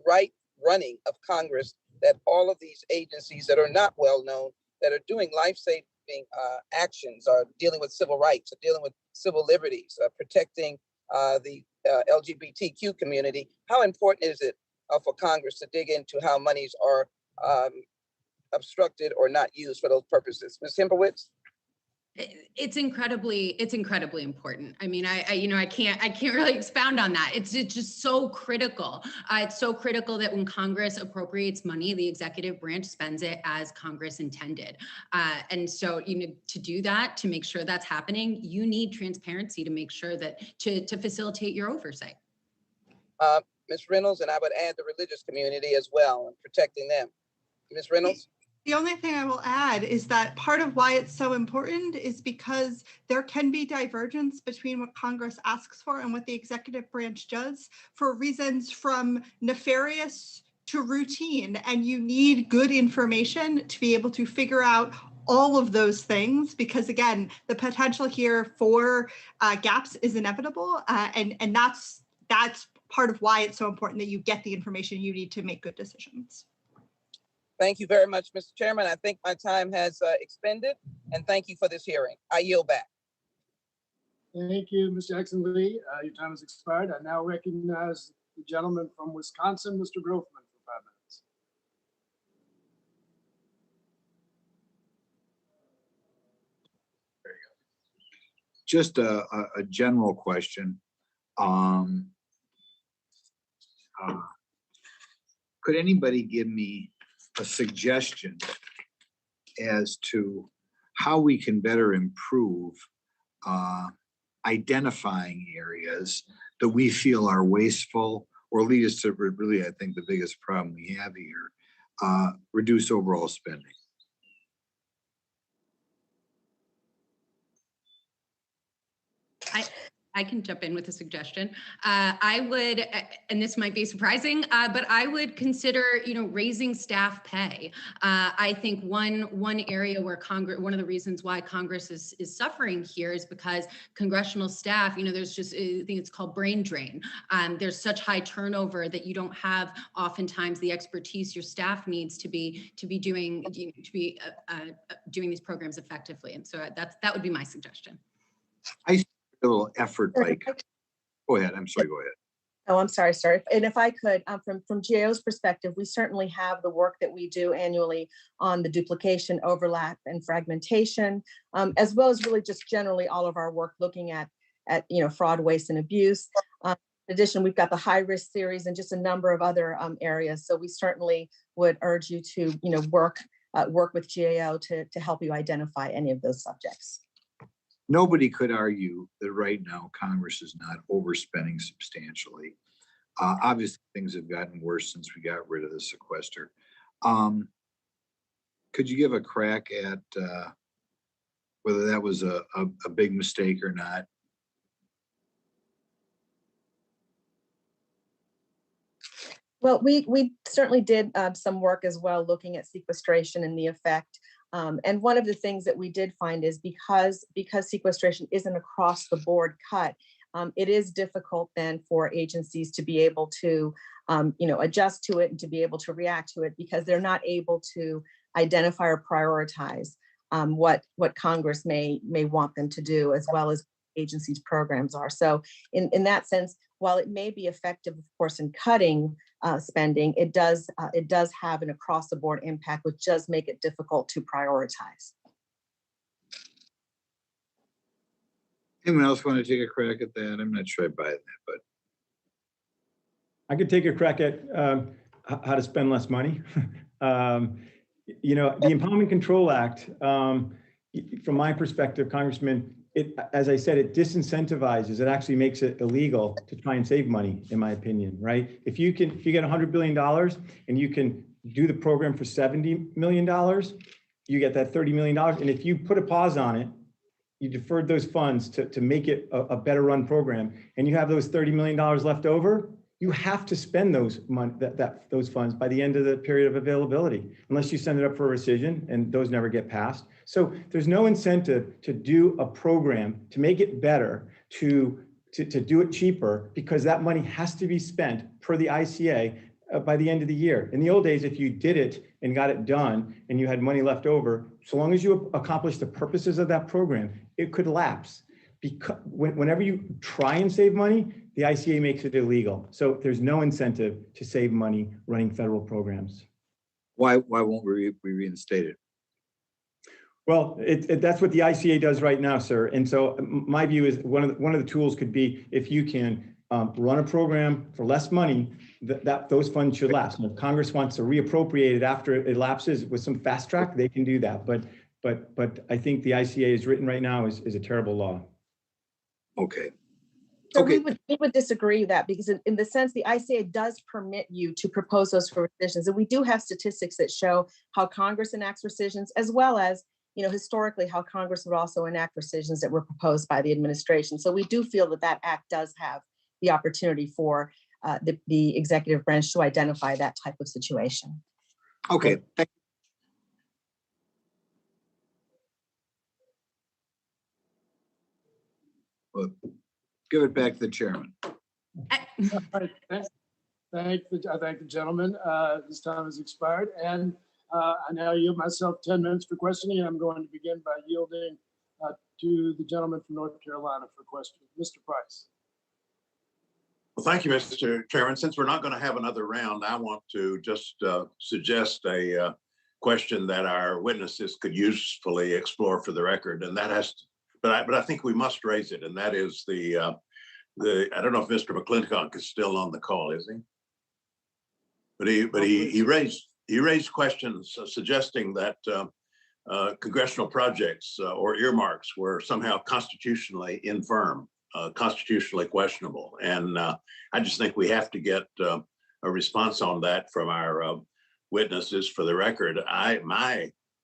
right running of Congress, that all of these agencies that are not well known, that are doing life-saving actions, are dealing with civil rights, are dealing with civil liberties, protecting the LGBTQ community. How important is it for Congress to dig into how monies are obstructed or not used for those purposes? Ms. Hempelwich? It's incredibly important. I mean, I can't really expound on that. It's just so critical. It's so critical that when Congress appropriates money, the executive branch spends it as Congress intended. And so, to do that, to make sure that's happening, you need transparency to make sure that to facilitate your oversight. Ms. Reynolds, and I would add the religious community as well and protecting them. Ms. Reynolds? The only thing I will add is that part of why it's so important is because there can be divergence between what Congress asks for and what the executive branch does for reasons from nefarious to routine. And you need good information to be able to figure out all of those things, because again, the potential here for gaps is inevitable. And that's part of why it's so important that you get the information you need to make good decisions. Thank you very much, Mr. Chairman. I think my time has expended, and thank you for this hearing. I yield back. Thank you, Mr. Jackson-Lee. Your time has expired. I now recognize the gentleman from Wisconsin, Mr. Grothman, for 5 minutes. Just a general question. Could anybody give me a suggestion as to how we can better improve identifying areas that we feel are wasteful or lead us to really, I think, the biggest problem we have here, reduce overall spending? I can jump in with a suggestion. I would, and this might be surprising, but I would consider, raising staff pay. I think one area where Congress, one of the reasons why Congress is suffering here is because congressional staff, there's just, I think it's called brain drain. There's such high turnover that you don't have oftentimes the expertise your staff needs to be doing doing these programs effectively. And so that would be my suggestion. I see a little effort, like, go ahead. I'm sorry, go ahead. Oh, I'm sorry. And if I could, from GAO's perspective, we certainly have the work that we do annually on the duplication, overlap, and fragmentation, as well as really just generally all of our work looking at at fraud, waste, and abuse. In addition, we've got the high risk series and just a number of other areas. So we certainly would urge you to work with GAO to help you identify any of those subjects. Nobody could argue that right now Congress is not overspending substantially. Obviously, things have gotten worse since we got rid of the sequester. Could you give a crack at whether that was a big mistake or not? Well, we certainly did some work as well, looking at sequestration and the effect. And one of the things that we did find is because sequestration isn't across the board cut, it is difficult then for agencies to be able to adjust to it and to be able to react to it, because they're not able to identify or prioritize what Congress may want them to do, as well as agencies' programs are. So in that sense, while it may be effective, of course, in cutting spending, it does have an across the board impact, which does make it difficult to prioritize. Anyone else want to take a crack at that? I'm not sure I buy that, but I could take a crack at how to spend less money. The Empowerment Control Act, from my perspective, Congressman, as I said, it disincentivizes. It actually makes it illegal to try and save money, in my opinion, right? If you get $100 billion and you can do the program for $70 million, you get that $30 million. And if you put a pause on it, you deferred those funds to make it a better run program, and you have those $30 million left over, you have to spend those funds by the end of the period of availability, unless you send it up for a rescission, and those never get passed. So there's no incentive to do a program to make it better, to do it cheaper, because that money has to be spent per the ICA by the end of the year. In the old days, if you did it and got it done and you had money left over, so long as you accomplished the purposes of that program, it could lapse. Because whenever you try and save money, the ICA makes it illegal. So there's no incentive to save money running federal programs. why won't we reinstate it? Well, that's what the ICA does right now, sir. And so my view is one of the tools could be, if you can run a program for less money, that those funds should last. And if Congress wants to reappropriate it after it lapses with some fast track, they can do that. But I think the ICA is written right now is a terrible law. Okay. So we would disagree with that, because in the sense, the ICA does permit you to propose those for rescissions. And we do have statistics that show how Congress enacts rescissions, as well as, historically, how Congress would also enact rescissions that were proposed by the administration. So we do feel that act does have the opportunity for the executive branch to identify that type of situation. Okay. Well, give it back to the chairman. I thank the gentleman. This time has expired, and I now yield myself 10 minutes for questioning. And I'm going to begin by yielding to the gentleman from North Carolina for questions. Mr. Price. Well, thank you, Mr. Chairman. Since we're not going to have another round, I want to just suggest a question that our witnesses could usefully explore for the record, and that has to, but I think we must raise it, and that is the I don't know if Mr. McClintock is still on the call, is he? But he raised questions suggesting that congressional projects or earmarks were somehow constitutionally infirm, constitutionally questionable, and I just think we have to get a response on that from our witnesses for the record.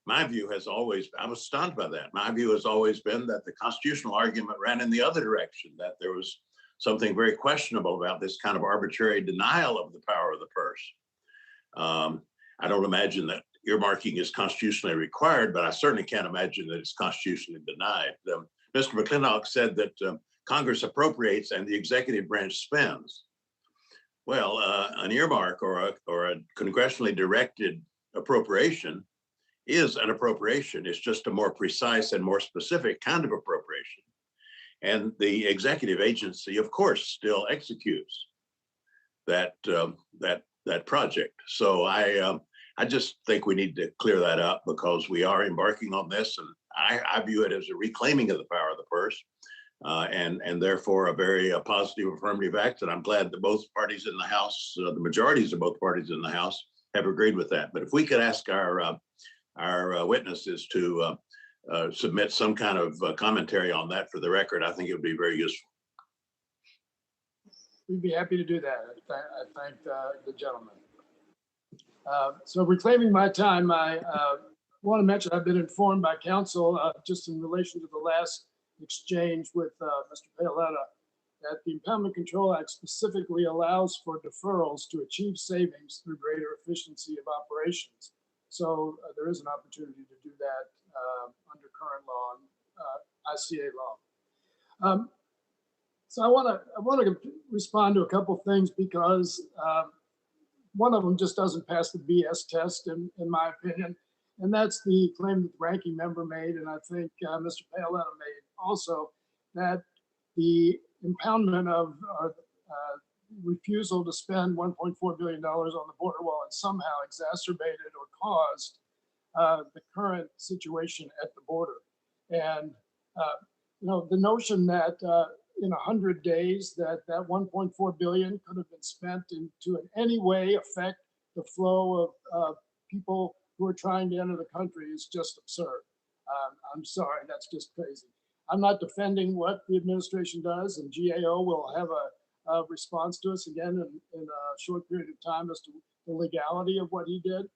My view has always, I was stunned by that. My view has always been that the constitutional argument ran in the other direction, that there was something very questionable about this kind of arbitrary denial of the power of the purse. I don't imagine that earmarking is constitutionally required, but I certainly can't imagine that it's constitutionally denied. Mr. McClintock said that Congress appropriates and the executive branch spends. Well, an earmark or a congressionally directed appropriation is an appropriation. It's just a more precise and more specific kind of appropriation. And the executive agency, of course, still executes that project. So I just think we need to clear that up, because we are embarking on this, and I view it as a reclaiming of the power of the purse. and therefore a very positive affirmative act. And I'm glad that both parties in the House, the majorities of both parties in the House, have agreed with that. But if we could ask our witnesses to submit some kind of commentary on that for the record, I think it would be very useful. We'd be happy to do that. I thank the gentleman. So reclaiming my time, I want to mention I've been informed by counsel just in relation to the last exchange with Mr. Paoletta that the Impoundment Control Act specifically allows for deferrals to achieve savings through greater efficiency of operations. So there is an opportunity to do that under current law, ICA law. So I want to respond to a couple of things because one of them just doesn't pass the BS test, in my opinion, and that's the claim that the ranking member made, and I think Mr. Paoletta made also, that the impoundment of refusal to spend $1.4 billion on the border wall and somehow exacerbated or caused the current situation at the border. And the notion that in 100 days that 1.4 billion could have been spent to in any way affect the flow of people who are trying to enter the country is just absurd. I'm sorry, that's just crazy. I'm not defending what the administration does, and GAO will have a response to us again in a short period of time as to the legality of what he did.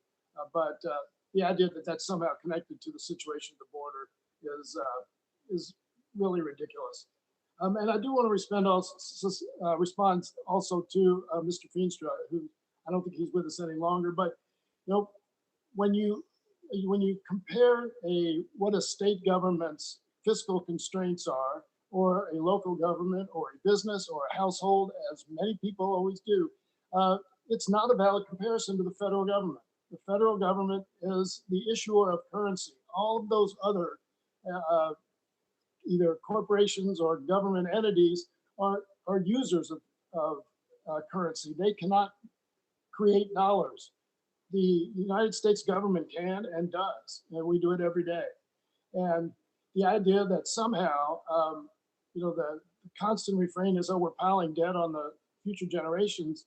But the idea that that's somehow connected to the situation at the border is really ridiculous. And I do want to respond also to Mr. Feenstra, who I don't think he's with us any longer. But when you compare what a state government's fiscal constraints are, or a local government, or a business, or a household, as many people always do, it's not a valid comparison to the federal government. The federal government is the issuer of currency. All of those other either corporations or government entities are users of currency. They cannot create dollars. The United States government can and does, and we do it every day. And the idea that somehow, the constant refrain is, oh, we're piling debt on the future generations.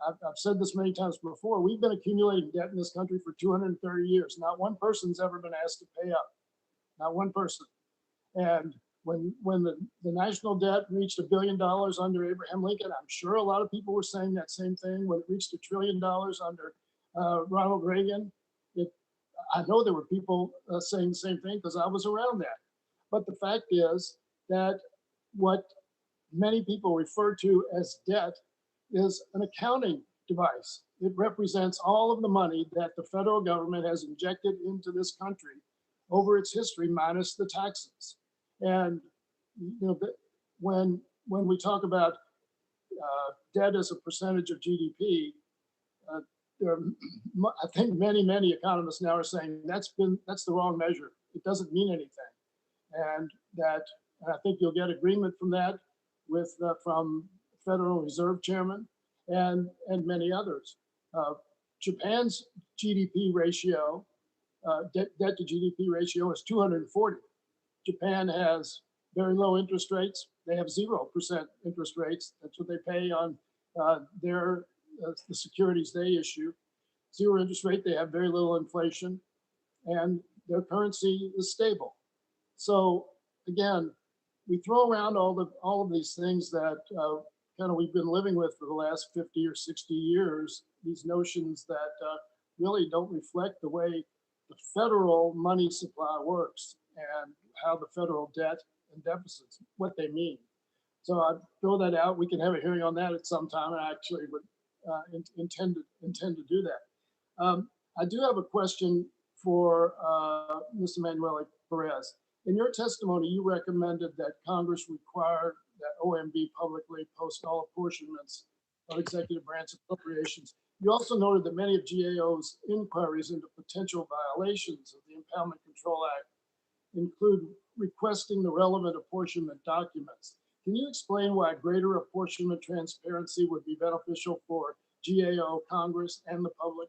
I've said this many times before. We've been accumulating debt in this country for 230 years. Not one person's ever been asked to pay up. Not one person. And when the national debt reached $1 billion under Abraham Lincoln, I'm sure a lot of people were saying that same thing. When it reached $1 trillion under Ronald Reagan, I know there were people saying the same thing because I was around that. But the fact is that what many people refer to as debt is an accounting device. It represents all of the money that the federal government has injected into this country over its history, minus the taxes. And when we talk about debt as a percentage of GDP, I think many economists now are saying that's the wrong measure. It doesn't mean anything, and I think you'll get agreement from that from Federal Reserve Chairman and many others. Japan's GDP ratio, debt to GDP ratio, is 240. Japan has very low interest rates. They have 0% interest rates. That's what they pay on the securities they issue. 0 interest rate. They have very little inflation, and their currency is stable. So again, we throw around all of these things that we've been living with for the last 50 or 60 years. These notions that really don't reflect the way the federal money supply works and how the federal debt and deficits, what they mean. So I throw that out. We can have a hearing on that at some time. I actually would intend to do that. I do have a question for Ms. Emanuela Perez. In your testimony, you recommended that Congress require that OMB publicly post all apportionments of executive branch appropriations. You also noted that many of GAO's inquiries into potential violations of the Impoundment Control Act include requesting the relevant apportionment documents. Can you explain why greater apportionment transparency would be beneficial for GAO, Congress, and the public?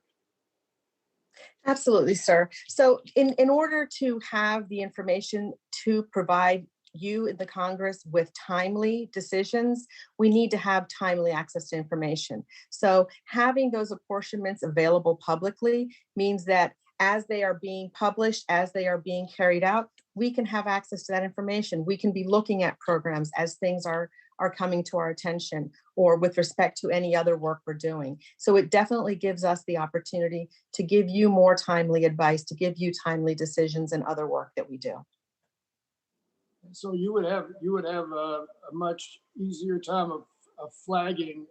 Absolutely, sir. So in order to have the information to provide you in the Congress with timely decisions, we need to have timely access to information. So having those apportionments available publicly means that as they are being published, as they are being carried out, we can have access to that information. We can be looking at programs as things are coming to our attention, or with respect to any other work we're doing. So it definitely gives us the opportunity to give you more timely advice, to give you timely decisions and other work that we do. So you would have a much easier time of flagging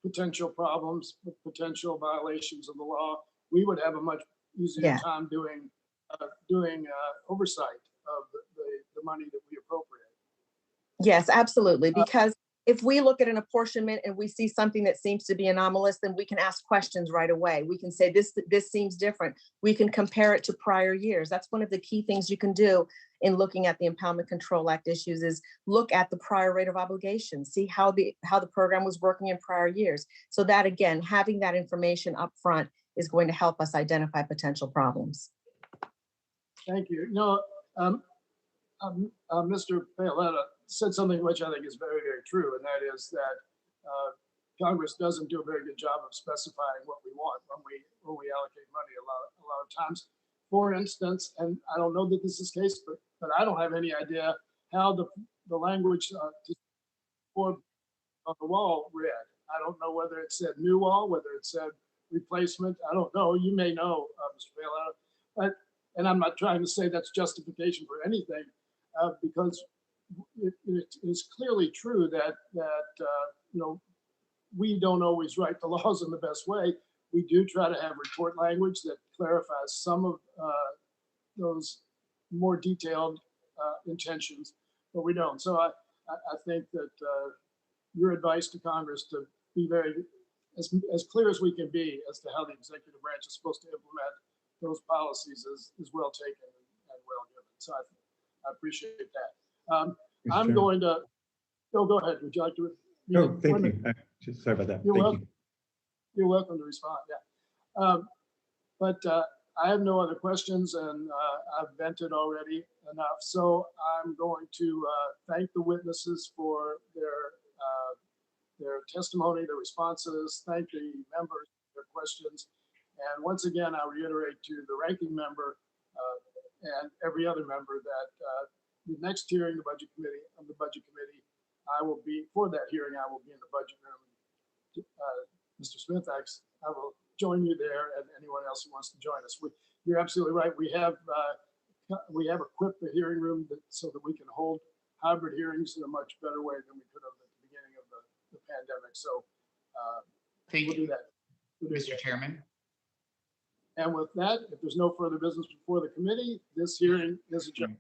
potential problems, potential violations of the law. We would have a much easier time doing oversight of the money that we appropriate. Yes, absolutely. Because if we look at an apportionment and we see something that seems to be anomalous, then we can ask questions right away. We can say, this seems different. We can compare it to prior years. That's one of the key things you can do in looking at the Impoundment Control Act issues, is look at the prior rate of obligation, see how the program was working in prior years. So that, again, having that information up front is going to help us identify potential problems. Thank you. Mr. Paoletta said something which I think is very, very true, and that is that Congress doesn't do a very good job of specifying what we want when we allocate money a lot of times. For instance, and I don't know that this is the case, but I don't have any idea how the language on the wall read. I don't know whether it said new wall, whether it said replacement. I don't know. You may know, Mr. Paoletta, and I'm not trying to say that's justification for anything, because it is clearly true that we don't always write the laws in the best way. We do try to have report language that clarifies some of those more detailed intentions, but we don't. So I think that your advice to Congress to be very as clear as we can be as to how the executive branch is supposed to implement those policies is well taken and well given. So I appreciate that. I'm going to go ahead. Would you like to? Oh, thank you. Sorry about that. You're welcome. You're welcome to respond. Yeah. But I have no other questions, and I've vented already enough. So I'm going to thank the witnesses for their testimony, their responses. Thank the members for their questions. And once again, I reiterate to the ranking member and every other member that the next hearing, the budget committee, I will be, for that hearing, I will be in the budget room. Mr. Smith, I will join you there, and anyone else who wants to join us. You're absolutely right. We have equipped the hearing room so that we can hold hybrid hearings in a much better way than we could have at the beginning of the pandemic. So we'll do that. Mr. Chairman. And with that, if there's no further business before the committee, this hearing is adjourned.